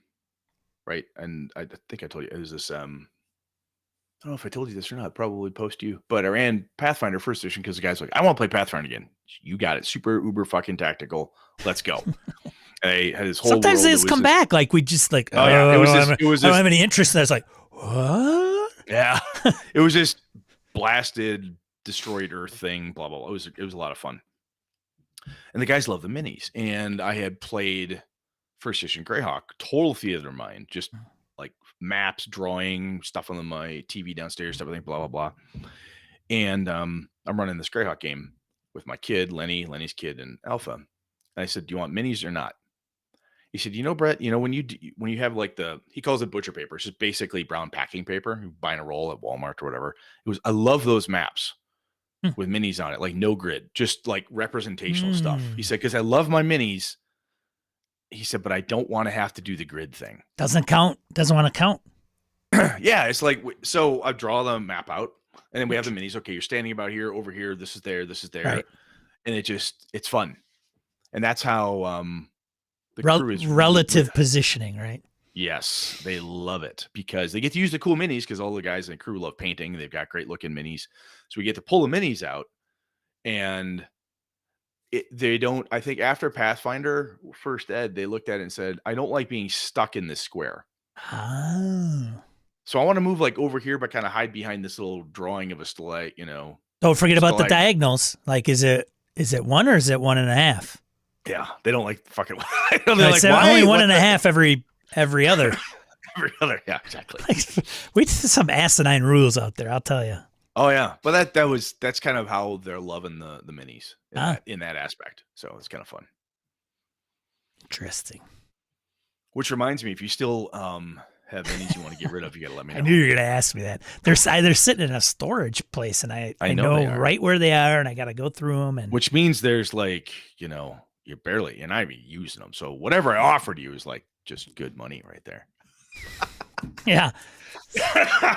right? And I think I told you, it was this, I don't know if I told you this or not, probably post you, but I ran Pathfinder first edition because the guy's like, I want to play Pathfinder again. You got it. Super uber fucking tactical. Let's go. I had this whole Sometimes world. they just come back. Like we just like, it was I don't have any interest in that. It's like, what? Yeah. It was this blasted, destroyed Earth thing, blah, blah, blah. It was a lot of fun. And the guys love the minis. And I had played first edition Greyhawk, total theater of mind, just like maps, drawing, stuff on my TV downstairs, everything, blah, blah, blah. And I'm running this Greyhawk game with my kid, Lenny's kid, and Alpha. And I said, do you want minis or not? He said, you know, Brett, you know, when you have like he calls it butcher paper. It's just basically brown packing paper. You buy in a roll at Walmart or whatever. I love those maps with minis on it, like no grid, just like representational stuff. He said, because I love my minis. He said, but I don't want to have to do the grid thing. Doesn't count. Doesn't want to count. Yeah. It's like, so I draw the map out and then we have the minis. Okay. You're standing about here, over here. This is there. This is there. Right. And it's fun. And that's how, the crew is relative positioning, right? Yes, they love it because they get to use the cool minis because all the guys in the crew love painting. They've got great looking minis. So we get to pull the minis out and they don't, I think after Pathfinder first ed, they looked at it and said, I don't like being stuck in this square. Oh. So I want to move like over here, but kind of hide behind this little drawing of a stalagmite, you know. Don't forget about the diagonals. Like, is it 1 or is it 1.5? Yeah, they don't like fucking. They're like, only 1.5 every other. Every other, yeah, exactly. Like, we did some asinine rules out there, I'll tell you. Oh yeah, but that's kind of how they're loving the minis in that aspect. So it's kind of fun. Interesting. Which reminds me, if you still have minis you want to get rid of, you got to let me know. I knew you were going to ask me that. They're sitting in a storage place, and I know right where they are, and I got to go through them. And which means there's like, you know, you're barely, and I be using them. So whatever I offered you is like just good money right there. Yeah.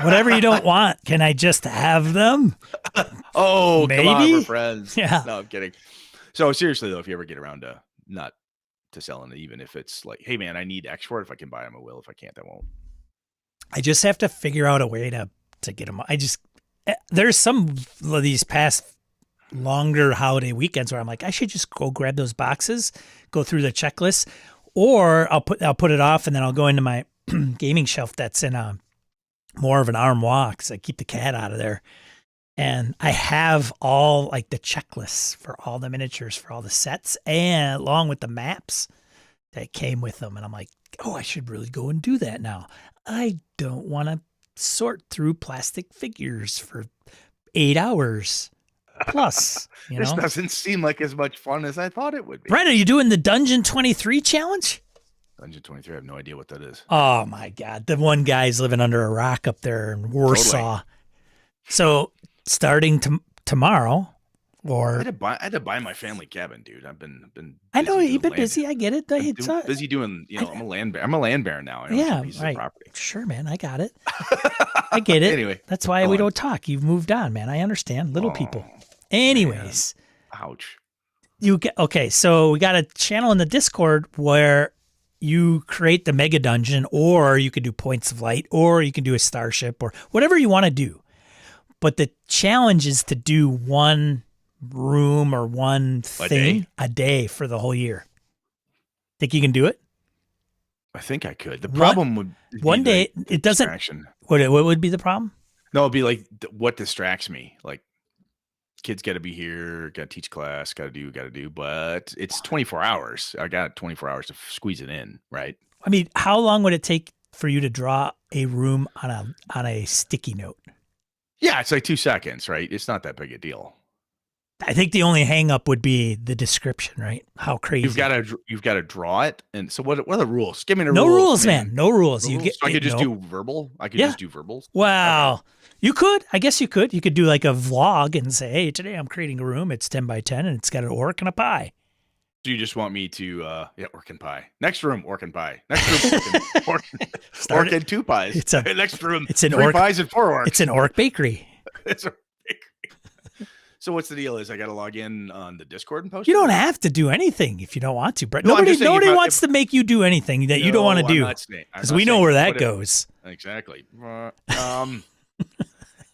Whatever you don't want, can I just have them? Oh, maybe? Come on, we're friends. Yeah. No, I'm kidding. So seriously though, if you ever get around to not to selling it, even if it's like, hey man, I need X for it. If I can buy them, I will. If I can't, I won't. I just have to figure out a way to to get them. There's some of these past longer holiday weekends where I'm like, I should just go grab those boxes, go through the checklist, or I'll put it off and then I'll go into my gaming shelf that's in more of an armoire because I keep the cat out of there. And I have all like the checklists for all the miniatures for all the sets and along with the maps that came with them. And I'm like, oh, I should really go and do that now. I don't want to sort through plastic figures for 8 hours plus. This doesn't seem like as much fun as I thought it would be. Brett, are you doing the Dungeon 23 challenge? Dungeon 23, I have no idea what that is. Oh my God. The one guy's living under a rock up there in Warsaw. Totally. So starting tomorrow, or I had to buy my family cabin, dude. I've been I know you've been busy. I get it. Busy doing, I'm a land baron now. I own pieces of property. Sure, man. I got it. I get it. Anyway, that's why we don't talk. You've moved on, man. I understand. Little people. Anyways, man. Ouch. Okay. So we got a channel in the Discord where you create the mega dungeon, or you could do points of light, or you can do a starship, or whatever you want to do. But the challenge is to do one room or one thing a day for the whole year. Think you can do it? I think I could. The problem would be one day it doesn't. What would be the problem? No, it'd be like what distracts me. Like kids got to be here, got to teach class, got to do. But it's 24 hours. I got 24 hours to squeeze it in, right? I mean, how long would it take for you to draw a room on a sticky note? Yeah, it's like 2 seconds, right? It's not that big a deal. I think the only hang up would be the description, right? How crazy. You've got to draw it. And so what are the rules? Give me the rules. No rules, man. No rules. So I could just do verbal? I could just do verbals? Wow. Okay. You could. I guess you could. You could do like a vlog and say, hey, today I'm creating a room. It's 10 by 10 and it's got an orc and a pie. Do you just want me to, orc and pie. Next room, orc and pie. Next room, orc and 2 pies. Next room, it's 3 pies and 4 orcs. It's an orc bakery. It's a bakery. So what's the deal? Is I got to log in on the Discord and post? You don't have to do anything if you don't want to, Brett. Nobody wants to make you do anything that you don't want to do. Because we know where that goes. Exactly.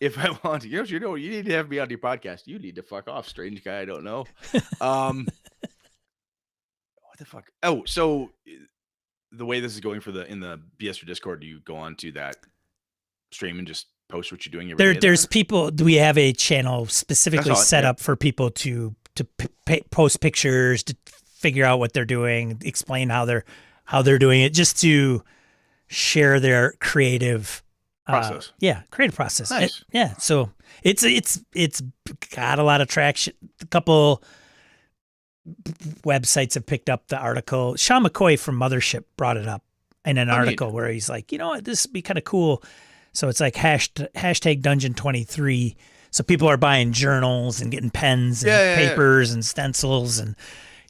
If I want to, you need to have me on your podcast. You need to fuck off, strange guy I don't know. What the fuck? Oh, so the way this is going in the BS or Discord, do you go on to that stream and just post what you're doing every day? There's people. Do we have a channel specifically set up for people to post pictures, to figure out what they're doing, explain how they're doing it, just to share their creative process? Creative process. Nice. So it's got a lot of traction. A couple websites have picked up the article. Sean McCoy from Mothership brought it up in an article where he's like, you know what, this would be kind of cool. So it's like hashtag Dungeon 23. So people are buying journals and getting pens and papers and stencils. And,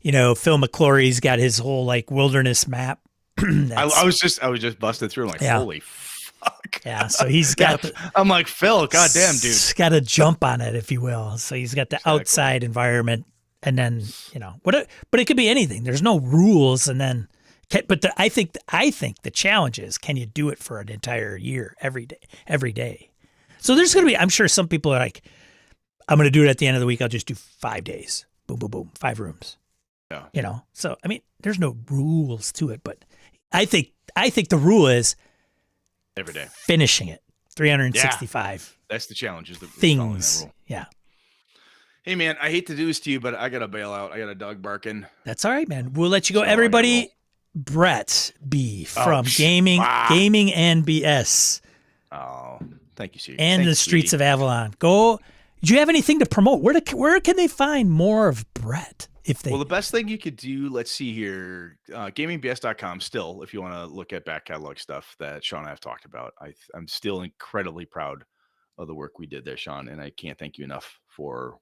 Phil McClory's got his whole like wilderness map. I was just busted through like, holy fuck. Yeah. So he's got, I'm like, Phil, goddamn dude. He's got to jump on it, if you will. So he's got the outside environment. And then, but it could be anything. There's no rules. And then, I think the challenge is, can you do it for an entire year, every day? So there's going to be, I'm sure some people are like, I'm going to do it at the end of the week. I'll just do 5 days. Boom, boom, boom. 5 rooms. Yeah. So, I mean, there's no rules to it, but I think the rule is every day finishing it. 365. That's the challenge, is things. That rule. Yeah. Hey man, I hate to do this to you, but I gotta bail out. I got a dog barking. That's all right, man. We'll let you go. Everybody, Brett B from Gaming and BS. Oh, thank you, Steve. And the Streets of Avalon. Go. Do you have anything to promote? Where can they find more of Brett? Well, the best thing you could do, let's see here, gamingbs.com still, if you want to look at back catalog stuff that Sean and I have talked about. I'm still incredibly proud of the work we did there, Sean, and I can't thank you enough for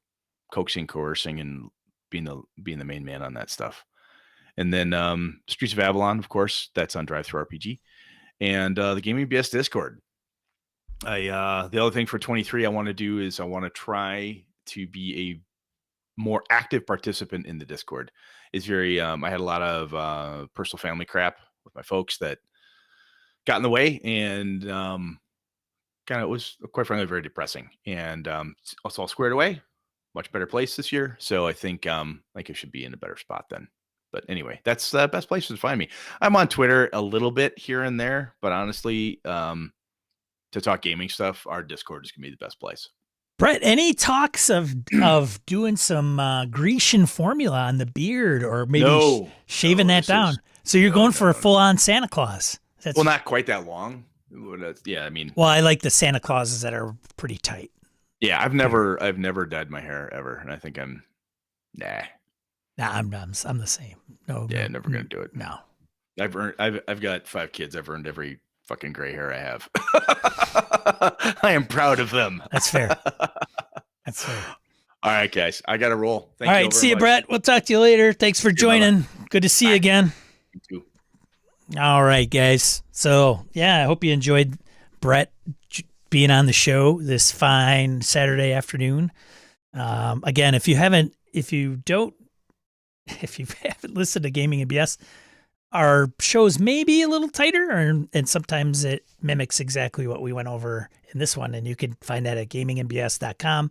coaxing, coercing, and being the main man on that stuff. And then Streets of Avalon, of course, that's on DriveThruRPG, and the Gaming BS Discord. The other thing for 23 I want to do is I want to try to be a more active participant in the Discord. It's very I had a lot of personal family crap with my folks that got in the way, and kind it was quite frankly very depressing. And it's all squared away. Much better place this year. So I think it should be in a better spot then. But anyway, that's the best place to find me. I'm on Twitter a little bit here and there, but honestly, to talk gaming stuff, our Discord is gonna be the best place. Brett, any talks of doing some Grecian formula on the beard, or maybe shaving that down? So you're going for a full-on Santa Claus? Well, not quite that long. Yeah, I mean. Well, I like the Santa Clauses that are pretty tight. Yeah, I've never dyed my hair ever, and I think I'm I'm the same. No, never gonna do it. No, I've got 5 kids. I've earned every fucking gray hair I have. I am proud of them. That's fair. That's fair. All right, guys, I got to roll. All right, see you, Brett. We'll talk to you later. Thanks for joining. Good to see you again. You too. All right, guys. So yeah, I hope you enjoyed Brett being on the show this fine Saturday afternoon. Again, if you haven't listened to Gaming and BS, our shows may be a little tighter, and sometimes it mimics exactly what we went over in this one. And you can find that at gamingandbs.com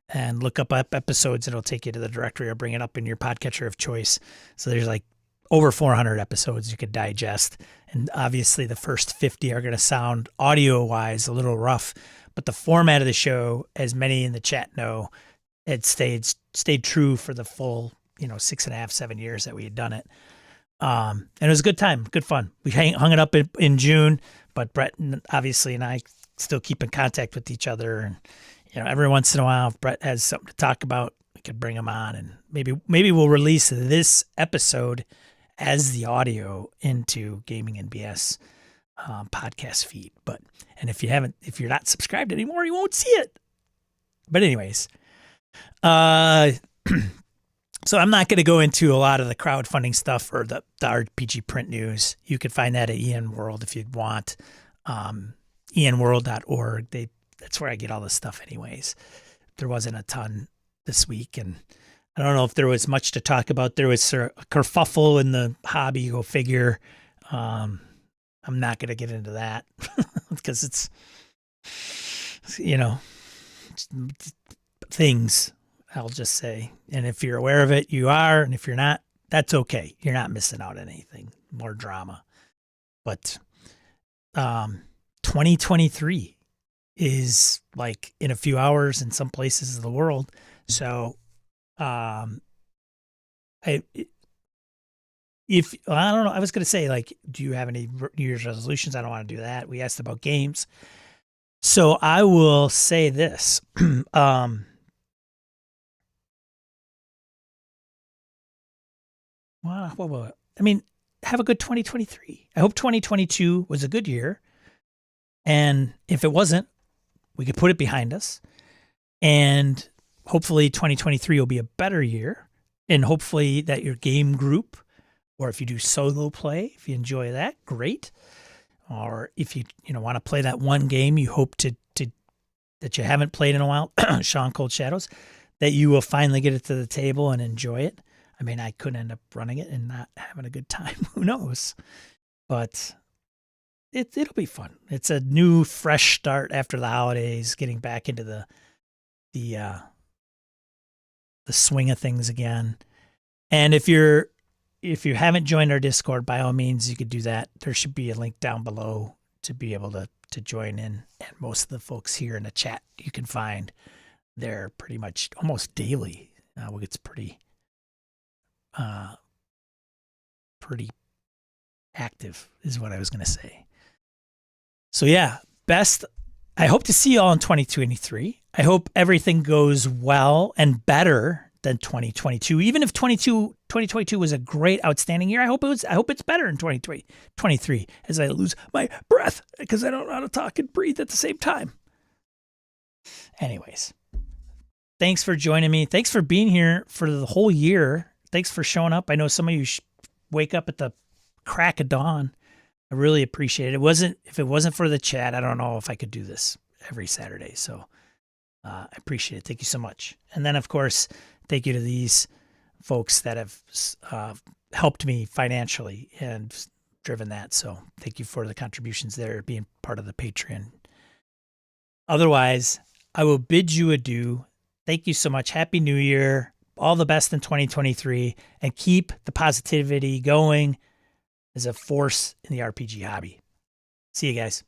and look up episodes. It'll take you to the directory or bring it up in your podcatcher of choice. So there's like over 400 episodes you could digest. And obviously the first 50 are going to sound audio-wise a little rough. But the format of the show, as many in the chat know, it stayed true for the full 6.5, 7 years that we had done it. And it was a good time, good fun. We hung it up in June, but Brett obviously and I still keep in contact with each other. And every once in a while, if Brett has something to talk about, we could bring him on, and maybe we'll release this episode as the audio into Gaming and BS podcast feed. And if you're not subscribed anymore, you won't see it. But anyways, so I'm not going to go into a lot of the crowdfunding stuff or the RPG print news. You can find that at Ian World if you'd want. ianworld.org. That's where I get all this stuff anyways. There wasn't a ton this week, and I don't know if there was much to talk about. There was a kerfuffle in the hobby, go figure. I'm not going to get into that because it's things, I'll just say. And if you're aware of it, you are. And if you're not, that's okay. You're not missing out on anything. More drama. But 2023 is like in a few hours in some places of the world. So I don't know. I was going to say, do you have any New Year's resolutions? I don't want to do that. We asked about games. So I will say this. Well, I mean, have a good 2023. I hope 2022 was a good year. And if it wasn't, we could put it behind us. And hopefully 2023 will be a better year. And hopefully that your game group, or if you do solo play, if you enjoy that, great. Or if you want to play that one game you hope to that you haven't played in a while, Sean Cold Shadows, that you will finally get it to the table and enjoy it. I mean, I could end up running it and not having a good time. Who knows? But it'll be fun. It's a new, fresh start after the holidays, getting back into the swing of things again. And if you haven't joined our Discord, by all means, you could do that. There should be a link down below to be able to join in. And most of the folks here in the chat you can find, they're pretty much almost daily. It's pretty active is what I was going to say. So yeah, I hope to see you all in 2023. I hope everything goes well and better than 2022. Even if 2022 was a great, outstanding year, I hope it's better in 2023 as I lose my breath because I don't know how to talk and breathe at the same time. Anyways, thanks for joining me. Thanks for being here for the whole year. Thanks for showing up. I know some of you wake up at the crack of dawn. I really appreciate it. If it wasn't for the chat, I don't know if I could do this every Saturday. So I appreciate it. Thank you so much. And then, of course, thank you to these folks that have helped me financially and driven that. So thank you for the contributions there, being part of the Patreon Otherwise, I will bid you adieu. Thank you so much. Happy New Year. All the best in 2023, and keep the positivity going as a force in the RPG hobby. See you guys.